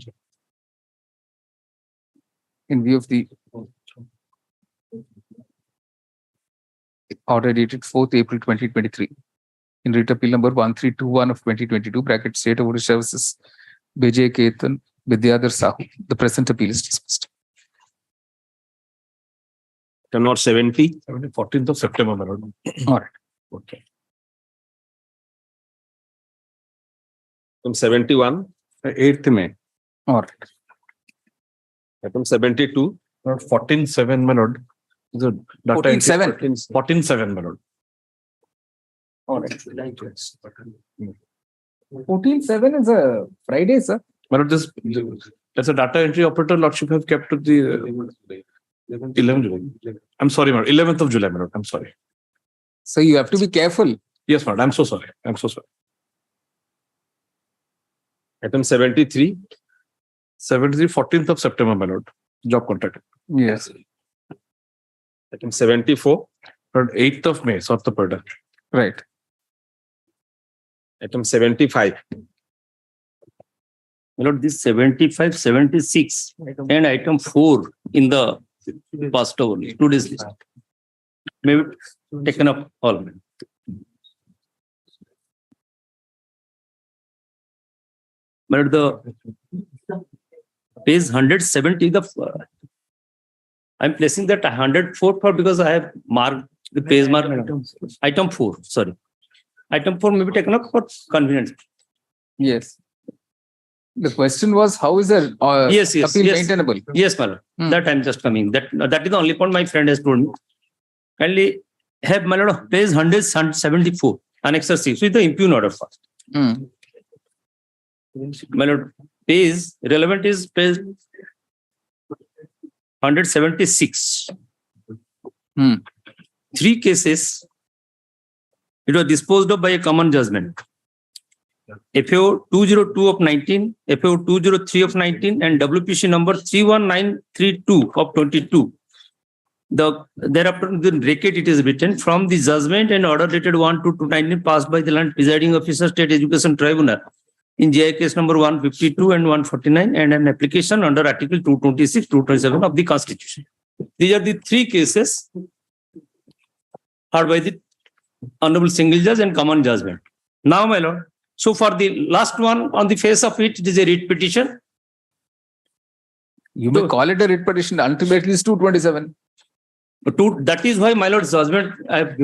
In view of the order dated 4th April 2023, in writ appeal number 1321 of 2022, bracket State of Orissa versus Vijay Ketan Vidyadhar Sahu, the present appeal is dismissed. Item not 70. 14th of September, my lord. All right. Okay. Item 71. 8th May. All right. Item 72. 14/7, my lord. The data 14/7. 14/7, my lord. All right. 14/7 is a Friday, sir. My lord, this as a data entry operator, lordship have kept to the 11th July. I'm sorry, my lord. 11th of July, my lord. I'm sorry. So you have to be careful. Yes, my lord. I'm so sorry. I'm so sorry. Item 73. 14th of September, my lord. Job contract. Yes. Item 74. 8th of May, sort the product. Right. Item 75. My lord, this 75, 76 and item 4 in the past over today's list may be taken up all. But the page 170, I'm placing that 104 for because I have marked the page mark. Item 4, sorry. Item 4 may be taken up for convenience. Yes. The question was, how is the appeal maintainable? Yes, my lord. That I'm just coming. That is the only point my friend has told me. Kindly have, my lord, page 174. Annexure 6 with the impugn order first. My lord, page relevant is page 176. 3 cases. It was disposed of by a common judgment. FAO 202 of 19, FAO 203 of 19, and WPC number 31932 of 22. Thereafter, in the bracket, it is written from the judgment and order dated 1/2/2019 passed by the land presiding officer, State Education Tribunal in GI case number 152 and 149, and an application under Article 226, 227 of the Constitution. These are the 3 cases heard by the Honorable Single Judge and common judgment. Now, my lord, so for the last one on the face of it, it is a writ petition. You may call it a writ petition. Ultimately, it's 227. That is why, my lord's judgment I have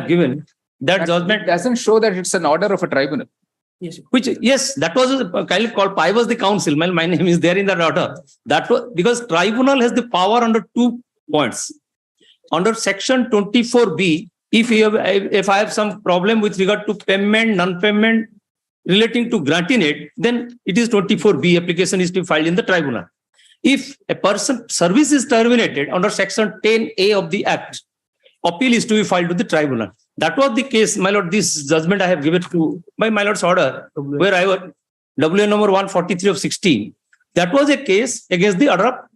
given. That judgment doesn't show that it's an order of a tribunal. Yes, that was kindly called. I was the counsel. My name is there in that order. That was because tribunal has the power under 2 points. Under section 24B, if I have some problem with regard to payment, non-payment relating to granting it, then it is 24B application is to be filed in the tribunal. If a person service is terminated under section 10A of the Act, appeal is to be filed to the tribunal. That was the case, my lord. This judgment I have given to by my lord's order, where I was WA number 143 of 16. That was a case against the order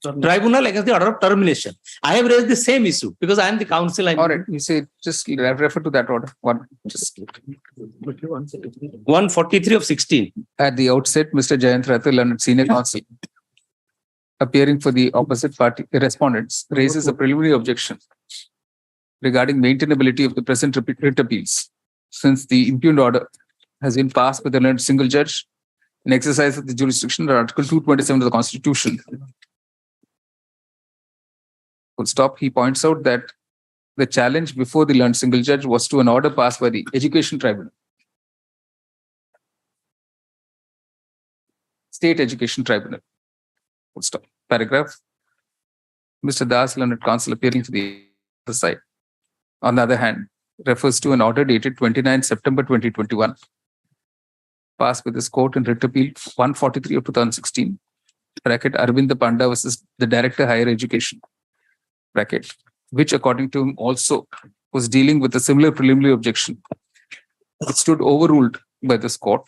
of tribunal, against the order of termination. I have raised the same issue because I am the counsel. All right, you say just refer to that order. 143 of 16. At the outset, Mr. Jayant Rathil, and senior counsel, appearing for the opposite party respondents, raises a preliminary objection regarding maintainability of the present writ appeals, since the impugned order has been passed by the learned single judge in exercise of the jurisdiction under Article 227 of the Constitution. Full stop. He points out that the challenge before the learned single judge was to an order passed by the Education Tribunal, State Education Tribunal. Full stop. Paragraph. Mr. Das, learned counsel, appearing for the other side, on the other hand, refers to an order dated 29 September 2021, passed by this court in writ appeal 143 of 2016, bracket Arvind Panda versus the Director Higher Education, bracket, which according to him also was dealing with a similar preliminary objection. It stood overruled by this court,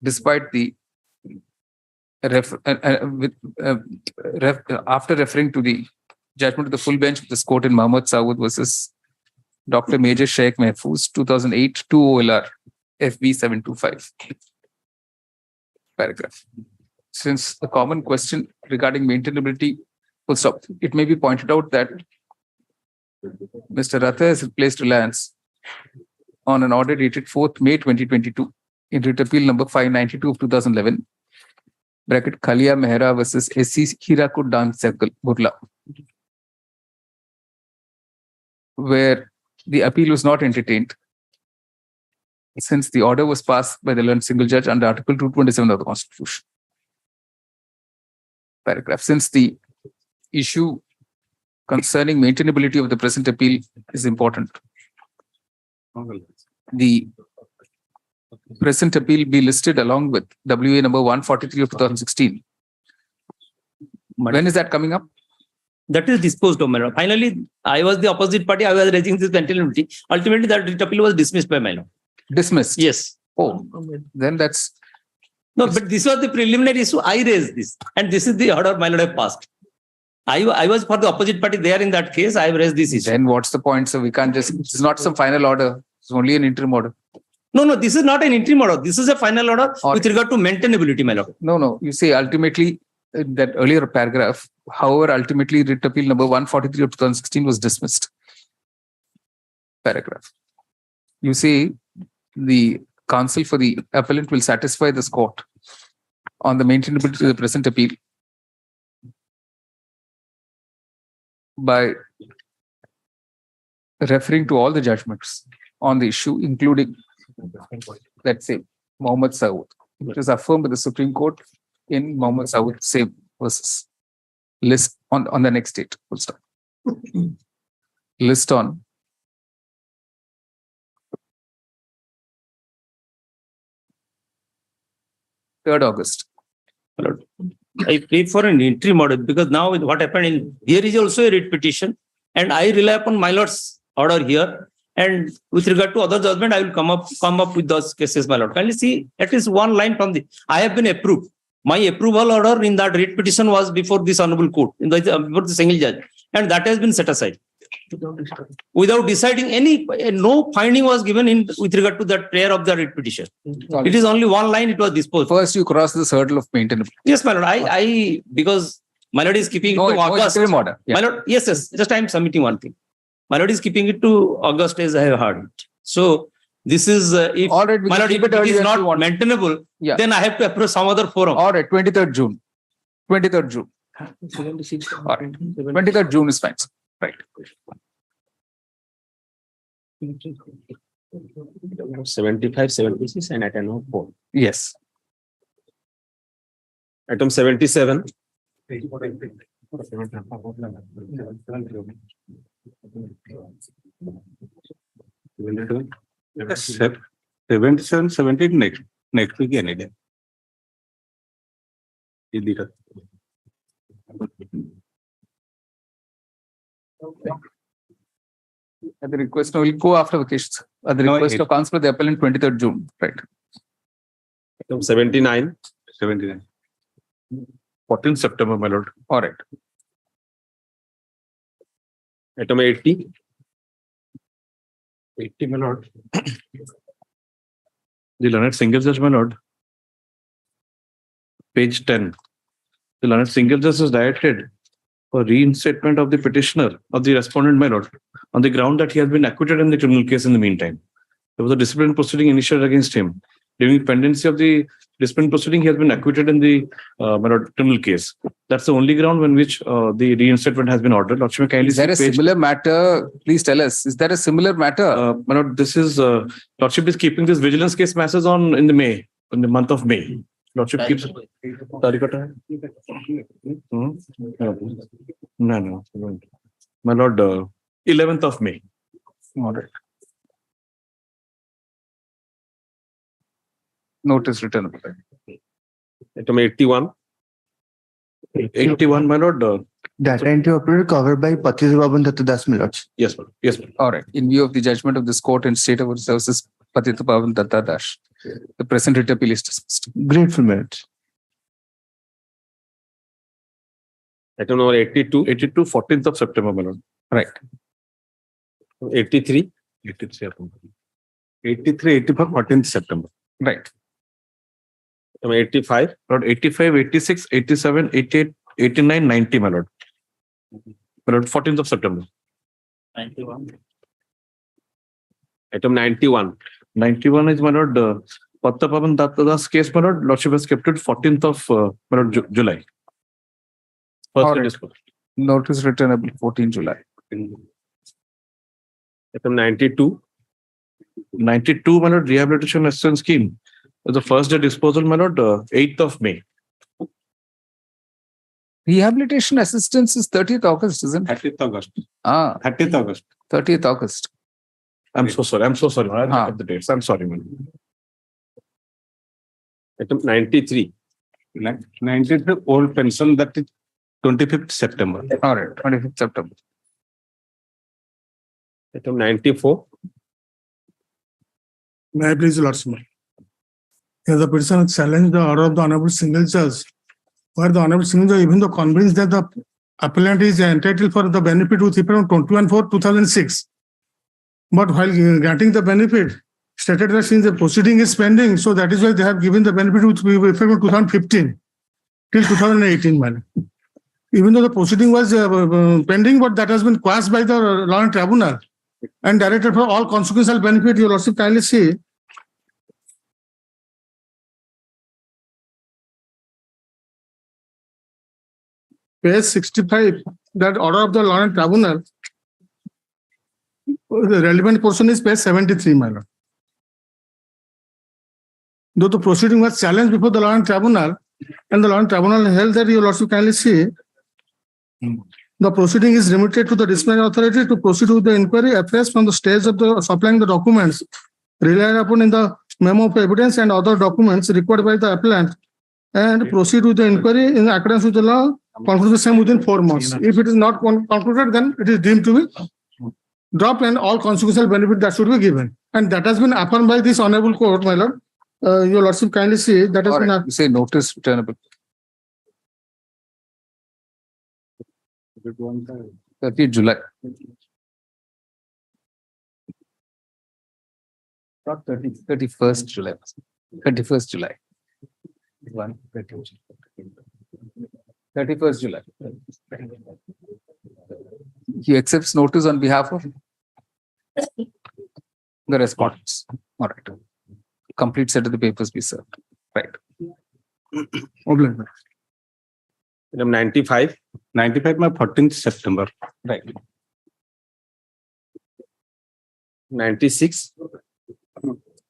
despite the after referring to the judgment of the full bench of this court in Mohammed Saud versus Dr. Major Sheikh Mahfouz, 2008, 2 OLR, FB 725. Paragraph. Since the common question regarding maintainability, full stop, it may be pointed out that Mr. Ratha has placed reliance on an order dated 4th May 2022 in writ appeal number 592 of 2011, bracket Khalia Mehra versus SC Hirakud Dan Circle, Burla, where the appeal was not entertained, since the order was passed by the learned single judge under Article 227 of the Constitution. Paragraph. Since the issue concerning maintainability of the present appeal is important, the present appeal be listed along with WA number 143 of 2016. When is that coming up? That is disposed of, my lord. Finally, I was the opposite party. I was raising this maintainability. Ultimately, that writ appeal was dismissed by my lord. Dismissed? Yes. Oh, then that's... No, but this was the preliminary issue. I raised this. And this is the order my lord have passed. I was for the opposite party there in that case. I have raised this issue. Then what's the point? So we can't just... It's not some final order. It's only an interim order. No, this is not an interim order. This is a final order with regard to maintainability, my lord. No. You say ultimately, in that earlier paragraph, however, ultimately writ appeal number 143 of 2016 was dismissed. Paragraph. You say the counsel for the appellant will satisfy this court on the maintainability of the present appeal by referring to all the judgments on the issue, including, let's say, Mohammed Saud, which is affirmed by the Supreme Court in Mohammed Saud same versus list on the next date. Full stop. List on 3rd August. I pray for an interim order because now with what happened in here is also a writ petition, and I rely upon my lord's order here. And with regard to other judgment, I will come up with those cases, my lord. Kindly see at least one line from the. I have been approved. My approval order in that writ petition was before this honorable court, before the single judge, and that has been set aside. Without deciding no finding was given in with regard to that prayer of the writ petition. It is only one line, it was disposed. First, you cross this hurdle of maintenance. Yes, my lord. I because my lord is keeping it to August. Order. Yeah. My lord, yes. Just I am submitting one thing. My lord is keeping it to August as I have heard. So this is if all right, my lord, if it is not maintainable, then I have to approach some other forum. All right, 23rd June. 23rd June. All right. 23rd June is fine. Right. 75, 76, and item 4. Yes. Item 77. Yes, 77, 17 next week any day. At the request, no, we'll go after vacations. At the request of counsel, the appellant 23rd June. Right. Item 79. 79. 14th September, my lord. All right. Item 80. 80, my lord. The learned single judge, my lord. Page 10. The learned single judge is directed for reinstatement of the petitioner of the respondent, my lord, on the ground that he has been acquitted in the criminal case in the meantime. There was a disciplinary proceeding initiated against him. During the pendency of the disciplinary proceeding, he has been acquitted in the my lord, criminal case. That's the only ground on which the reinstatement has been ordered. Lord, kindly is there a similar matter? Please tell us. Is there a similar matter? My lord, this is Lordship is keeping this vigilance case masses on in the month of May. Lordship keeps. No. My lord, 11th of May. All right. Notice returnable. Item 81. 81, my lord. Data entry operator covered by 25 Baban Dattadas, my lords. Yes, ma'am. Yes, ma'am. All right. In view of the judgment of this court and state of services, Patita Pavan Dattadash, the present writ appeal is dismissed. Grateful, my lords. Item number 82. 82, 14th of September, my lord. Right. 83. 83, 84, 14th September. Right. Item 85. Lord, 85, 86, 87, 88, 89, 90, my lord. My lord, 14th of September. 91. Item 91. 91 is, my lord, Patita Pavan Dattadas case, my lord. Lordship has kept it 14th of my lord, July. All right. Notice returnable 14 July. Item 92. 92, my lord, rehabilitation assistance scheme. The first day disposal, my lord, 8th of May. Rehabilitation assistance is 30th August, isn't it? 30th August. 30th August. 30th August. I'm so sorry. I'll look at the dates. I'm sorry, man. Item 93. 93, old pension, that is 25th September. All right, 25th September. Item 94. May I please, Lordship? Here the petitioner challenged the order of the Honorable Single Judge, where the Honorable Single Judge, even though convinced that the appellant is entitled for the benefit with effect on 21/4/2006, but while granting the benefit, stated that since the proceeding is pending, so that is why they have given the benefit with effect on 2015 till 2018, man. Even though the proceeding was pending, but that has been quashed by the Law and Tribunal and directed for all consequential benefit. Your Lordship, kindly see. Page 65, that order of the Law and Tribunal, the relevant portion is page 73, my lord. Though the proceeding was challenged before the Law and Tribunal, and the Law and Tribunal held that, your Lordship, kindly see, the proceeding is remitted to the disciplinary authority to proceed with the inquiry affairs from the stage of the supplying the documents relied upon in the memo of evidence and other documents required by the appellant and proceed with the inquiry in accordance with the law, conclude the same within 4 months. If it is not concluded, then it is deemed to be dropped and all consequential benefit that should be given. And that has been affirmed by this honorable court, my lord. Your lordship kindly see that has been. You say notice returnable. 30th July. Not 31st July. 31st July. 31st July. He accepts notice on behalf of the respondents. All right. Complete set of the papers be served. Right. Item 95. 95 my 14th September. Right. 96.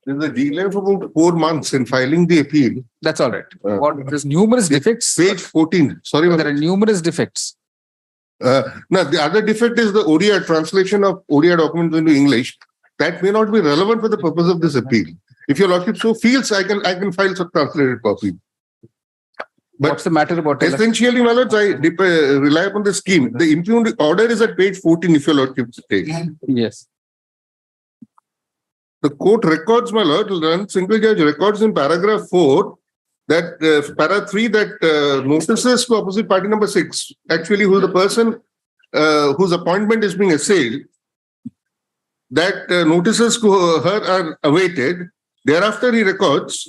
There's a delay of about 4 months in filing the appeal. That's all right. There's numerous defects. Page 14. Sorry, there are numerous defects. No, the other defect is the ODI translation of ODI documents into English. That may not be relevant for the purpose of this appeal. If your lordship so feels, I can file some translated copy. But what's the matter about it? Essentially, my lords, I rely upon the scheme. The impugned order is at page 14, if your lordship takes. Yes. The court records, my lord, single judge records in paragraph 4 that para 3 that notices to opposite party number 6, actually who the person whose appointment is being assailed, that notices to her are awaited. Thereafter, he records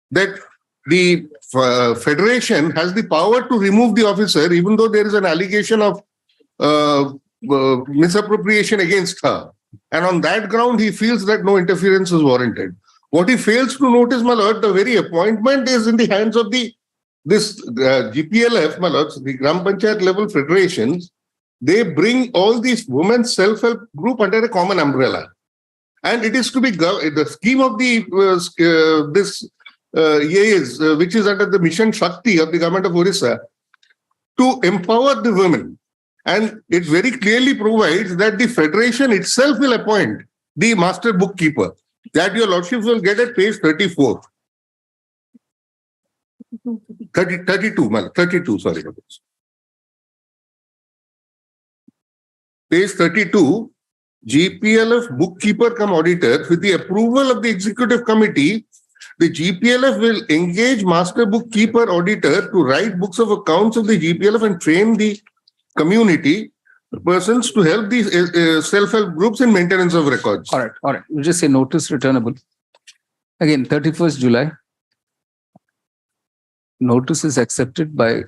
that the federation has the power to remove the officer, even though there is an allegation of misappropriation against her. And on that ground, he feels that no interference is warranted. What he fails to notice, my lord, the very appointment is in the hands of this GPLF, my lords, the Gram Panchayat level federations. They bring all these women's self-help group under a common umbrella. And it is to be the scheme of the which is under the Mission Shakti of the government of Orissa, to empower the women. And it very clearly provides that the federation itself will appoint the master bookkeeper. That your lordships will get at page 34. 32, sorry. Page 32, GPLF bookkeeper cum auditor, with the approval of the executive committee, the GPLF will engage master bookkeeper auditor to write books of accounts of the GPLF and train the community persons to help these self-help groups in maintenance of records. All right. We'll just say notice returnable. Again, 31st July. Notice is accepted by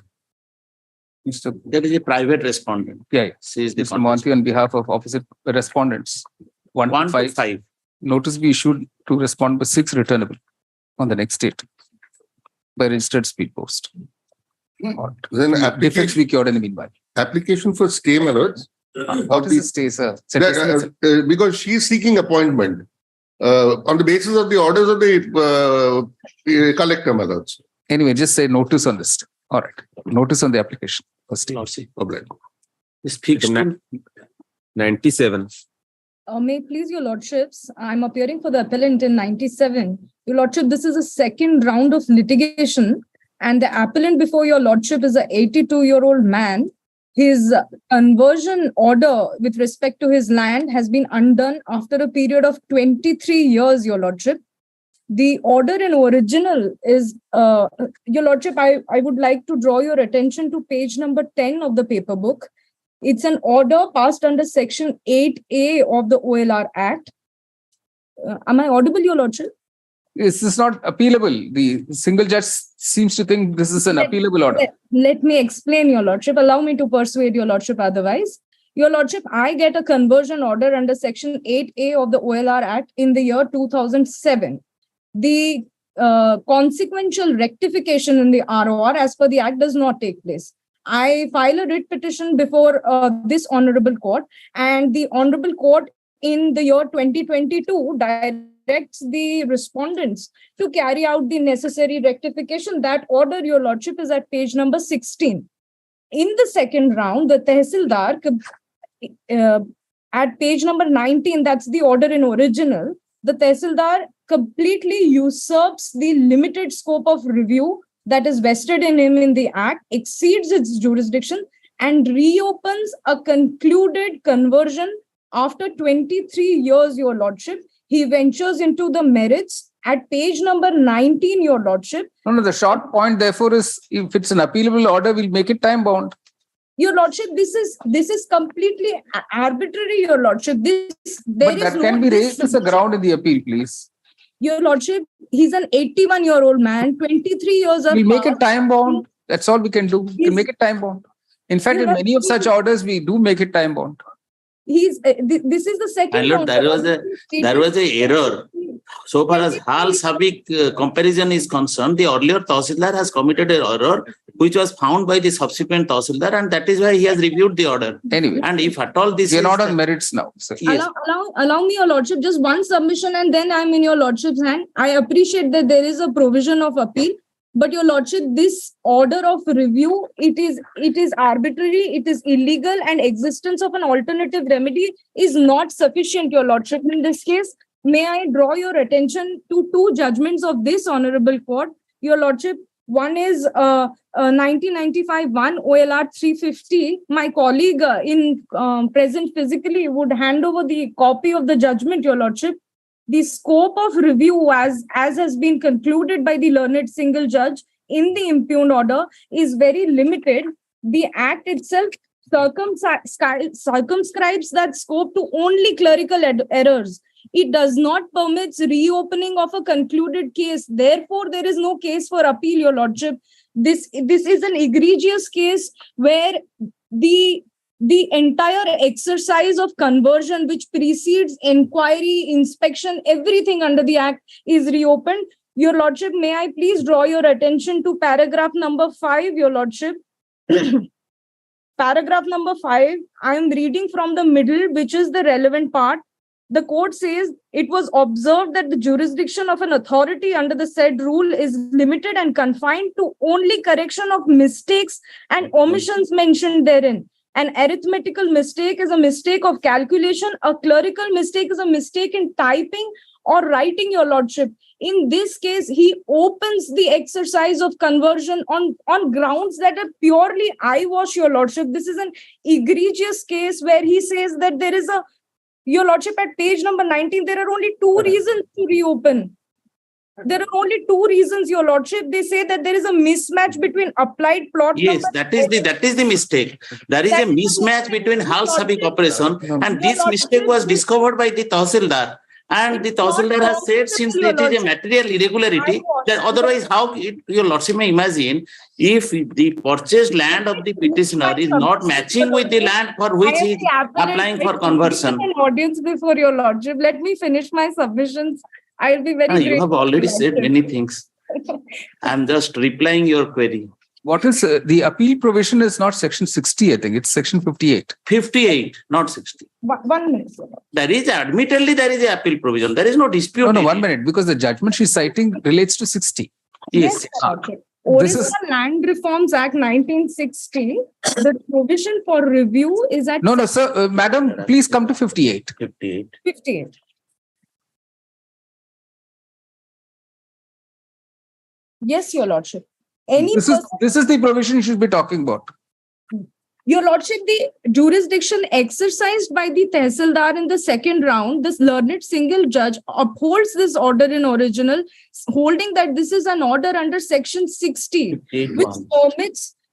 Mr. There is a private respondent. Yeah. Says the Mr. Monty on behalf of opposite respondents. 1 to 5. Notice be issued to respond by 6 returnable on the next date by registered speed post. Then defects be cured in the meanwhile. Application for stay, my lords. What is the stay, sir? Because she is seeking appointment on the basis of the orders of the collector, my lords. Anyway, just say notice on this. All right. Notice on the application. First. Speak 97. May it please your lordships, I'm appearing for the appellant in 97. Your lordship, this is a second round of litigation, and the appellant before your lordship is a 82-year-old man. His conversion order with respect to his land has been undone after a period of 23 years, your lordship. The order in original is, your lordship, I would like to draw your attention to page number 10 of the paper book. It's an order passed under section 8A of the OLR Act. Am I audible, your lordship? This is not appealable. The single judge seems to think this is an appealable order. Let me explain, your lordship. Allow me to persuade your lordship otherwise. Your lordship, I get a conversion order under section 8A of the OLR Act in the year 2007. The consequential rectification in the ROR as per the Act does not take place. I file a writ petition before this honorable court, and the honorable court in the year 2022 directs the respondents to carry out the necessary rectification. That order, your lordship, is at page number 16. In the second round, the Tehsildar at page number 19, that's the order in original, the Tehsildar completely usurps the limited scope of review that is vested in him in the act exceeds its jurisdiction and reopens a concluded conversion after 23 years, your lordship. He ventures into the merits at page number 19, your lordship. No, the short point therefore is, if it's an appealable order, we'll make it time bound. Your lordship, this is completely arbitrary, your lordship. But that can be raised as a ground in the appeal, please. Your lordship, he's an 81-year-old man, 23 years We'll make it time bound. That's all we can do. We can make it time bound. In fact, in many of such orders, we do make it time bound. This is the second. My lord, there was a error. So far as Hal Sabik comparison is concerned, the earlier Tahsildar has committed an error which was found by the subsequent Tahsildar, and that is why he has reviewed the order. Anyway, and if at all this we are not on merits now. So. Yes. Allow me, your lordship, just one submission, and then I'm in your lordship's hand. I appreciate that there is a provision of appeal, but your lordship, this order of review, it is arbitrary, it is illegal, and existence of an alternative remedy is not sufficient, your lordship. In this case, may I draw your attention to two judgments of this honorable court, your lordship. One is 1995 1 OLR 350. My colleague present physically would hand over the copy of the judgment, your lordship. The scope of review, as has been concluded by the learned single judge in the impugned order, is very limited. The act itself circumscribes that scope to only clerical errors. It does not permit reopening of a concluded case. Therefore, there is no case for appeal, your lordship. This is an egregious case where the entire exercise of conversion, which precedes inquiry, inspection, everything under the act is reopened. Your lordship, may I please draw your attention to paragraph number 5, your lordship. Paragraph number 5, I am reading from the middle, which is the relevant part. The court says it was observed that the jurisdiction of an authority under the said rule is limited and confined to only correction of mistakes and omissions mentioned therein. An arithmetical mistake is a mistake of calculation. A clerical mistake is a mistake in typing or writing, your lordship. In this case, he opens the exercise of conversion on grounds that are purely eyewash, your lordship. This is an egregious case where he says that there is your lordship, at page number 19, there are only two reasons to reopen. There are only two reasons, your lordship. They say that there is a mismatch between applied plot. Yes, that is the mistake. There is a mismatch between Hal Sabik operation, and this mistake was discovered by the Tahsildar. And the Tahsildar has said, since it is a material irregularity, that otherwise how your lordship may imagine, if the purchased land of the petitioner is not matching with the land for which he is applying for conversion. Audience before your lordship, let me finish my submissions. I'll be very grateful. You have already said many things. I'm just replying your query. What is the appeal provision is not section 60, I think. It's section 58. 58, not 60. 1 minute, sir. Admittedly, there is an appeal provision. There is no dispute. No, 1 minute, because the judgment she's citing relates to 60. Yes. Orissa Land Reforms Act 1960, the provision for review is at... No, sir. Madam, please come to 58. 58. Yes, your lordship. This is the provision you should be talking about. Your lordship, the jurisdiction exercised by the Tahsildar in the second round, this learned single judge upholds this order in original, holding that this is an order under section 60,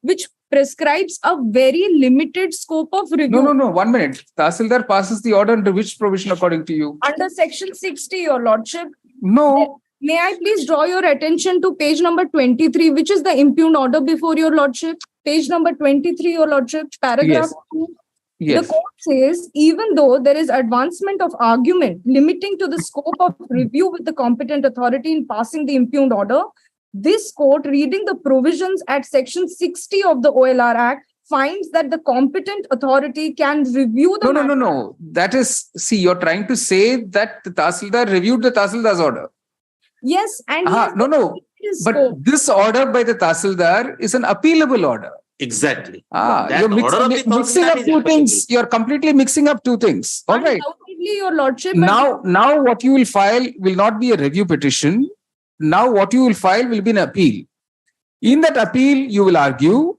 which prescribes a very limited scope of review. No. 1 minute. Tahsildar passes the order under which provision according to you? Under section 60, your lordship. No. May I please draw your attention to page number 23, which is the impugned order before your lordship? Page number 23, your lordship, paragraph 2. Yes. The court says, even though there is advancement of argument limiting to the scope of review with the competent authority in passing the impugned order, this court, reading the provisions at section 60 of the OLR Act, finds that the competent authority can review the... No. That is, see, you're trying to say that the Tahsildar reviewed the Tahsildar's order. Yes, and no. But this order by the Tahsildar is an appealable order. Exactly. You're mixing up two things. You're completely mixing up two things. All right. Your lordship. Now what you will file will not be a review petition. Now what you will file will be an appeal. In that appeal, you will argue.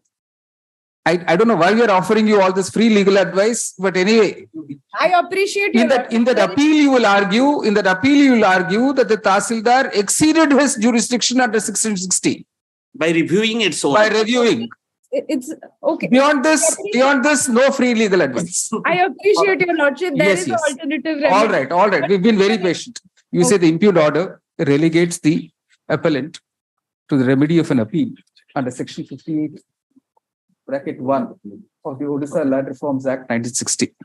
I don't know why we are offering you all this free legal advice, but anyway, I appreciate your in that appeal you will argue that the Tahsildar exceeded his jurisdiction under 1660 by reviewing its own. by reviewing. It's okay. Beyond this, no free legal advice. I appreciate your lordship. There is an alternative remedy. All right. We've been very patient. You say the impugned order relegates the appellant to the remedy of an appeal under section 58. Bracket 1 of the Odisha Land Reforms Act 1960.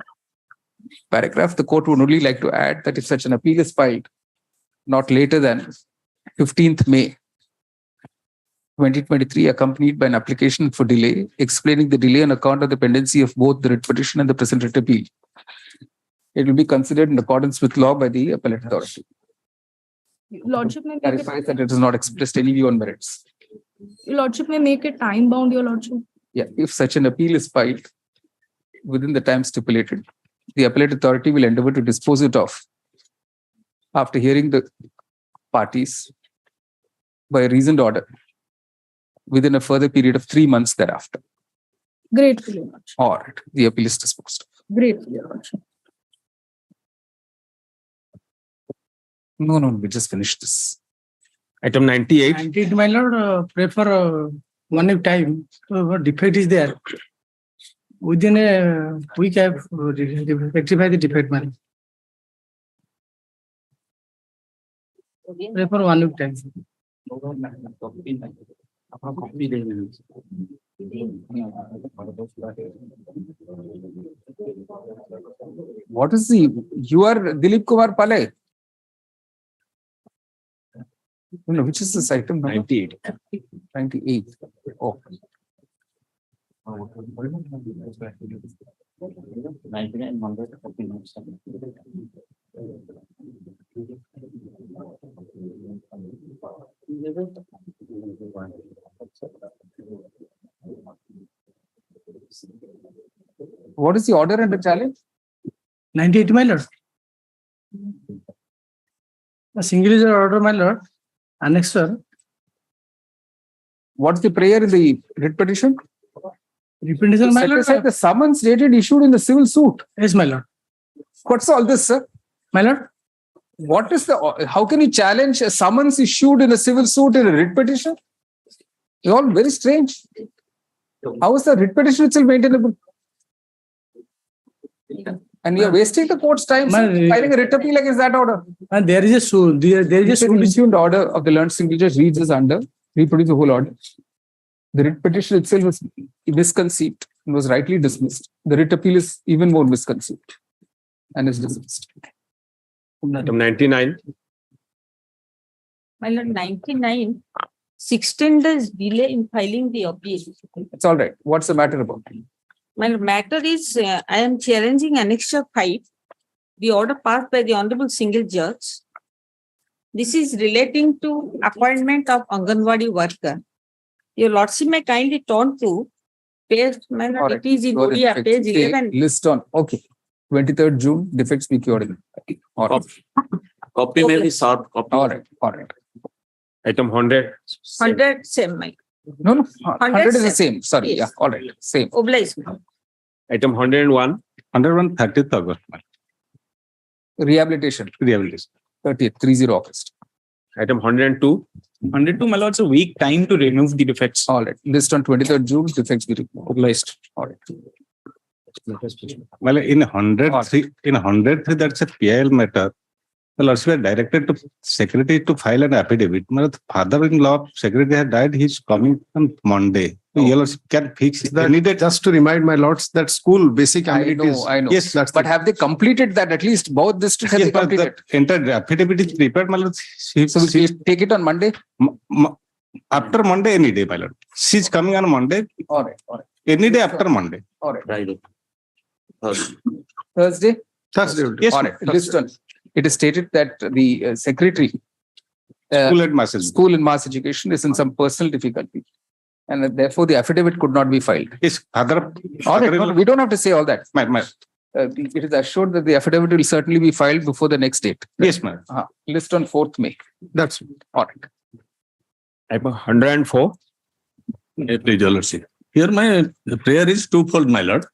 Paragraph, the court would only like to add that if such an appeal is filed not later than 15th May 2023, accompanied by an application for delay, explaining the delay on account of the pendency of both the writ petition and the present writ appeal, it will be considered in accordance with law by the appellate authority. Lordship may make Clarifies that it is not expressed any view on merits. Lordship may make it time bound, your lordship. Yeah, if such an appeal is filed within the time stipulated, the appellate authority will endeavor to dispose it of after hearing the parties by a reasoned order within a further period of 3 months thereafter. Grateful, your lordship. All right, the appeal is disposed of. Grateful, your lordship. No, we just finished this. Item 98. 98, my lord, pray for 1 week time. What defect is there? Within a week, I have rectified the defect, man. Pray for 1 week time. What is you are Dilip Kumar Pale? No, which is this item? 98. 98. Oh. 99. What is the order and the challenge? 98, my lord. A single user order, my lord. Annexer. What's the prayer in the writ petition? Repetition, my lord. The summons dated issued in the civil suit. Yes, my lord. What's all this, sir? My lord. What is how can you challenge a summons issued in a civil suit in a writ petition? It's all very strange. How is the writ petition itself maintainable? And you're wasting the court's time filing a writ appeal against that order. And there is a suit. There is a suit issued order of the learned single judge reads as under, reproduce the whole order. The writ petition itself was misconceived and was rightly dismissed. The writ appeal is even more misconceived and is dismissed. Item 99. My lord, 99, 16 days delay in filing the appeal. It's all right. What's the matter about it? My matter is, I am challenging Annexure 5, the order passed by the Honorable Single Judge. This is relating to appointment of Anganwadi worker. Your Lordship may kindly turn to page, my lord, it is in ODA, page 11. List on, okay. 23rd June, defects be cured. All right. Copy may be sought. All right. Item 100. 100, same, my No, 100 is the same. Sorry, yes. Yeah, all right, same. Oblige. Item 101. 101, 30th August. Rehabilitation. 30th, 30 August. Item 102. 102, my lord, it's a week time to remove the defects. All right. List on 23rd June, defects be removed. All right. Well, in 103, that's a PIL matter. The Lordship had directed to secretary to file an affidavit. My father-in-law of secretary had died. He's coming on Monday. So your Lordship can fix that. Just to remind my lords that school basic amenities. I know. Yes, but have they completed that? At least both districts have they completed. The entire affidavit is prepared, my lord. So we take it on Monday? After Monday, any day, my lord. She's coming on Monday. All right. Any day after Monday. All right. Friday. Thursday? Yes. All right. List on. It is stated that the secretary, School and Mass Education, is in some personal difficulty, and therefore the affidavit could not be filed. Yes, all right, no, we don't have to say all that. It is assured that the affidavit will certainly be filed before the next date. Yes, ma'am. List on 4th May. That's all right. Item 104. Please, your lordship. Here my prayer is twofold, my lord.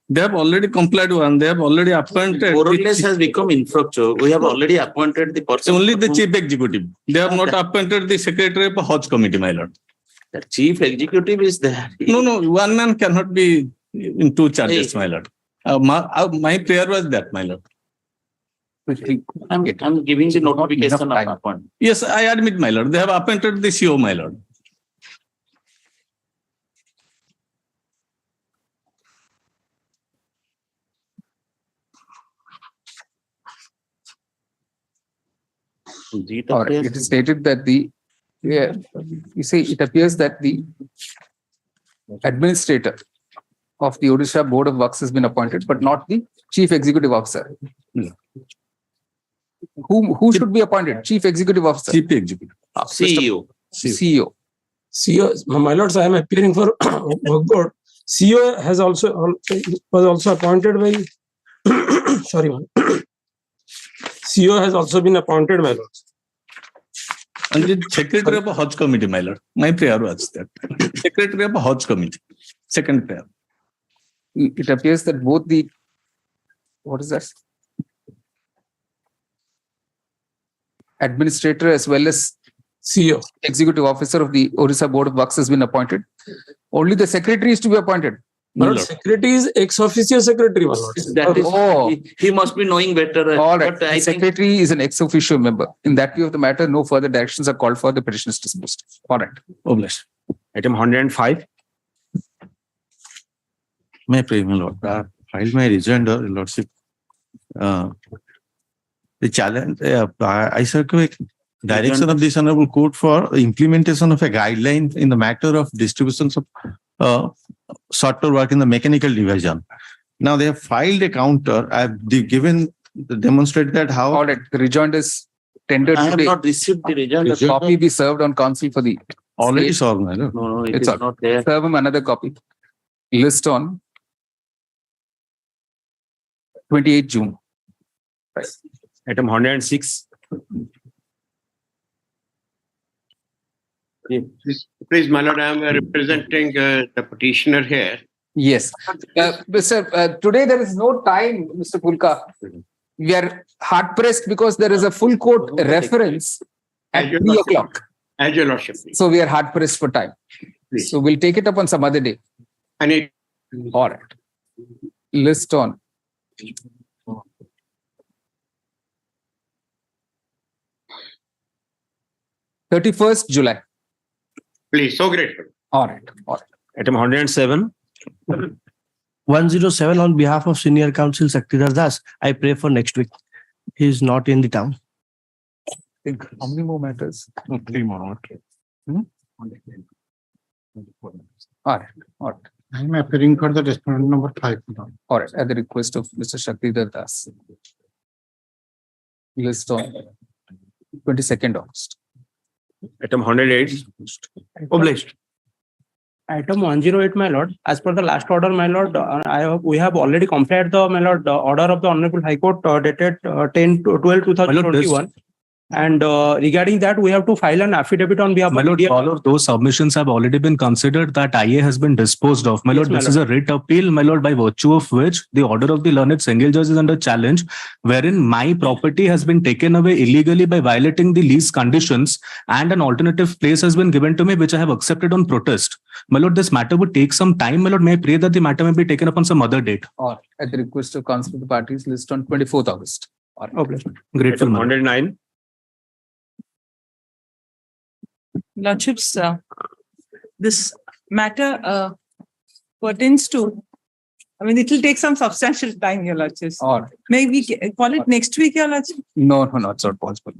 They have already complied one. They have already appointed. More or less has become infrastructure. We have already appointed the person. Only the chief executive. They have not appointed the secretary of a Hajj committee, my lord. The chief executive is there. No, one man cannot be in two charges, my lord. My prayer was that, my lord. I'm giving the notification of appointment. Yes, I admit, my lord. They have appointed the CEO, my lord. Or it is stated that you see, it appears that the administrator of the Odisha Board of Works has been appointed, but not the chief executive officer. Who should be appointed? Chief executive officer. Chief executive. CEO. CEO. CEO, my lords, I am appearing for work board. CEO has was also appointed by sorry, CEO has also been appointed, my lords. And the secretary of a Hajj committee, my lord. My prayer was that. Secretary of a Hajj committee. Second prayer. It appears that both the, what is that? Administrator as well as CEO, executive officer of the Odisha Board of Works has been appointed. Only the secretary is to be appointed. My lord, secretary is ex officio secretary, my lord. That is, he must be knowing better. All right. But I The secretary is an ex officio member. In that view of the matter, no further directions are called for. The petition is dismissed. All right. Obliged. Item 105. May I pray, my lord? Filed my rejoinder, lordship. The challenge, I circulate direction of this honorable court for implementation of a guideline in the matter of distributions of short-term work in the mechanical division. Now they have filed a counter. I've demonstrated that how. All right. The rejoinder is tendered I today. have not received the rejoinder. The copy be served on council for the Already state. solved, my lord. No, it It's is all. not there. Serve him another copy. List on 28 June. Right. Item 106. Please, my lord, I am representing the petitioner here. Yes. Mr. Today there is no time, Mr. Pulka. We are hard pressed because there is a full court reference at 3 o'clock. As your lordship. Please. So we are hard pressed for time. Please. So we'll take it up on some other day. And it, all right. List on. (31st July). Please, so grateful. All right. All right. Item 107. 107 on behalf of Senior Counsel Saktidas Das. I pray for next week. He is not in the town. How many more matters? 3 more. All right. All right. I am appearing for the respondent number 5. All right. At the request of Mr. Shaktidas Das. List on 22nd August. Item 108. Obliged. Item 108, my lord. As per the last order, my lord, we have already complied the, my lord, the order of the Honorable High Court dated 10/12/2021. And regarding that, we have to file an affidavit on behalf of India. All of those submissions have already been considered. That IA has been disposed of. My lord, this is a writ appeal, my lord, by virtue of which the order of the learned single judge is under challenge, wherein my property has been taken away illegally by violating the lease conditions, and an alternative place has been given to me, which I have accepted on protest. My lord, this matter would take some time. My lord, may I pray that the matter may be taken up on some other date. Or at the request of counsel of the parties, list on 24th August. Okay. Grateful. 109. Lordships, this matter pertains to, I mean, it will take some substantial time, Your Lordships. All right. May we call it next week, Your Lordship? No, it's not possible.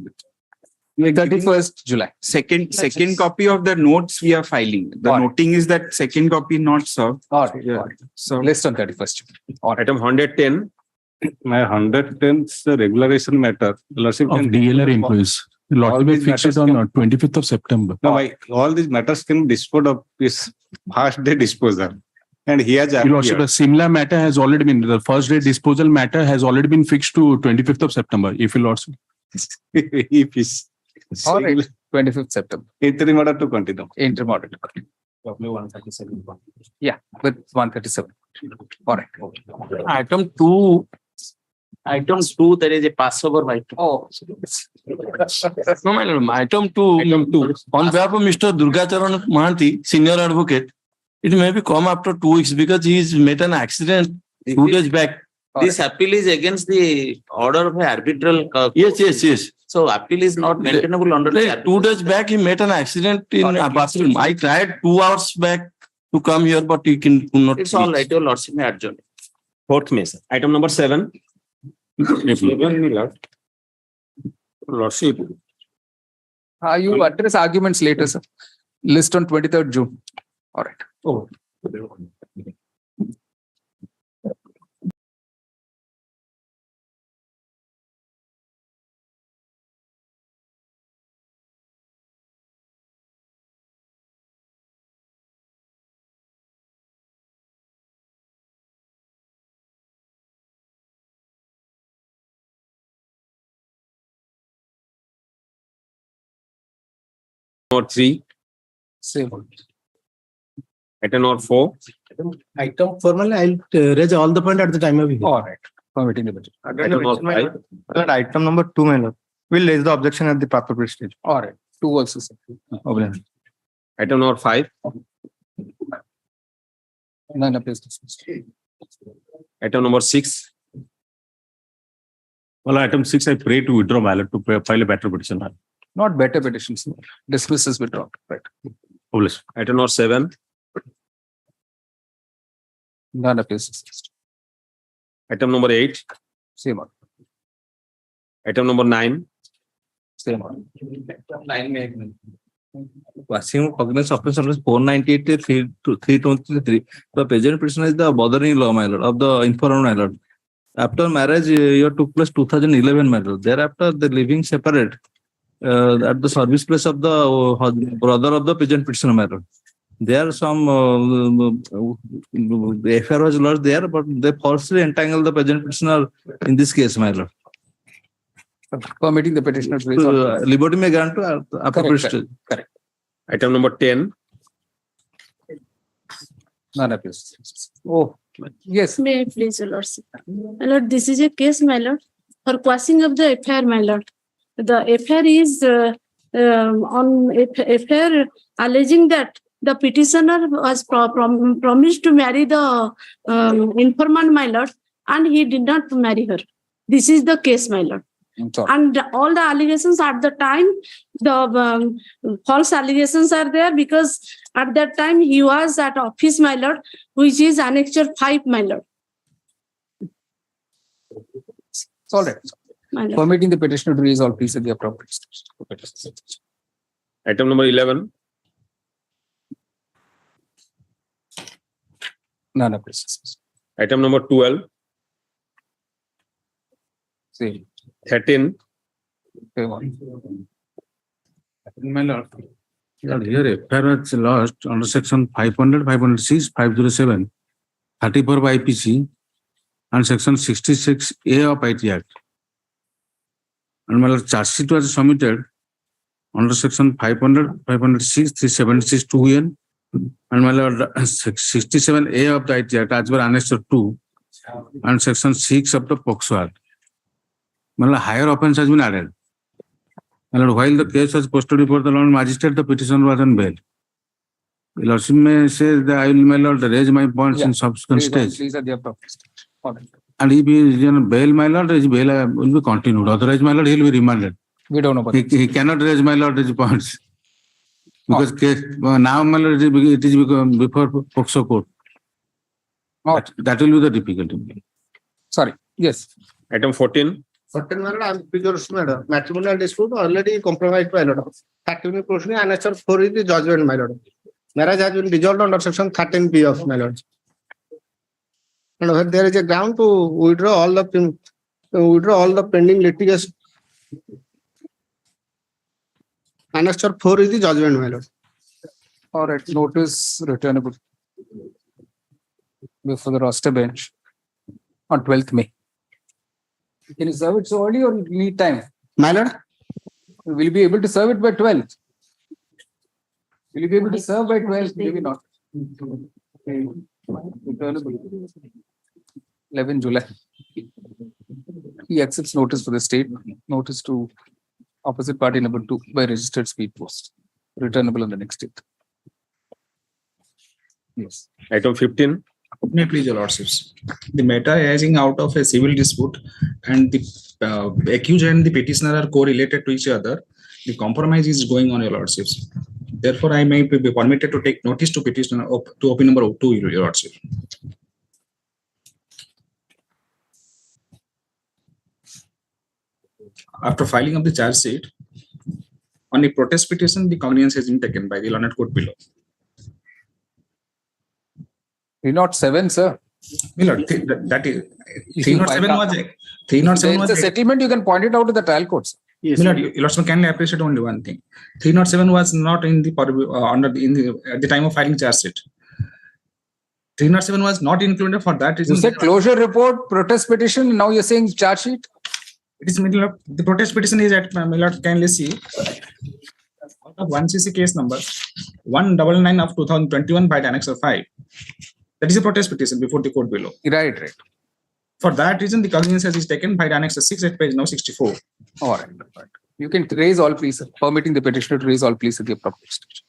31st July. Second copy of the notes we are filing. The noting is that second copy not served. All right. Yeah. All right. So list on 31st July. Item 110. My 110th regularization matter. Lordship Of DLR inquiries. Lot will be fixed on 25th of September. No, all these matters can be disposed of is first day disposal. And he has Your Lordship, the similar matter has already been, the first day disposal matter has already been fixed to 25th of September, if you Lordship. If he's all right. 25th September. Interim order to continue. Interim order to continue. Probably 137. Yeah, with 137. All right. Item 2, there is a passover by two. Oh. No, my lord, item 2. On behalf of Mr. Durgacharan Mahanti, senior advocate, it may be come after 2 weeks because he's met an accident 2 days back. This appeal is against the order of arbitral. Yes. So appeal is not maintainable under the Like 2 days back, he met an accident in bathroom. I tried 2 hours back to come here, but he could not. It's all right. Your lordship may adjourn. 4th May, sir. Item number 7. Lordship. You address arguments later, sir. List on 23rd June. All right. Oh. Number 3. Same. Item number 4. Item formally, I'll raise all the point at the time of hearing. All right. Permitting the budget. Item number 5. Item number 2, my lord. We'll raise the objection at the proper stage. All right. 2 also, sir. Item number 5. None appears dismissed. Item number 6. Well, item 6, I pray to withdraw my lord to file a better petition. Not better petitions. Dismiss is withdrawn. Right. Publish. Item number 7. None appears dismissed. Item number 8. Same order. Item number 9. Same order. Passing of cognizance offense under 498 to 323. The present petition is the mother-in-law, my lord, of the informer, my lord. After marriage, your took place 2011, my lord. Thereafter, the living separate at the service place of the brother of the present petitioner, my lord. There are some the affair was lost there, but they falsely entangled the present petitioner in this case, my lord. Permitting the petitioner to resolve. Liberty may grant to Correct. Item number 10. None appears. Oh, yes. May I please, your lordship? My lord, this is a case, my lord, for quashing of the affair, my lord. The affair is on affair alleging that the petitioner was promised to marry the informant, my lord, and he did not marry her. This is the case, my lord. And all the allegations at the time, the false allegations are there because at that time he was at office, my lord, which is Annexure 5, my lord. It's all right. Permitting the petitioner to resolve, please, at the appropriate stage. Item number 11. None appears. Item number 12. Same. 13. My lord, here affair was lost under section 500, 506, 507, 34 by IPC and section 66A of IT Act. And my lord, charge sheet was submitted under section 500, 506, 376 2N and my lord, 67A of the IT Act as per Annexure 2 and section 6 of the POCSO Act. My lord, higher offense has been added. My lord, while the case was posted before the Lord Magistrate, the petitioner was on bail. The lordship may say that I will, my lord, raise my points in subsequent stage. Please at the appropriate stage. And if he is on bail, my lord, his bail will be continued. Otherwise, my lord, he will be remanded. We don't know about He cannot raise, my lord, his points. Because case, now, my lord, it is before POCSO court. That will be the difficulty. Sorry. Yes. Item 14. Certain matter, I'm because matrimonial dispute already compromised by law. Factory proceeding Annexure 4 is the judgment, my lord. Marriage has been dissolved under section 13B of my lord. And when there is a ground to withdraw all the pending litigation. Annexure 4 is the judgment, my lord. All right. Notice returnable before the roster bench on 12th May. Can you serve it so early or need time? My lord? Will you be able to serve it by 12th? Will you be able to serve by 12? Maybe not. 11 July. He accepts notice for the state, notice to opposite party number 2 by registered speed post, returnable on the next date. Yes. Item 15. May please, your lordships. The matter arising out of a civil dispute and the accused and the petitioner are correlated to each other. The compromise is going on, your lordships. Therefore, I may be permitted to take notice to petitioner to OP number 2, your lordship. After filing of the charge sheet, on a protest petition, the cognizance has been taken by the learned court below. 307, sir. Milord, that is 307 was 307 was the settlement. You can point it out to the trial courts. Yes, Milord, your lordship can appreciate only one thing. 307 was not in the at the time of filing charge sheet. 307 was not included for that reason. You said closure report, protest petition. Now you're saying charge sheet. It is middle of the protest petition is at Milord, kindly see. Out of 1CC case number 199 of 2021 by the Annexure 5. That is a protest petition before the court below. Right. For that reason, the cognizance is taken by the Annexure 6 at page now 64. All right. You can raise all pleas, permitting the petitioner to raise all pleas at the appropriate stage.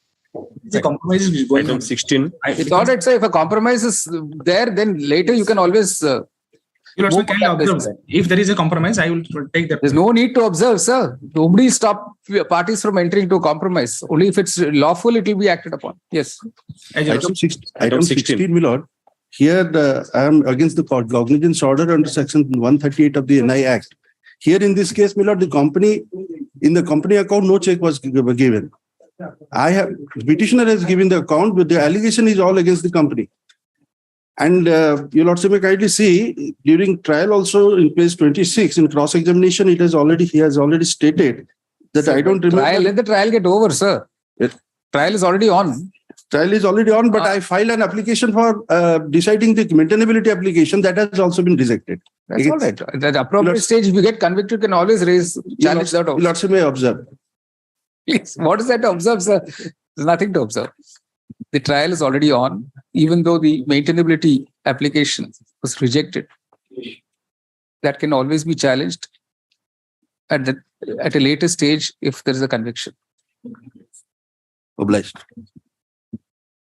The compromise is going Item on. 16. It's all right, sir. If a compromise is there, then later you can always. If there is a compromise, I will take that. There's no need to observe, sir. Nobody stop parties from entering into a compromise. Only if it's lawful, it will be acted upon. Yes. Item 16, my lord. Here, I am against the cognizance order under section 138 of the NI Act. Here in this case, my lord, in the company account, no check was given. Petitioner has given the account, but the allegation is all against the company. And your lordship may kindly see, during trial also in page 26, in cross-examination, he has already stated that I don't remember. Let the trial get over, sir. Trial is already on. Trial is already on, but I filed an application for deciding the maintainability application that has also been rejected. That's all right. At the appropriate stage, if you get convicted, you can always raise challenge that. Your lordship may observe. Please, what is that to observe, sir? There's nothing to observe. The trial is already on, even though the maintainability application was rejected. That can always be challenged at a later stage if there is a conviction. Obliged.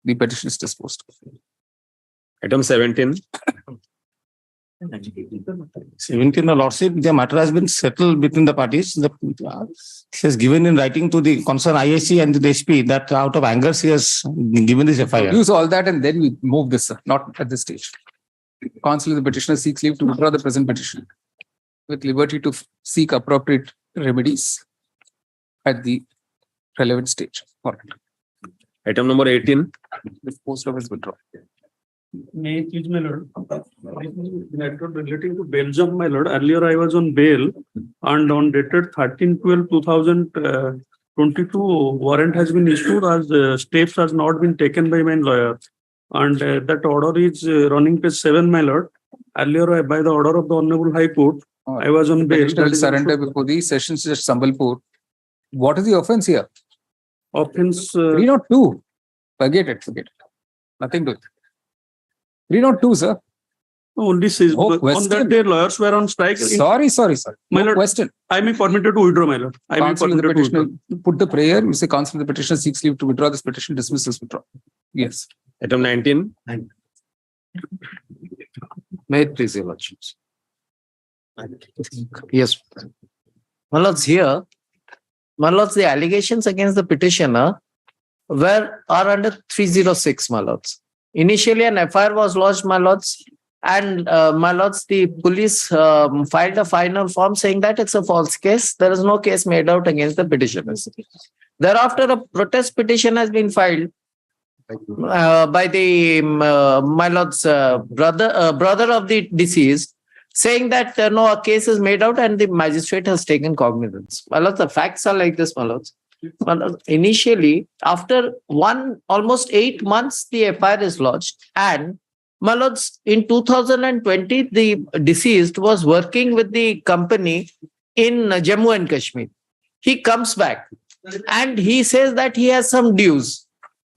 The petition is disposed of. Item 17. 17, lordship, the matter has been settled between the parties. She has given in writing to the concerned IAC and the SP that out of anger she has given this FIR. Use all that and then we move this, sir. Not at this stage. Counsel, the petitioner seeks leave to withdraw the present petition with liberty to seek appropriate remedies at the relevant stage. All right. Item number 18. This post office withdraw. May I please, my lord? Matter relating to bail jump, my lord. Earlier I was on bail and on dated 13/12/2022 warrant has been issued as steps has not been taken by my lawyer. And that order is running page 7, my lord. Earlier by the order of the Honorable High Court, I was on bail. Surrender before the sessions at Sambalpur. What is the offense here? Offense 302. Forget it. Nothing to it. 302, sir. Only says on that day lawyers were on strike. Sorry. My lord, question. I may permitted to withdraw, my lord. I may Counsel, the permitted to petitioner withdraw. put the prayer. You say counsel, the petitioner seeks leave to withdraw this petition. Dismiss this withdraw. Yes. Item 19. May it please, your lordships. Yes. My lords, here, my lords, the allegations against the petitioner are under 306, my lords. Initially, an FIR was lodged, my lords, and my lords, the police filed a final form saying that it's a false case. There is no case made out against the petitioners. Thereafter, a protest petition has been filed by the my lord's brother of the deceased, saying that no, a case is made out and the magistrate has taken cognizance. My lords, the facts are like this, my lords. Initially, after almost 8 months, the FIR is lodged, and my lords, in 2020, the deceased was working with the company in Jammu and Kashmir. He comes back and he says that he has some dues.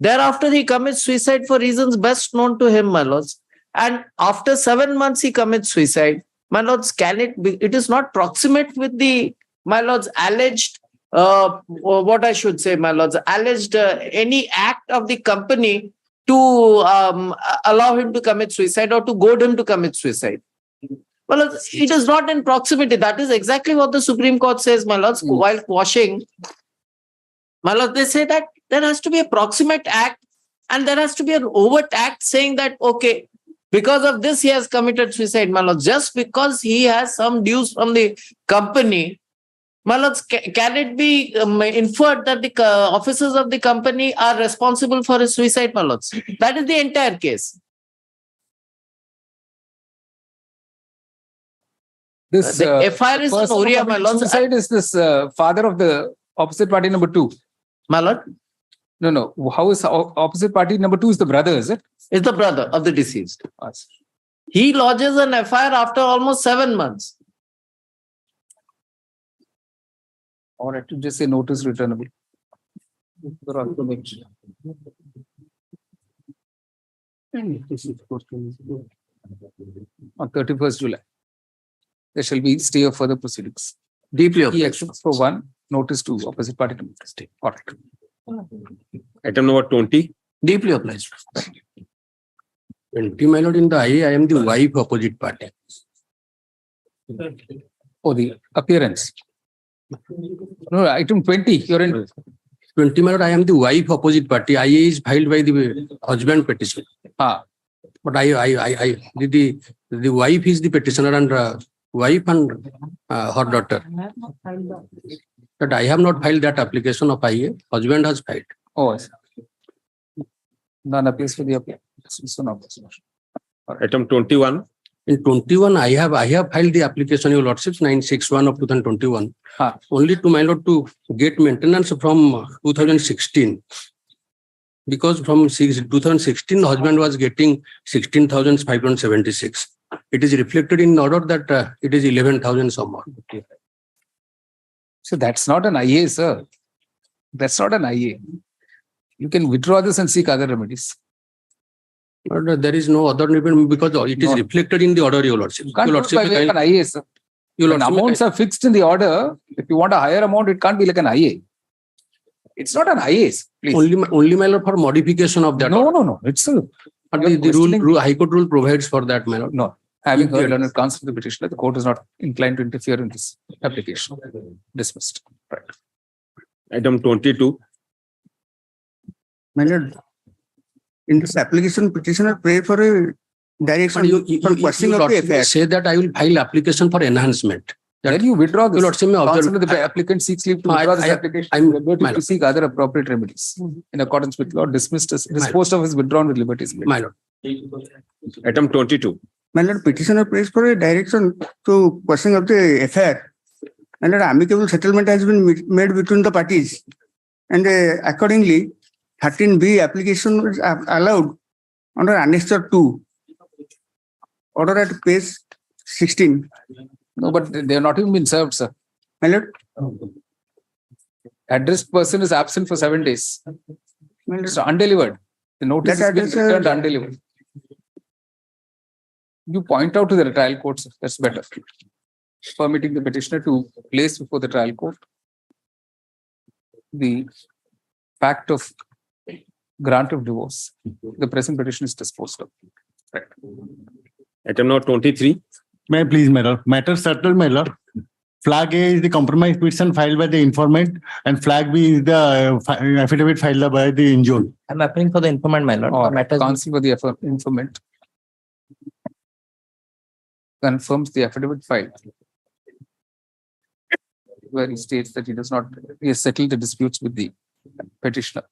Thereafter, he commits suicide for reasons best known to him, my lords. And after 7 months, he commits suicide. My lords, can it be? It is not proximate with the, my lords, alleged, what I should say, my lords, alleged any act of the company to allow him to commit suicide or to goad him to commit suicide. Well, it is not in proximity. That is exactly what the Supreme Court says, my lords, while quashing. My lords, they say that there has to be a proximate act and there has to be an overt act saying that, okay, because of this, he has committed suicide, my lords. Just because he has some dues from the company, my lords, can it be inferred that the officers of the company are responsible for his suicide, my lords? That is the entire case. This the FIR is person Oriya, my lords. Suicide is this father of the opposite party number 2. My lord? No. How is opposite party number 2 is the brother, is it? It's the brother of the deceased. He lodges an FIR after almost 7 months. Or I should just say notice returnable. On 31st July, there shall be stay of further proceedings. Deeply he actions for 1, notice to opposite party number stay. Correct. Item number 20. Deeply obliged. 20, my lord, in the IA, I am the wife opposite party. Oh, the appearance. No, item 20, you're in. 20, my lord, I am the wife opposite party. IA is filed by the husband petition. But the wife is the petitioner and wife and her daughter. But I have not filed that application of IA. Husband has filed. Oh, yes. None appears for the appeal. So no. Item 21. In 21, I have filed the application, your lordships, 961 of 2021. Only to my lord to get maintenance from 2016. Because from 2016, husband was getting 16,576. It is reflected in order that it is 11,000 somewhat. So that's not an IA, sir. That's not an IA. You can withdraw this and seek other remedies. But there is no other remedy because it is reflected in the order, your lordship. You can't do it by way of an IA, sir. When amounts are fixed in the order, if you want a higher amount, it can't be like an IA. It's not an IA, please. Only my lord for modification of that. No. It's a... The High Court rule provides for that, my lord. No. Having heard learned counsel of the petitioner, the court is not inclined to interfere in this application. Dismissed. Right. Item 22. My lord, in this application, petitioner pray for a direction for questioning of the affair. Say that I will file application for enhancement. Then you withdraw this. Counsel of the applicant seeks leave to withdraw this application. I'm liberty to seek other appropriate remedies in accordance with law. Disposed of his withdrawn with liberties. My lord. Item 22. My lord, petitioner prays for a direction to questioning of the affair. My lord, amicable settlement has been made between the parties, and accordingly, 13B application is allowed under Annexure 2. Order at page 16. No, but they have not even been served, sir. My lord, addressed person is absent for 7 days. So undelivered. The notice has been returned undelivered. You point out to the trial court, sir. That's better. Permitting the petitioner to place before the trial court the fact of grant of divorce. The present petition is disposed of. Right. Item number 23. May I please, my lord? Matter settled, my lord. Flag A is the compromise petition filed by the informant, and flag B is the affidavit filed by the injured. I'm appealing for the informant, my lord. Or counsel for the informant confirms the affidavit filed, where he states that he has settled the disputes with the petitioner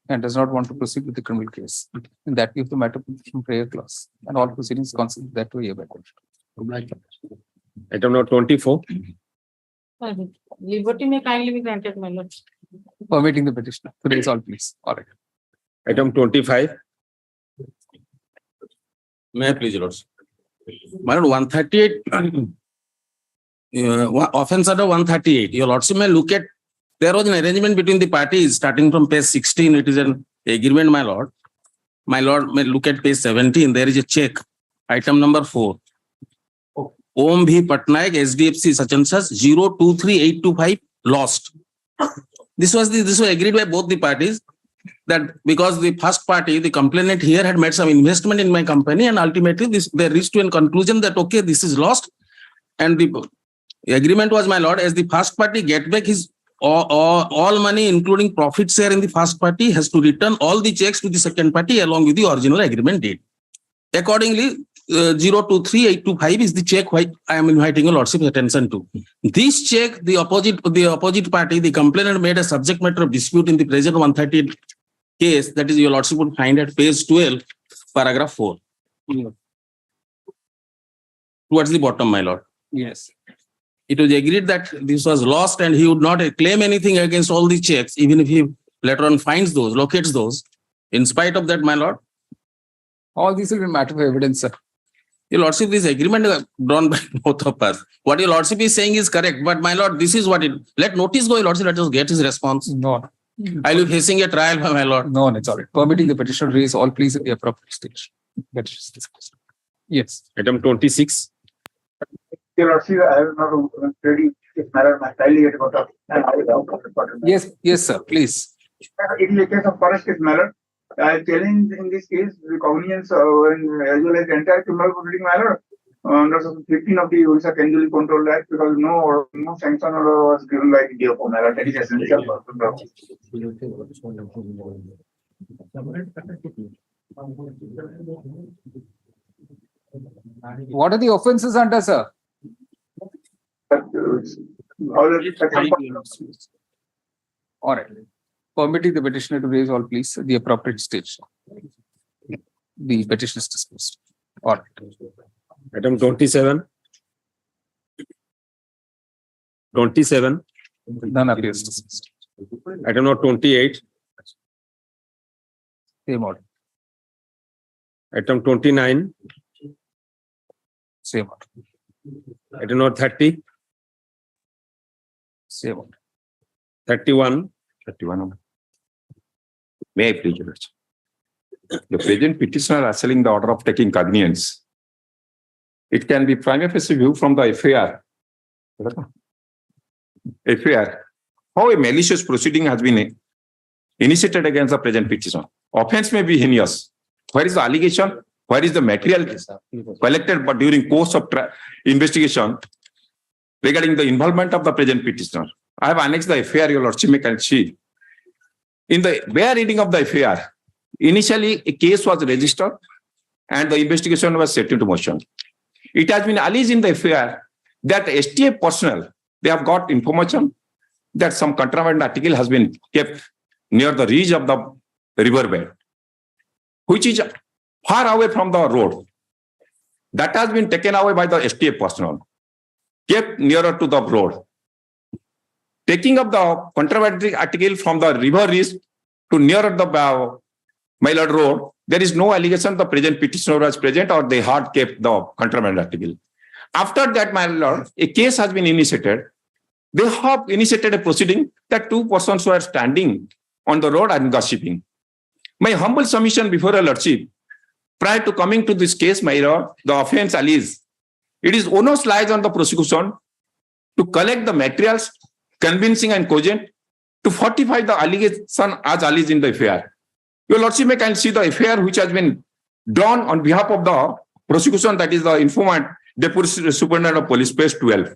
and does not want to proceed with the criminal case. In that view, the matter from prayer clause and all proceedings considered that way hereby quoted. Item number 24. Liberty may kindly be granted, my lord. Permitting the petitioner to raise all please. All right. Item 25. May I please, Your Lords? My Lord, 138, offense order 138. Your Lordship may look at, there was an arrangement between the parties starting from page 16. It is an agreement, my lord. My lord, may look at page 17. There is a check. Item number 4. Om V. Patnaik, SDFC such and such 023825 lost. This was agreed by both the parties, that because the first party, the complainant here, had made some investment in my company, and ultimately they reached to a conclusion that okay, this is lost, and the agreement was, my lord, as the first party get back his all money, including profit share in the first party, has to return all the checks to the second party along with the original agreement date. Accordingly, 023825 is the check I am inviting your lordship's attention to. This check, the opposite party, the complainant, made a subject matter of dispute in the present 130 case, that is, your lordship would find at page 12, paragraph 4. Towards the bottom, my lord. Yes. It was agreed that this was lost and he would not claim anything against all the checks, even if he later on finds those, locates those. In spite of that, my lord. All these will be matter of evidence, sir. Your lordship, this agreement is drawn by both of us. What your lordship is saying is correct, but my lord, this is what it. Let notice go, your lordship. Let us get his response. No. I'll be facing a trial, my lord. No, it's all right. Permitting the petitioner to raise all pleas at the appropriate stage. That is discussed. Yes. Item 26. Your lordship, I have not ready this matter. My trial yet got up. Yes, sir. Please. In the case of forest case matter, I challenge in this case the cognizance as well as the entire criminal proceeding matter under section 15 of the Orissa Kenjuli Control Act, because no sanction order was given by the DFO matter. That is essential. What are the offenses under, sir? All right. Permitting the petitioner to raise all pleas at the appropriate stage. The petition is dismissed. All right. Item 27. 27. None appears dismissed. Item number 28. Same order. Item 29. Same order. Item number 30. Same order. 31. 31. May I please, Your Lordship? The present petitioner assailing the order of taking cognizance. It can be prima facie view from the FAR. FAR. How a malicious proceeding has been initiated against the present petitioner. Offense may be heinous. Where is the allegation? Where is the material collected but during course of investigation regarding the involvement of the present petitioner? I have annexed the FAR, Your Lordship can see. In the bare reading of the FAR, initially a case was registered and the investigation was set into motion. It has been alleged in the FAR that STA personnel, they have got information that some contraband article has been kept near the ridge of the riverbed, which is far away from the road. That has been taken away by the STA personnel, kept nearer to the road. Taking up the contraband article from the river ridge to nearer the my lord road, there is no allegation the present petitioner was present or they had kept the contraband article. After that, my lord, a case has been initiated. They have initiated a proceeding that two persons were standing on the road and gossiping. My humble submission before your lordship, prior to coming to this case, my lord, the offense alleged, it is onus lies on the prosecution to collect the materials convincing and cogent to fortify the allegation as alleged in the FAR. Your lordship may can see the FAR which has been drawn on behalf of the prosecution, that is the informant, Deputy Superintendent of Police, page 12.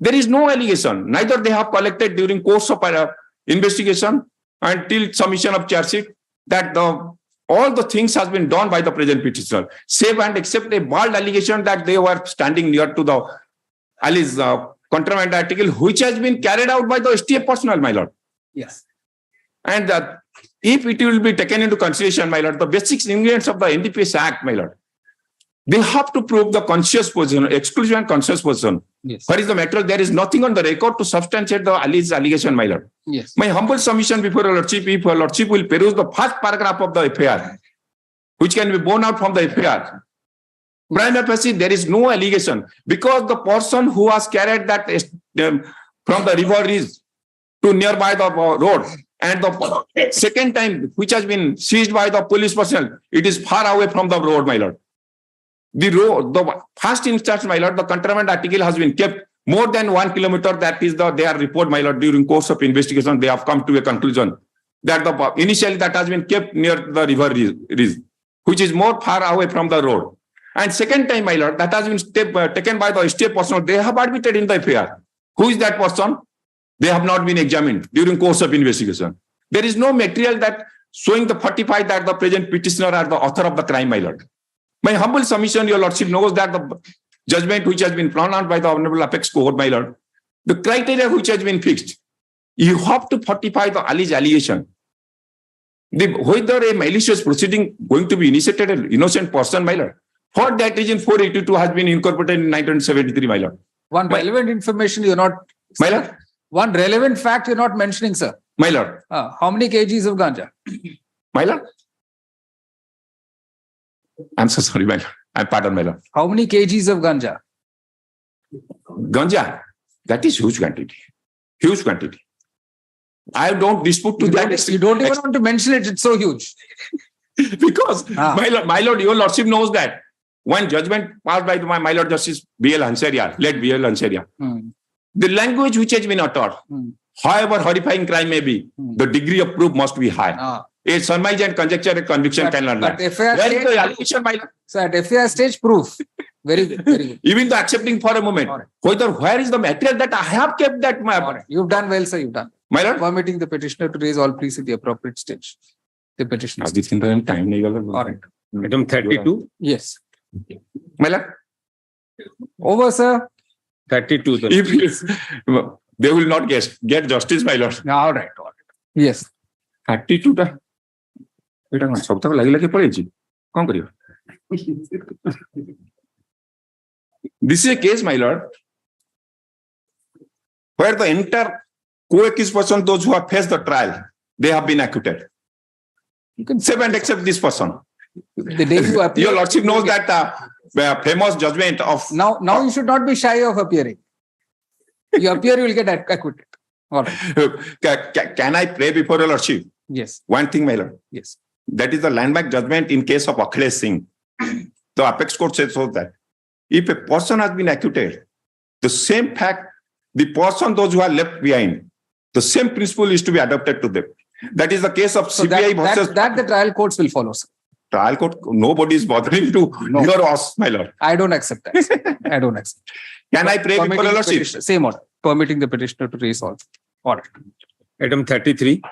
There is no allegation, neither they have collected during course of investigation until submission of charge sheet, that all the things has been done by the present petitioner, save and except a bald allegation that they were standing near to the alleged contraband article, which has been carried out by the STA personnel, my lord. Yes. And if it will be taken into consideration, my lord, the basic ingredients of the NDPS Act, my lord, they have to prove the conscious position, exclusive and conscious position. Yes. Where is the material? There is nothing on the record to substantiate the alleged allegation, my lord. Yes. My humble submission before your lordship, if your lordship will peruse the first paragraph of the FAR, which can be borne out from the FAR. Prima facie, there is no allegation because the person who has carried that from the river is to nearby the road And the second time, which has been seized by the police personnel, it is far away from the road, my lord. The road, the first instance, my lord, the contraband article has been kept more than 1 kilometer. That is their report, my lord. During course of investigation, they have come to a conclusion that initially that has been kept near the river, which is more far away from the road. And second time, my lord, that has been taken by the state personnel. They have admitted in the affair. Who is that person? They have not been examined during course of investigation. There is no material that showing the 45 that the present petitioner are the author of the crime, my lord. My humble submission, your lordship knows that the judgment which has been pronounced by the Honorable Apex Court, my lord, the criteria which has been fixed, you have to fortify the alleged allegation. Whether a malicious proceeding going to be initiated an innocent person, my lord. For that reason, 482 has been incorporated in 1973, my lord. One relevant information you're not... My lord? One relevant fact you're not mentioning, sir. My lord. How many kgs of ganja? My lord? I'm so sorry, my lord. I pardon, my lord. How many kgs of ganja? Ganja, that is huge quantity. Huge quantity. I don't dispute to that. You don't even want to mention it. It's so huge. Because, my lord, your lordship knows that one judgment passed by my Lord Justice B.L. Hansaria, late B.L. Hansaria. The language which has been uttered, however horrifying crime may be, the degree of proof must be high. A surmise and conjecture, a conviction cannot lie. Where is the allegation, my lord? So at FIR stage, proof. Very good, very good. Even the accepting for a moment. Where is the material that I have kept that? You've done well, sir. You've done. My lord? Permitting the petitioner to raise all pleas at the appropriate stage. The petitioner. All right. Item 32. Yes. My lord? Over, sir. 32. If they will not get justice, my lord. All right. All right. Yes. 32 टा एटा कोन सब तक लागिला के पळेछि कोन करियो This is a case, my lord, where the entire co-accused person, those who have faced the trial, they have been acquitted. You can save and accept this person. The day you appear, your lordship knows that famous judgment of... Now you should not be shy of appearing. You appear, you will get acquitted. All right. Can I pray before your lordship? Yes. One thing, my lord. Yes. That is the landmark judgment in case of Akhilesh Singh. The apex court says so that if a person has been acquitted, the same fact, the person, those who are left behind, the same principle is to be adopted to them. That is the case of CBI versus... That the trial courts will follow, sir. Trial court, nobody is bothering to hear us, my lord. I don't accept that. I don't accept. Can I pray before your lordship? Same order. Permitting the petitioner to raise all. Order. Item 33.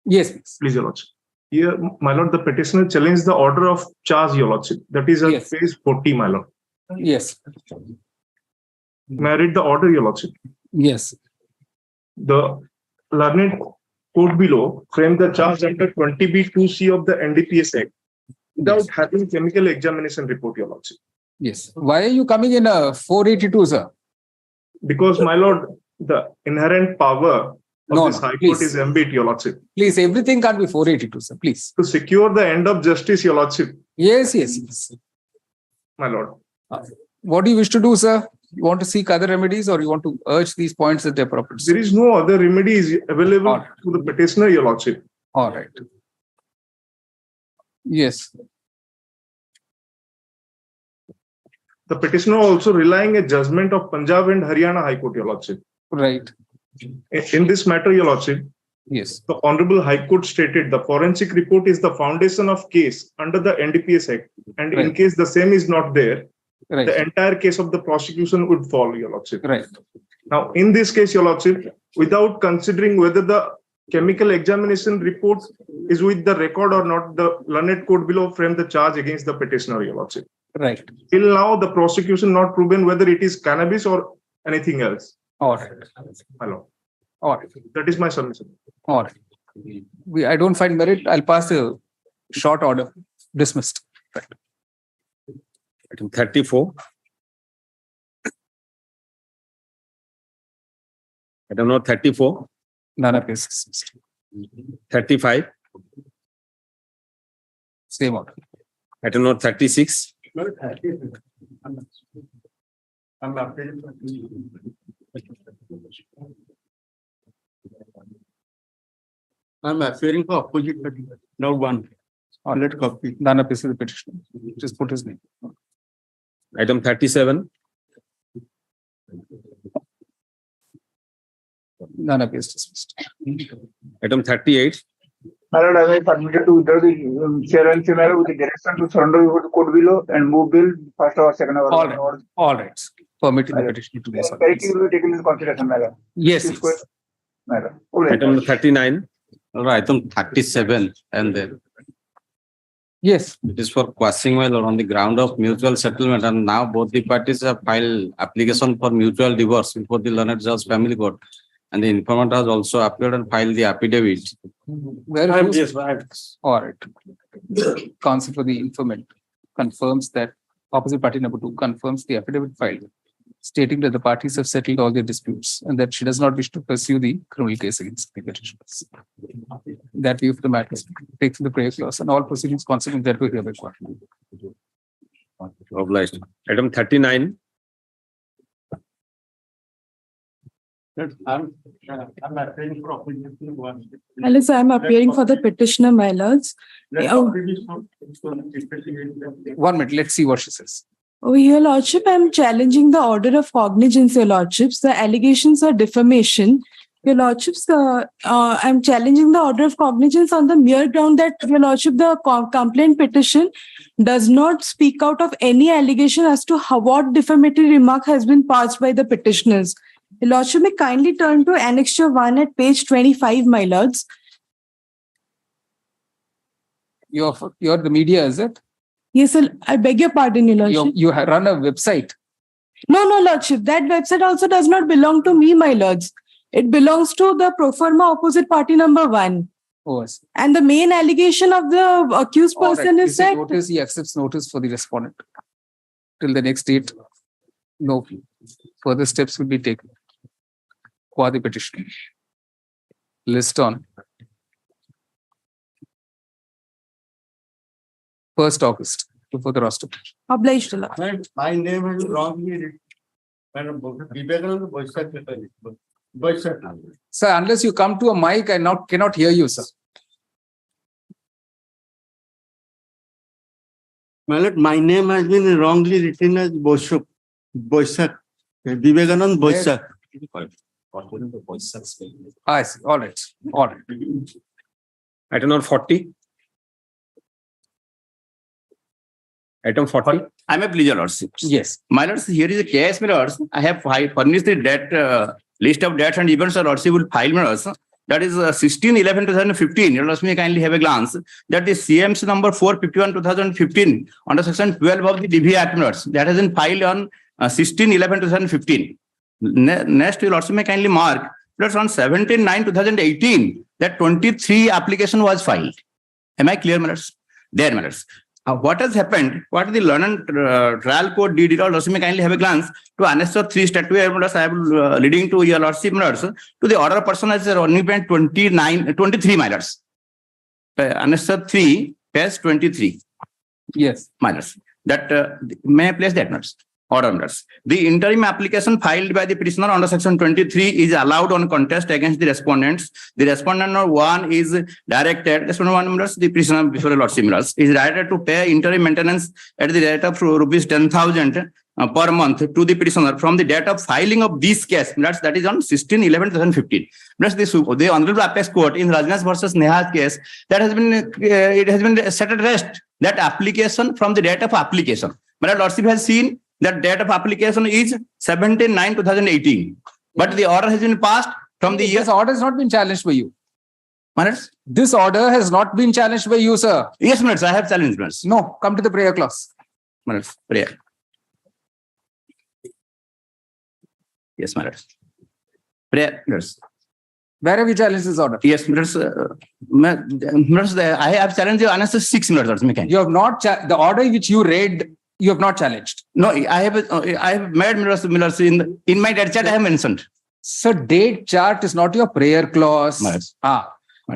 Yes, please, your lordship. Here, my lord, the petitioner challenged the order of charge, your lordship. That is at page 40, my lord. Yes. May I read the order, your lordship? Yes. The learned court below framed the charge under 20B2C of the NDPS Act without having chemical examination report, your lordship. Yes. Why are you coming in a 482, sir? Because, my lord, the inherent power of this High Court is ambit, your lordship. Please, everything can't be 482, sir. Please. To secure the end of justice, your lordship. Yes, yes, yes. My lord. What do you wish to do, sir? You want to seek other remedies or you want to urge these points at the appropriate stage? There is no other remedies available to the petitioner, your lordship. All right. Yes. The petitioner also relying a judgment of Punjab and Haryana High Court, your lordship. Right. In this matter, your lordship, yes, the Honorable High Court stated the forensic report is the foundation of case under the NDPS Act, and in case the same is not there, the entire case of the prosecution would fall, your lordship. Right. Now, in this case, your lordship, without considering whether the chemical examination report is with the record or not, the learned court below framed the charge against the petitioner, your lordship. Right. Till now, the prosecution not proven whether it is cannabis or anything else. All right. Hello. All right. That is my submission. All right. I don't find merit. I'll pass a short order. Dismissed. Right. Item 34. Item number 34. None appears dismissed. 35. Same order. Item number 36. I'm appearing for opposite party. Now one. Let copy. None of this is the petitioner. Just put his name. Item 37. None of this dismissed. Item 38. My lord, I have submitted to withdraw the chair and similar with the direction to surrender before the court below and move bill first or second hour. All right. All right. Permitting the petitioner to be Correctly will be taken into consideration, my lord. Yes. Yes. My lord. Item 39. Item 37 and then. Yes. It is for quashing my lord on the ground of mutual settlement, and now both the parties have filed application for mutual divorce before the learned judge family court, and the informant has also appeared and filed the affidavit. Where is all right. Counsel for the informant confirms that opposite party number 2 confirms the affidavit filed, stating that the parties have settled all their disputes and that she does not wish to pursue the criminal case against the petitioners. That view of the matter takes the prayer clause and all proceedings consequent that we hereby required. Obliged. Item 39. I'm appearing for opposite one. Hello, sir. I'm appearing for the petitioner, my lords. 1 minute. Let's see what she says. Oh, Your Lordship, I'm challenging the order of cognizance, Your Lordships. The allegations are defamation. Your Lordships, I'm challenging the order of cognizance on the mere ground that, Your Lordship, the complaint petition does not speak out of any allegation as to what defamatory remark has been passed by the petitioners. Your Lordship, may kindly turn to Annexure 1 at page 25, my lords. You're the media, is it? Yes, sir. I beg your pardon, Your Lordship. You run a website. No, Lordship. That website also does not belong to me, my lords. It belongs to the pro forma opposite party number 1. Oh, yes. And the main allegation of the accused person is that notice, he accepts notice for the respondent. Till the next date, no further steps will be taken. Qua the petition. List on 1st August before the roster. Obliged, Lord. My name is wrongly written. Sir, unless you come to a mic, I cannot hear you, sir. My lord, my name has been wrongly written as Boishak. Vivekanand Boishak. I see. All right. All right. Item number 40. Item 40. I'm a pleasure, lordship. Yes. My lords, here is a case, my lords. I have furnished the list of dates and events, lordship will file, my lords. That is 16/11/2015. Your lords may kindly have a glance. That is CM's number 451/2015 under section 12 of the DV Act, my lords. That has been filed on 16/11/2015. Next, your lords may kindly mark that on 17/9/2018 that 23 application was filed. Am I clear, my lords? There, my lords. What has happened? What the learned trial court did, your lordship may kindly have a glance to Annexure 3 statute. I am leading to your lordship, my lords, to the order of person as only 23, my lords. Annexure 3, page 23. Yes. My lords. That may I place that, my lords? Order, my lords. The interim application filed by the prisoner under section 23 is allowed on contest against the respondents. The respondent number 1 is directed, the prisoner before the lordship, is directed to pay interim maintenance at the rate of rupees 10,000 per month to the prisoner from the date of filing of this case. That is on 16/11/2015. The Honorable Apex Court in Rajnas versus Neha's case, that has been it has been set at rest. That application from the date of application. But lordship has seen that date of application is 17/9/2018. But the order has been passed from the year. This order has not been challenged by you. Minutes? This order has not been challenged by you, sir. Yes, minutes. I have challenged minutes. No, come to the prayer clause. Minutes. Prayer. Yes, minutes. Prayer. Minutes. Where have you challenged this order? Yes, minutes. I have challenged the Annexure 6 minutes. You have not the order which you read. You have not challenged. No, I have made minutes in my date chart. I have mentioned. So date chart is not your prayer clause. Minutes.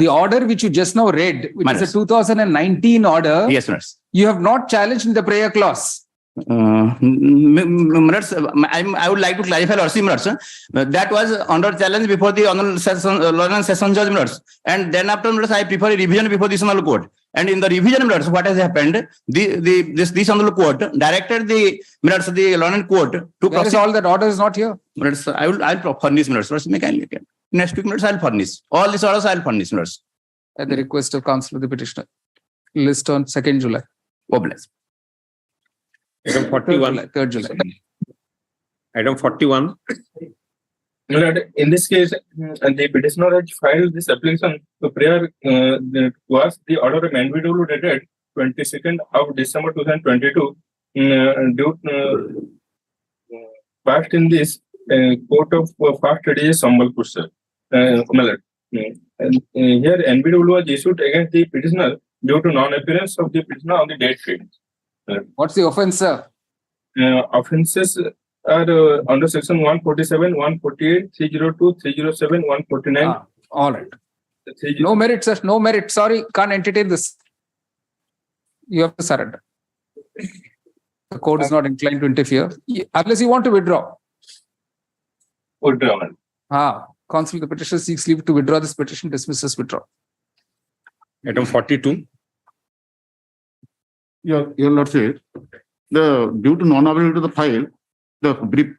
The order which you just now read, which is a 2019 order. Yes, minutes. You have not challenged in the prayer clause. Minutes, I would like to clarify Lordship minutes. That was under challenge before the honorable session judge minutes. And then after minutes, I prefer a revision before this honorable court. And in the revision minutes, what has happened? This honorable court directed the minutes of the London court to Where is all that order is not here. minutes. I'll furnish minutes. Next week minutes, I'll furnish. All these orders I'll furnish minutes. At the request of counsel of the petitioner. List on 2nd July. God bless. Item 41. 3rd July. Item 41. In this case, the petitioner has filed this application to prior was the order of imbue dated 22nd of December 2022 passed in this court of first ADA Sambalpur, sir. And here imbue was issued against the petitioner due to non-appearance of the petitioner on the date sheet. What's the offense, sir? Offenses are under section 147, 148, 302, 307, 149. All right. No merit, sir. No merit. Sorry, can't entertain this. You have to surrender. The court is not inclined to interfere unless you want to withdraw. Withdraw. Counsel, the petitioner seeks leave to withdraw this petition. Dismisses withdraw. Item 42. Your Lordship, due to non-availability of the file, the brief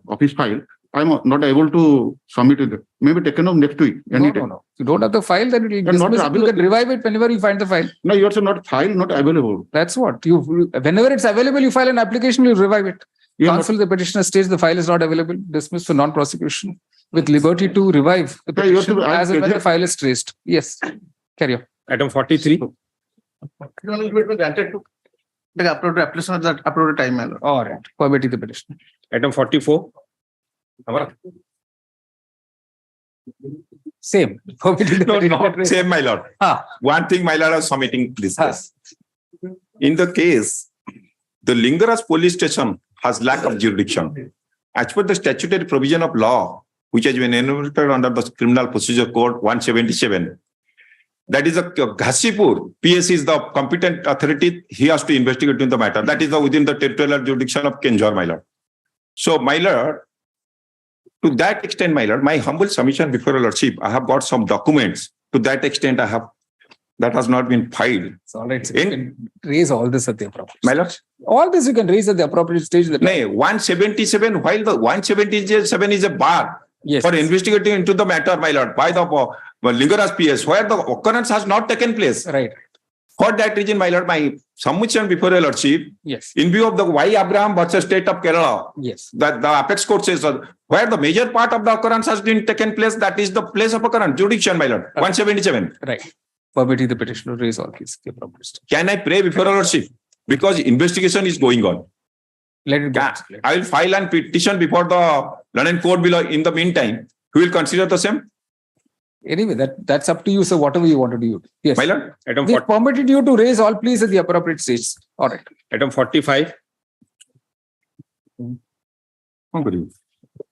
office file, I am not able to submit it. Maybe taken up next week. No. If you don't have the file, then it will dismiss it. You can revive it whenever you find the file. No, you are saying not file, not available. That's what. Whenever it's available, you file an application, you revive it. Counsel, the petitioner states the file is not available, dismissed for non-prosecution with liberty to revive the petition as and when the file is traced. Yes. Carry on. Item 43. Granted to the appropriate application at that appropriate time. All right. Permitting the petition. Item 44. Same. No, same, my lord. One thing, my lord, I was submitting this case. In the case, the Lingaras police station has lack of jurisdiction. As per the statutory provision of law, which has been enumerated under the Criminal Procedure Code 177, that is a Ghasipur. PS is the competent authority. He has to investigate into the matter. That is within the territorial jurisdiction of Kenjor, my lord. So, my lord, to that extent, my lord, my humble submission before your lordship, I have got some documents. To that extent, I have that has not been filed. It's all right. So you can raise all this at the appropriate stage. My lord? All this you can raise at the appropriate stage. No, 177, while the 177 is a bar for investigating into the matter, my lord, by the Lingaras PS, where the occurrence has not taken place. Right. For that reason, my lord, my submission before your lordship, in view of the Y. Abraham versus State of Kerala, that the apex court says where the major part of the occurrence has been taken place, that is the place of occurrence, jurisdiction, my lord, 177. Right. Permitting the petitioner raise all cases. Can I pray before your lordship? Because investigation is going on. Let it go. I will file a petition before the London court below. In the meantime, who will consider the same? Anyway, that's up to you. So whatever you want to do. Yes. My lord, item we permitted you to raise all pleas at the appropriate stage. All right. Item 45.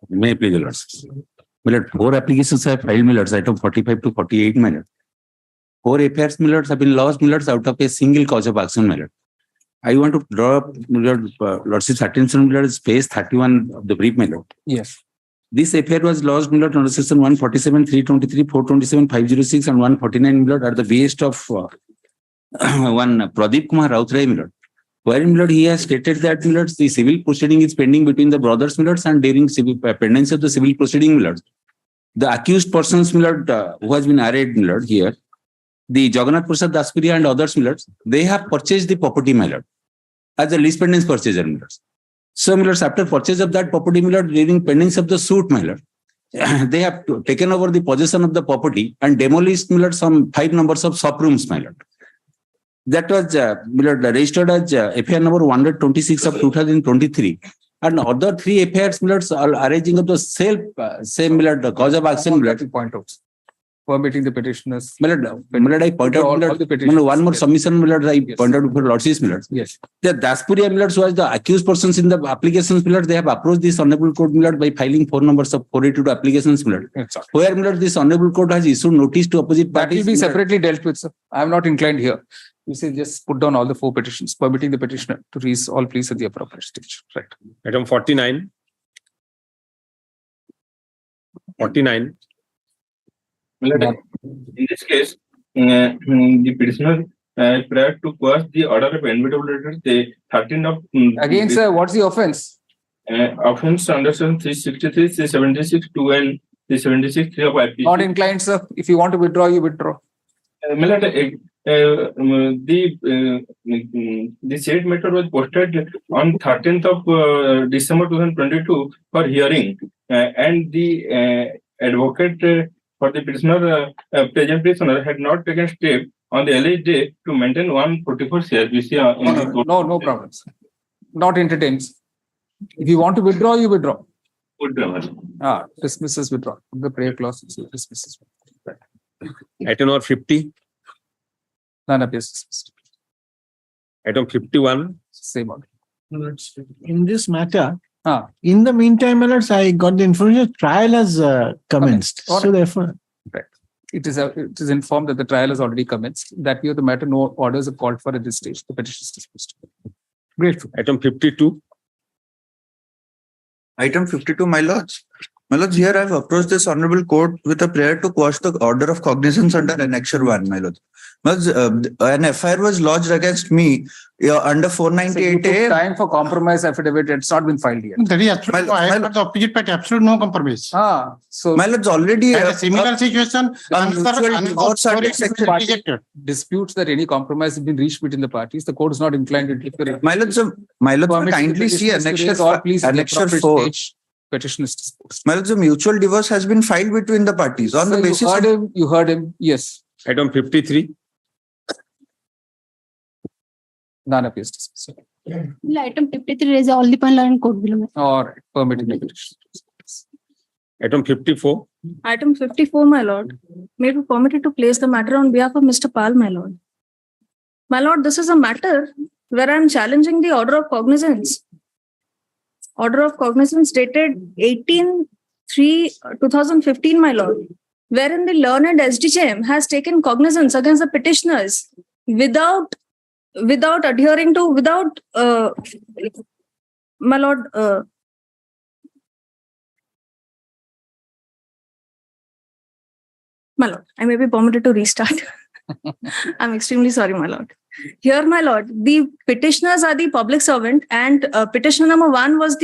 May I please, your lords? My lord, 4 applications I have filed, my lords, item 45 to 48, my lord. 4 affairs, my lords, have been lost, my lords, out of a single cause of action, my lord. I want to draw up lordship's attention, my lord, page 31 of the brief, my lord. Yes. This affair was lodged, my lord, under section 147, 323, 427, 506, and 149, my lord, at the behest of one Pradeep Kumar Rautray, my lord. Wherein, my lord, he has stated that, my lord, the civil proceeding is pending between the brothers, my lords, and during pendency of the civil proceeding, my lord, the accused persons, my lord, who has been arraigned, my lord, here, the Jagannath Prasad Daspuria and others, my lords, they have purchased the property, my lord, as a lease pendants purchaser, my lords. So, my lords, after purchase of that property, my lord, during pendency of the suit, my lord, they have taken over the possession of the property and demolished, my lord, some 5 numbers of shop rooms, my lord. That was, my lord, registered as FIR number 126 of 2023. And other 3 affairs, my lords, are arising of the same, my lord, cause of action, my lord. Point out. Permitting the petitioners. My lord, I point out, my lord, one more submission, my lord, I point out for lordship, my lord. Yes. The Daspuria, my lord, who was the accused persons in the applications, my lord, they have approached this honorable court, my lord, by filing 4 numbers of 482 applications, my lord. Where, my lord, this honorable court has issued notice to opposite parties. That will be separately dealt with, sir. I am not inclined here. You say just put down all the 4 petitions, permitting the petitioner to raise all pleas at the appropriate stage. Right. Item 49. 49. In this case, the petitioner prior to quash the order of NBW, the 13th of Again, sir, what's the offense? Offense under section 363, 376, 2 and 376, 3 of IPC. Not inclined, sir. If you want to withdraw, you withdraw. The said matter was posted on 13th of December 2022 for hearing, and the advocate for the prisoner, present prisoner, had not taken step on the alleged day to maintain 144 CRPC. No problems. Not entertained. If you want to withdraw, you withdraw. Dismisses withdraw. The prayer clause dismisses. Item number 50. None appears dismissed. Item 51. Same order. In this matter, in the meantime, I got the information trial has commenced. So therefore, right. It is informed that the trial has already commenced. That view of the matter, no orders are called for at this stage. The petition is dismissed. Grateful. Item 52. Item 52, my lords. My lords, here I have approached this honorable court with a prayer to quash the order of cognizance under Annexure 1, my lords. An FIR was lodged against me under 498A. So you took time for compromise affidavit. It's not been filed yet. that is absolutely I have got the opposite party, absolute no compromise. So my lords, already a similar situation. Disputes that any compromise has been reached between the parties. The court is not inclined to take my lords, kindly see Annexure 4. Petition is disposed. My lords, a mutual divorce has been filed between the parties on the basis. You heard him. Yes. Item 53. None appears dismissed. Item 53 is only point and code below. All right. Permitting the petition. Item 54. Item 54, my lord, may be permitted to place the matter on behalf of Mr. Pal, my lord. My lord, this is a matter where I am challenging the order of cognizance. Order of cognizance dated 18/3/2015, my lord, wherein the learned SDJM has taken cognizance against the petitioners without adhering to, my lord, my lord, I may be permitted to restart. I'm extremely sorry, my lord. Here, my lord, the petitioners are the public servant, and petitioner number 1 was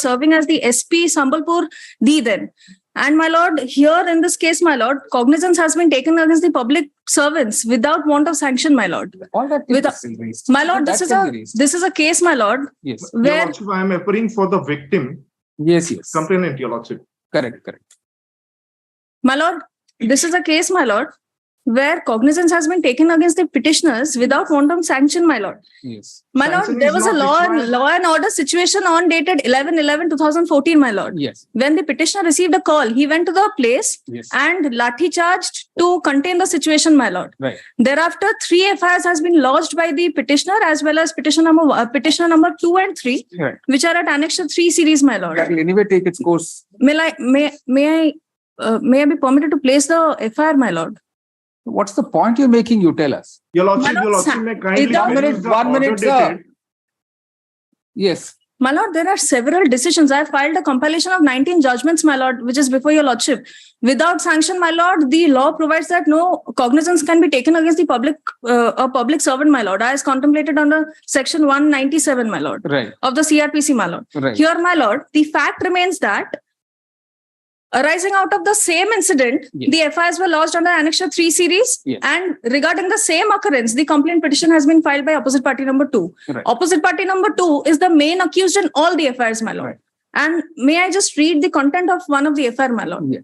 serving as the SP Sambalpur D then. And my lord, here in this case, my lord, cognizance has been taken against the public servants without want of sanction, my lord. All that my lord, this is a case, my lord. Yes. Where Your Lordship, I am appearing for the victim. Yes. Complainant, Your Lordship. Correct. My lord, this is a case, my lord, where cognizance has been taken against the petitioners without wanton sanction, my lord. Yes. My lord, there was a law and order situation on dated 11/11/2014, my lord. Yes. When the petitioner received a call, he went to the place and lathi charged to contain the situation, my lord. Right. Thereafter, 3 FIRs has been lodged by the petitioner as well as petitioner number 2 and 3, right, which are at Annexure 3 series, my lord. That will anyway take its course. May I be permitted to place the FIR, my lord? What's the point you're making? You tell us. Your Lordship, may kindly one minute, sir. Yes. My lord, there are several decisions. I have filed a compilation of 19 judgments, my lord, which is before your lordship. Without sanction, my lord, the law provides that no cognizance can be taken against the public servant, my lord, as contemplated under section 197, my lord, right, of the CRPC, my lord. Right. Here, my lord, the fact remains that arising out of the same incident, the FIRs were lodged under Annexure 3 series, and regarding the same occurrence, the complaint petition has been filed by opposite party number 2. Right. Opposite party number 2 is the main accused in all the FIRs, my lord. Right. And may I just read the content of one of the FIR, my lord? Yeah.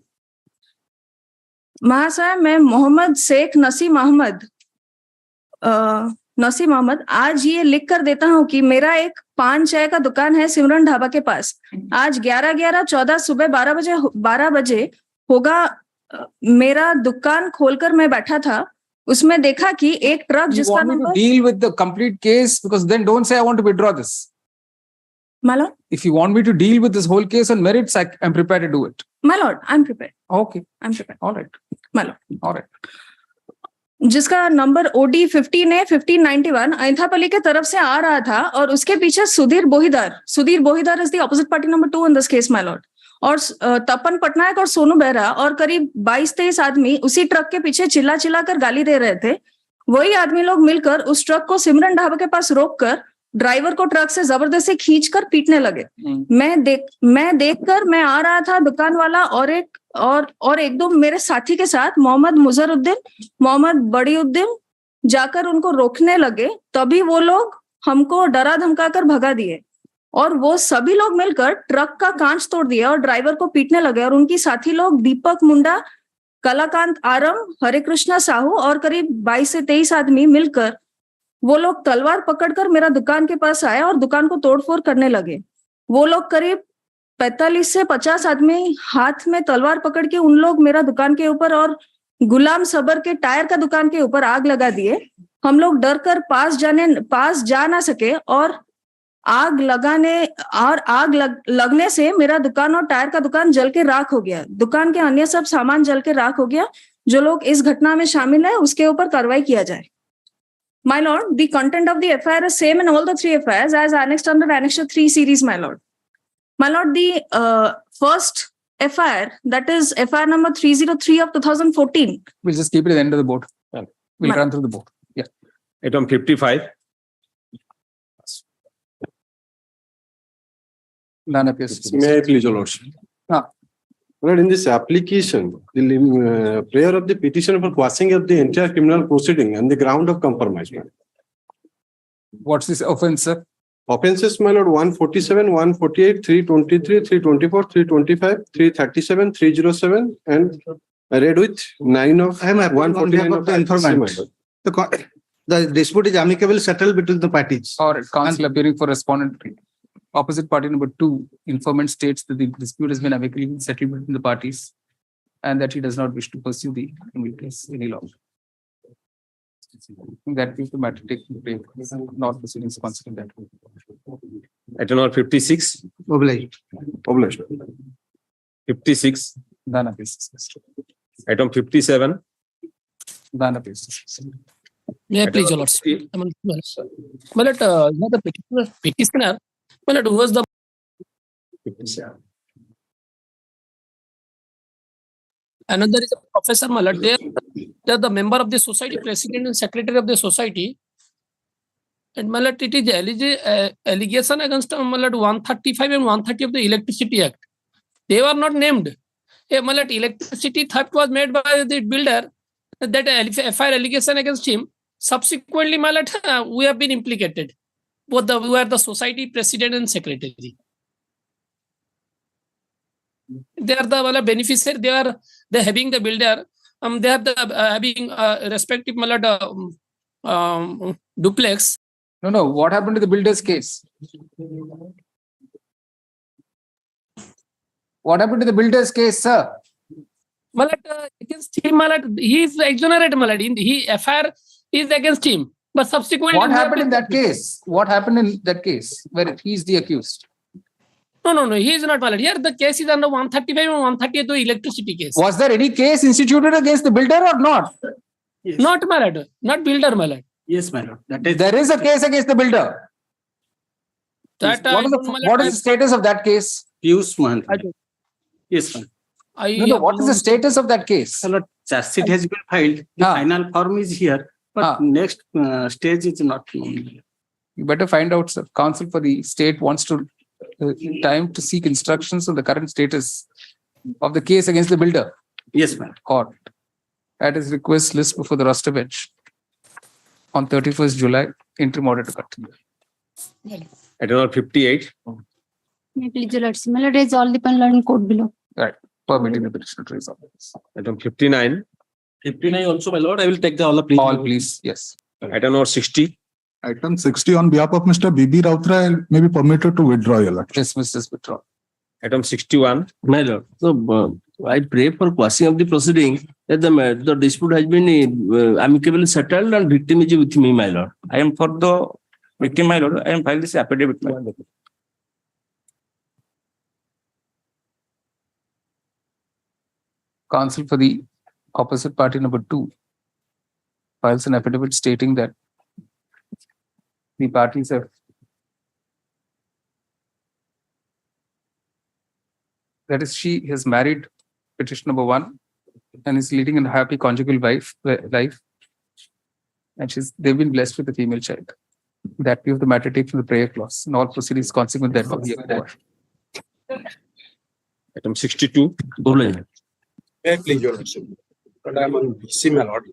महाशय, मैं मोहम्मद शेख नसीम अहमद आज ये लिख कर देता हूं कि मेरा एक पान चाय का दुकान है सिमरन ढाबा के पास। आज 11/11/14 सुबह 12 बजे होगा, मेरा दुकान खोलकर मैं बैठा था, उसमें देखा कि एक ट्रक जिसका number deal with the complete case, because then don't say I want to withdraw this. My lord, if you want me to deal with this whole case on merits, I'm prepared to do it. My lord, I'm prepared. Okay, I'm prepared. All right. My lord. All right. जिसका number OD 15A 1591 Ayinthapalli के तरफ से आ रहा था और उसके पीछे Sudhir Bohidar is the opposite party number 2 in this case my lord, और तपन पटनायक और सोनू बेहरा और करीब 22-23 आदमी उसी ट्रक के पीछे चिल्ला चिल्ला कर गाली दे रहे थे। वही आदमी लोग मिलकर उस ट्रक को सिमरन ढाबा के पास रोककर ड्राइवर को ट्रक से जबरदस्ती खींचकर पीटने लगे। मैं देखकर मैं आ रहा था, दुकान वाला और एक दो मेरे साथी के साथ मोहम्मद मुजरुद्दीन, मोहम्मद बड़ीउद्दीन जाकर उनको रोकने लगे। तभी वो लोग हमको डरा धमका कर भगा दिए और वो सभी लोग मिलकर ट्रक का कांच तोड़ दिया और ड्राइवर को पीटने लगे। और उनकी साथी लोग दीपक मुंडा, कलाकांत आरम, हरे कृष्णा साहू और करीब 22 से 23 आदमी मिलकर वो लोग तलवार पकड़कर मेरा दुकान के पास आए और दुकान को तोड़फोड़ करने लगे। वो लोग करीब 45 से 50 आदमी हाथ में तलवार पकड़ के उन लोग मेरा दुकान के ऊपर और गुलाम सबर के टायर का दुकान के ऊपर आग लगा दिए। हम लोग डर कर पास जा ना सके और आग लगने से मेरा दुकान और टायर का दुकान जल के राख हो गया। दुकान के अन्य सब सामान जल के राख हो गया। जो लोग इस घटना में शामिल है उसके ऊपर कार्रवाई किया जाए। My lord, the content of the FIR is same in all the 3 FIRs as annexed under Annexure 3 series, my lord. My lord, the first FIR, that is FIR number 303 of 2014. We'll just keep it at the end of the board. We'll run through the board. Yeah. Item 55. None appears. May I please, your lordship? Well, in this application, the prayer of the petition for quashing of the entire criminal proceeding on the ground of compromise. What's this offense, sir? Offenses, my lord, 147, 148, 323, 324, 325, 337, 307, and I read with 9 of I am appealing on behalf 149 of the informant. The dispute is amicable settled between the parties. Or counsel appearing for respondent. Opposite party number 2, informant states that the dispute has been amicably settled between the parties and that he does not wish to pursue the criminal case any longer. That is the matter taking place, not proceedings consequent that. Item number 56. Obliged. 56. None appears. Item 57. None appears. May I please, your lords? My lord, the petitioner, my lord, who was the another is a professor, my lord. They are the member of the society, president and secretary of the society. And my lord, it is allegation against my lord 135 and 130 of the Electricity Act. They were not named. My lord, electricity theft was made by the builder. That FIR allegation against him. Subsequently, my lord, we have been implicated. Both we are the society president and secretary. They are the beneficiary. They having the builder. They have the having respective duplex. No. What happened to the builder's case? What happened to the builder's case, sir? Against him, he is exonerated. He FIR is against him. But subsequently, what happened in that case? What happened in that case where he is the accused? No. He is not valid. Here, the case is under 135 and 138 the electricity case. Was there any case instituted against the builder or not? Yes. Not my lord. Not builder, my lord. Yes, my lord. There is a case against the builder. That what is the status of that case? Pius Mohan. Yes, ma'am. What is the status of that case? Charge sheet has been filed. The final form is here. But next stage is not known. You better find out, sir. Counsel for the state wants to time to seek instructions on the current status of the case against the builder. Yes, ma'am. Court. At his request, list before the roster bench on 31st July. Interim order to continue. Item number 58. May I please, your lords? My lord, raise all the panel in court below. Right. Permitting the petitioner to raise all this. Item 59. 59 also, my lord. I will take all the please. All, please. Yes. Item number 60. Item 60 on behalf of Mr. B.B. Rautra may be permitted to withdraw your lordship. Dismiss this withdraw. Item 61. My lord. So I pray for quashing of the proceeding that the dispute has been amicably settled and victim is with me, my lord. I am for the victim, my lord. I am filed this affidavit. Counsel for the opposite party number 2. files an affidavit stating that the parties have that is, she has married petition number 1 and is leading a happy conjugal life, and they've been blessed with a female child. That view of the matter take from the prayer clause, and all proceedings consequent therefore be applied. Item 62. Please, Your Lordship. But I am on BC, my lord.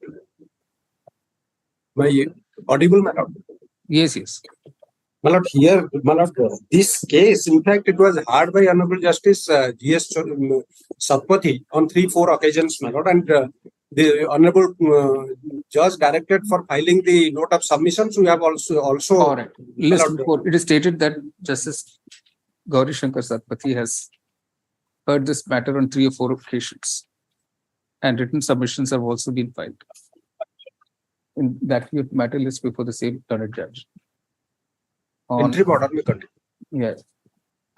My audible, my lord. Yes, yes. My lord, here, my lord, this case, in fact, it was heard by Honorable Justice G.S. Satpathy on 3-4 occasions, my lord, and the Honorable Judge directed for filing the note of submissions. We have also. Correct. List before it is stated that Justice Gauri Shankar Satpathy has heard this matter on 3 or 4 occasions, and written submissions have also been filed. In that view, matter list before the same learned judge. Entry order may continue. Yes.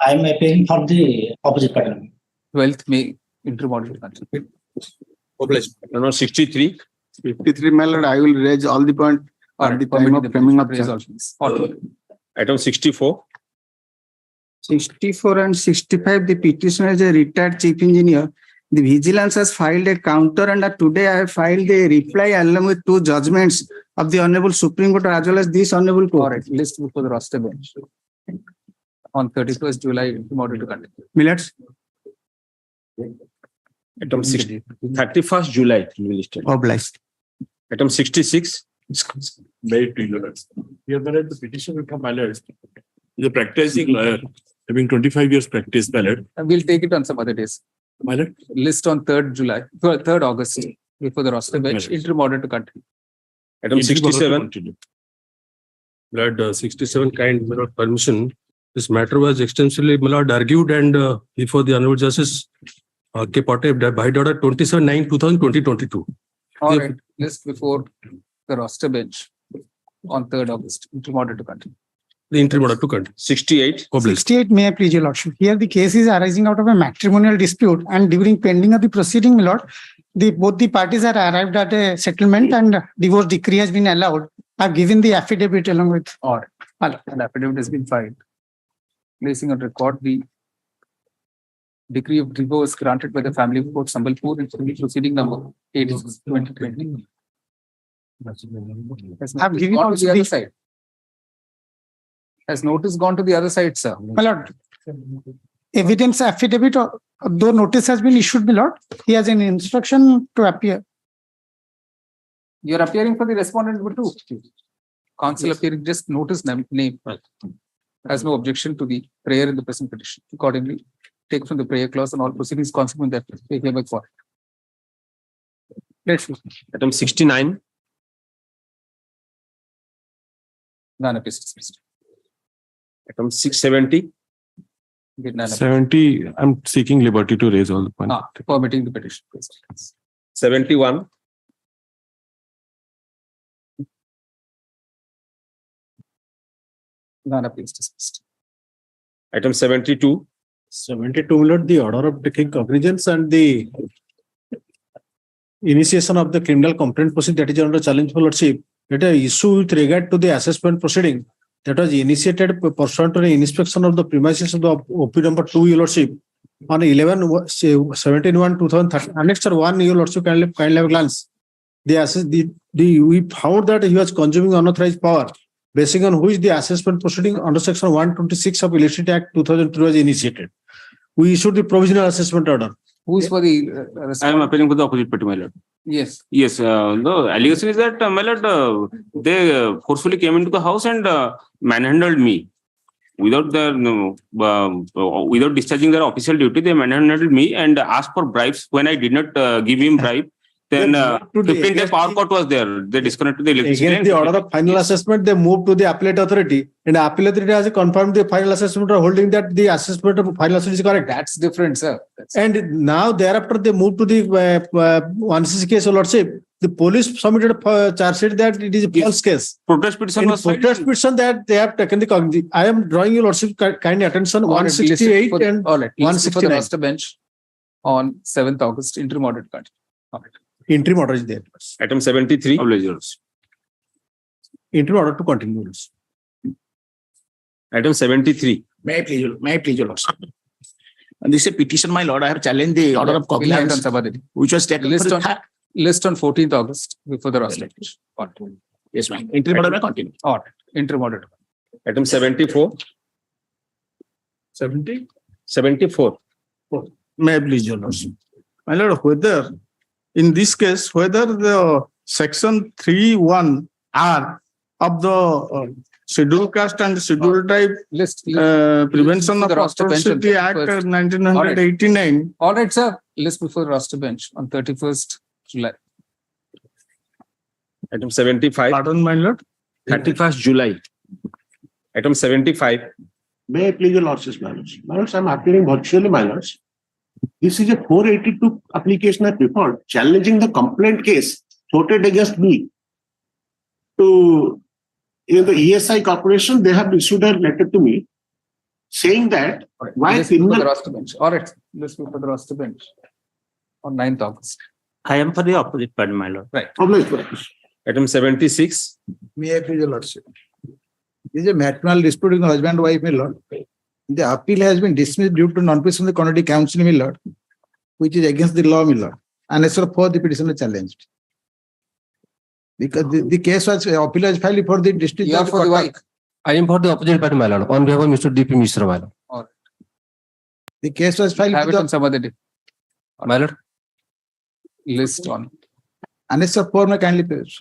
I am appealing for the opposite pattern. 12th May interim order to continue. Number 63. 53, my lord, I will raise all the point at the time of framing of charge. Item 64. 64 and 65, the petitioner is a retired chief engineer. The vigilance has filed a counter, and today I have filed a reply along with 2 judgments of the Honorable Supreme Court as well as this Honorable Court. Correct. List before the roster bench on 31st July interim order to continue. Millets. Item 60. 31st July. It will be listed. Obliged. Item 66. Very to your lords. Here, the petitioner from my lords is a practicing lawyer, having 25 years practice, my lord. And we'll take it on some other days. My lord. List on 3rd August before the roster bench, interim order to continue. Item 67. Lord, 67 kind of permission. This matter was extensively, my lord, argued and before the Honorable Justice K. Potte by order 27/9/2022. All right. List before the roster bench on 3rd August, interim order to continue. The interim order to continue. 68. 68, may I please, your lordship. Here the case is arising out of a matrimonial dispute, and during pending of the proceeding, my lord, both the parties are arrived at a settlement and divorce decree has been allowed. I've given the affidavit along with. All right. An affidavit has been filed, placing on record the decree of divorce granted by the family court Sambalpur in proceeding number 86/2020. I've given gone to the other side. Has notice gone to the other side, sir? My lord, evidence affidavit, though notice has been issued, my lord, he has an instruction to appear. You're appearing for the respondent number 2. Counsel appearing, just notice name. Has no objection to the prayer in the present petition. Accordingly, take from the prayer clause and all proceedings consequent that they hereby for. Item 69. None appears dismissed. Item 670. 70, I'm seeking liberty to raise all the points. Permitting the petition. 71. None appears dismissed. Item 72. 72, my lord, the order of taking cognizance and the initiation of the criminal complaint proceeding that is under challenge for lordship. It is issue with regard to the assessment proceeding that was initiated pursuant to the inspection of the premises of the OP number 2, your lordship, on 11/17/2013. Annexure 1, your lordship, kindly have a glance. We found that he was consuming unauthorized power, basing on which the assessment proceeding under section 126 of Electricity Act 2003 was initiated. We issued the provisional assessment order. Who is for the I am appealing for the opposite party, my lord. Yes. Yes. The allegation is that, my lord, they forcefully came into the house and manhandled me. Without discharging their official duty, they manhandled me and asked for bribes. When I did not give him bribe, then 15-day power cut was there. They disconnected the electricity. Against the order of final assessment, they moved to the appellate authority, and the appellate authority has confirmed the final assessment or holding that the assessment of final assessment is correct. That's different, sir. And now thereafter they moved to the 1CC case, lordship. The police submitted a charge sheet that it is a false case. Protest petition was filed. Protest petition that they have taken the cognizance. I am drawing your lordship kind attention 168 and 169. Roster bench on 7th August interim order cut. Interim order is there. Item 73. Interim order to continue. Item 73. May I please, your lordship. And this is a petition, my lord. I have challenged the order of cognizance, which was taken List for on, list on 14th August before the roster bench. Yes, ma'am. Interim order may continue. Order. Interim order. Item 74. 70? 74. May I please, your lordship. My lord, whether in this case, whether the section 3(1)R of the Scheduled Caste and Scheduled Tribe Prevention of Atrocity Act 1989. All right, sir. List before the roster bench on 31st July. Item 75. Pardon, my lord. 31st July. Item 75. May I please your lordships, my lords? My lords, I'm appearing virtually, my lords. This is a 482 application I preferred, challenging the complaint case floated against me to the ESI Corporation. They have issued a letter to me saying that why criminal the roster bench. All right, list before the roster bench on 9th August. I am for the opposite party, my lord. Right. Item 76. May I please, your lordship? This is a matrimonial dispute between husband and wife, my lord. The appeal has been dismissed due to non-presence of the County Council, my lord, which is against the law, my lord, and as for the petitioner challenged. Because the case was appeal was filed for the district. You are for the wife. I am for the opposite party, my lord, on behalf of Mr. D.P. Mishra, my lord. All right. The case was filed. Have it on some other day. My lord. List on. And it's a form, kindly page.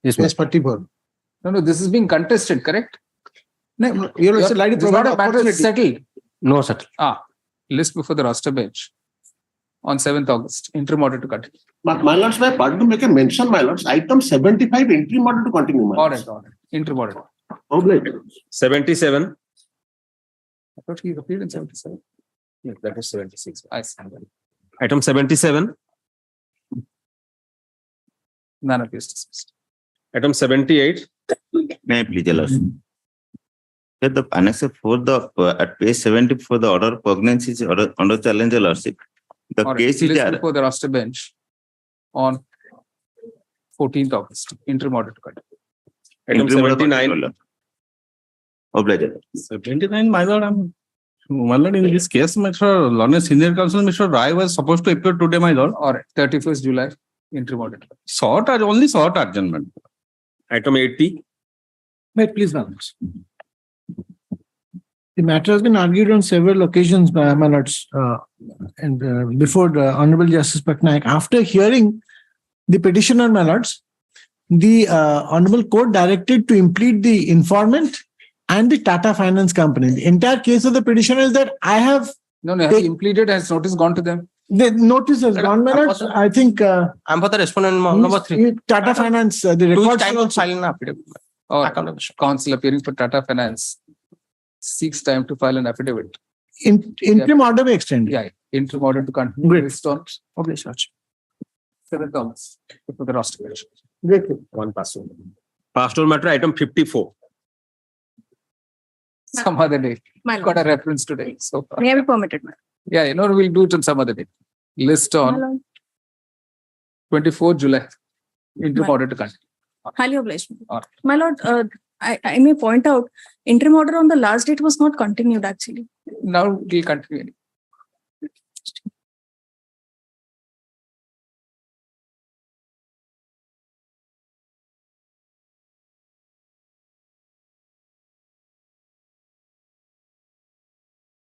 Yes, Page 44. No, this is being contested, correct? No, you're This is not a matter settled. No, settled. List before the roster bench on 7th August. Interim order to continue. My lords, may I pardon to make a mention, my lords. Item 75, interim order to continue, my All lords. right, all right. Interim order. 77. I thought he appeared in 77. Yes, that is 76. I see. Item 77. None appears dismissed. Item 78. May I please, your lordship? Here the annex 4, at page 74, the order of cognizance is under challenge, your lordship. The All right. case is List before the roster bench on 14th August. Interim order to continue. Item 79. Obliged. 79, my lord, my lord, in this case, Mr. Learned Senior Counsel, Mr. Rai was supposed to appear today, my lord. All right. 31st July. Interim order. Only short adjournment. Item 80. May please, my lords. The matter has been argued on several occasions by my lords, and before the Honorable Justice Patnaik. After hearing the petitioner, my lords, the Honorable Court directed to implead the informant and the Tata Finance Company. The entire case of the petitioner is that I have... No, he impleaded. Has notice gone to them? The notice has gone, my lords. I think... I'm for the respondent number 3. Tata Finance, the records... Time of filing affidavit. Counsel appearing for Tata Finance seeks time to file an affidavit. Interim order may extend. Yeah, interim order to continue. Great. Based on 7th August before the roster bench. Great. One pastoral. Pastoral matter, item 54. Some other day. My Got a reference today. So May I be permitted, ma'am? yeah, we'll do it on some other day. List on 24th July. Interim order to continue. Highly obliged. My lord, I may point out, interim order on the last date was not continued actually. Now we'll continue.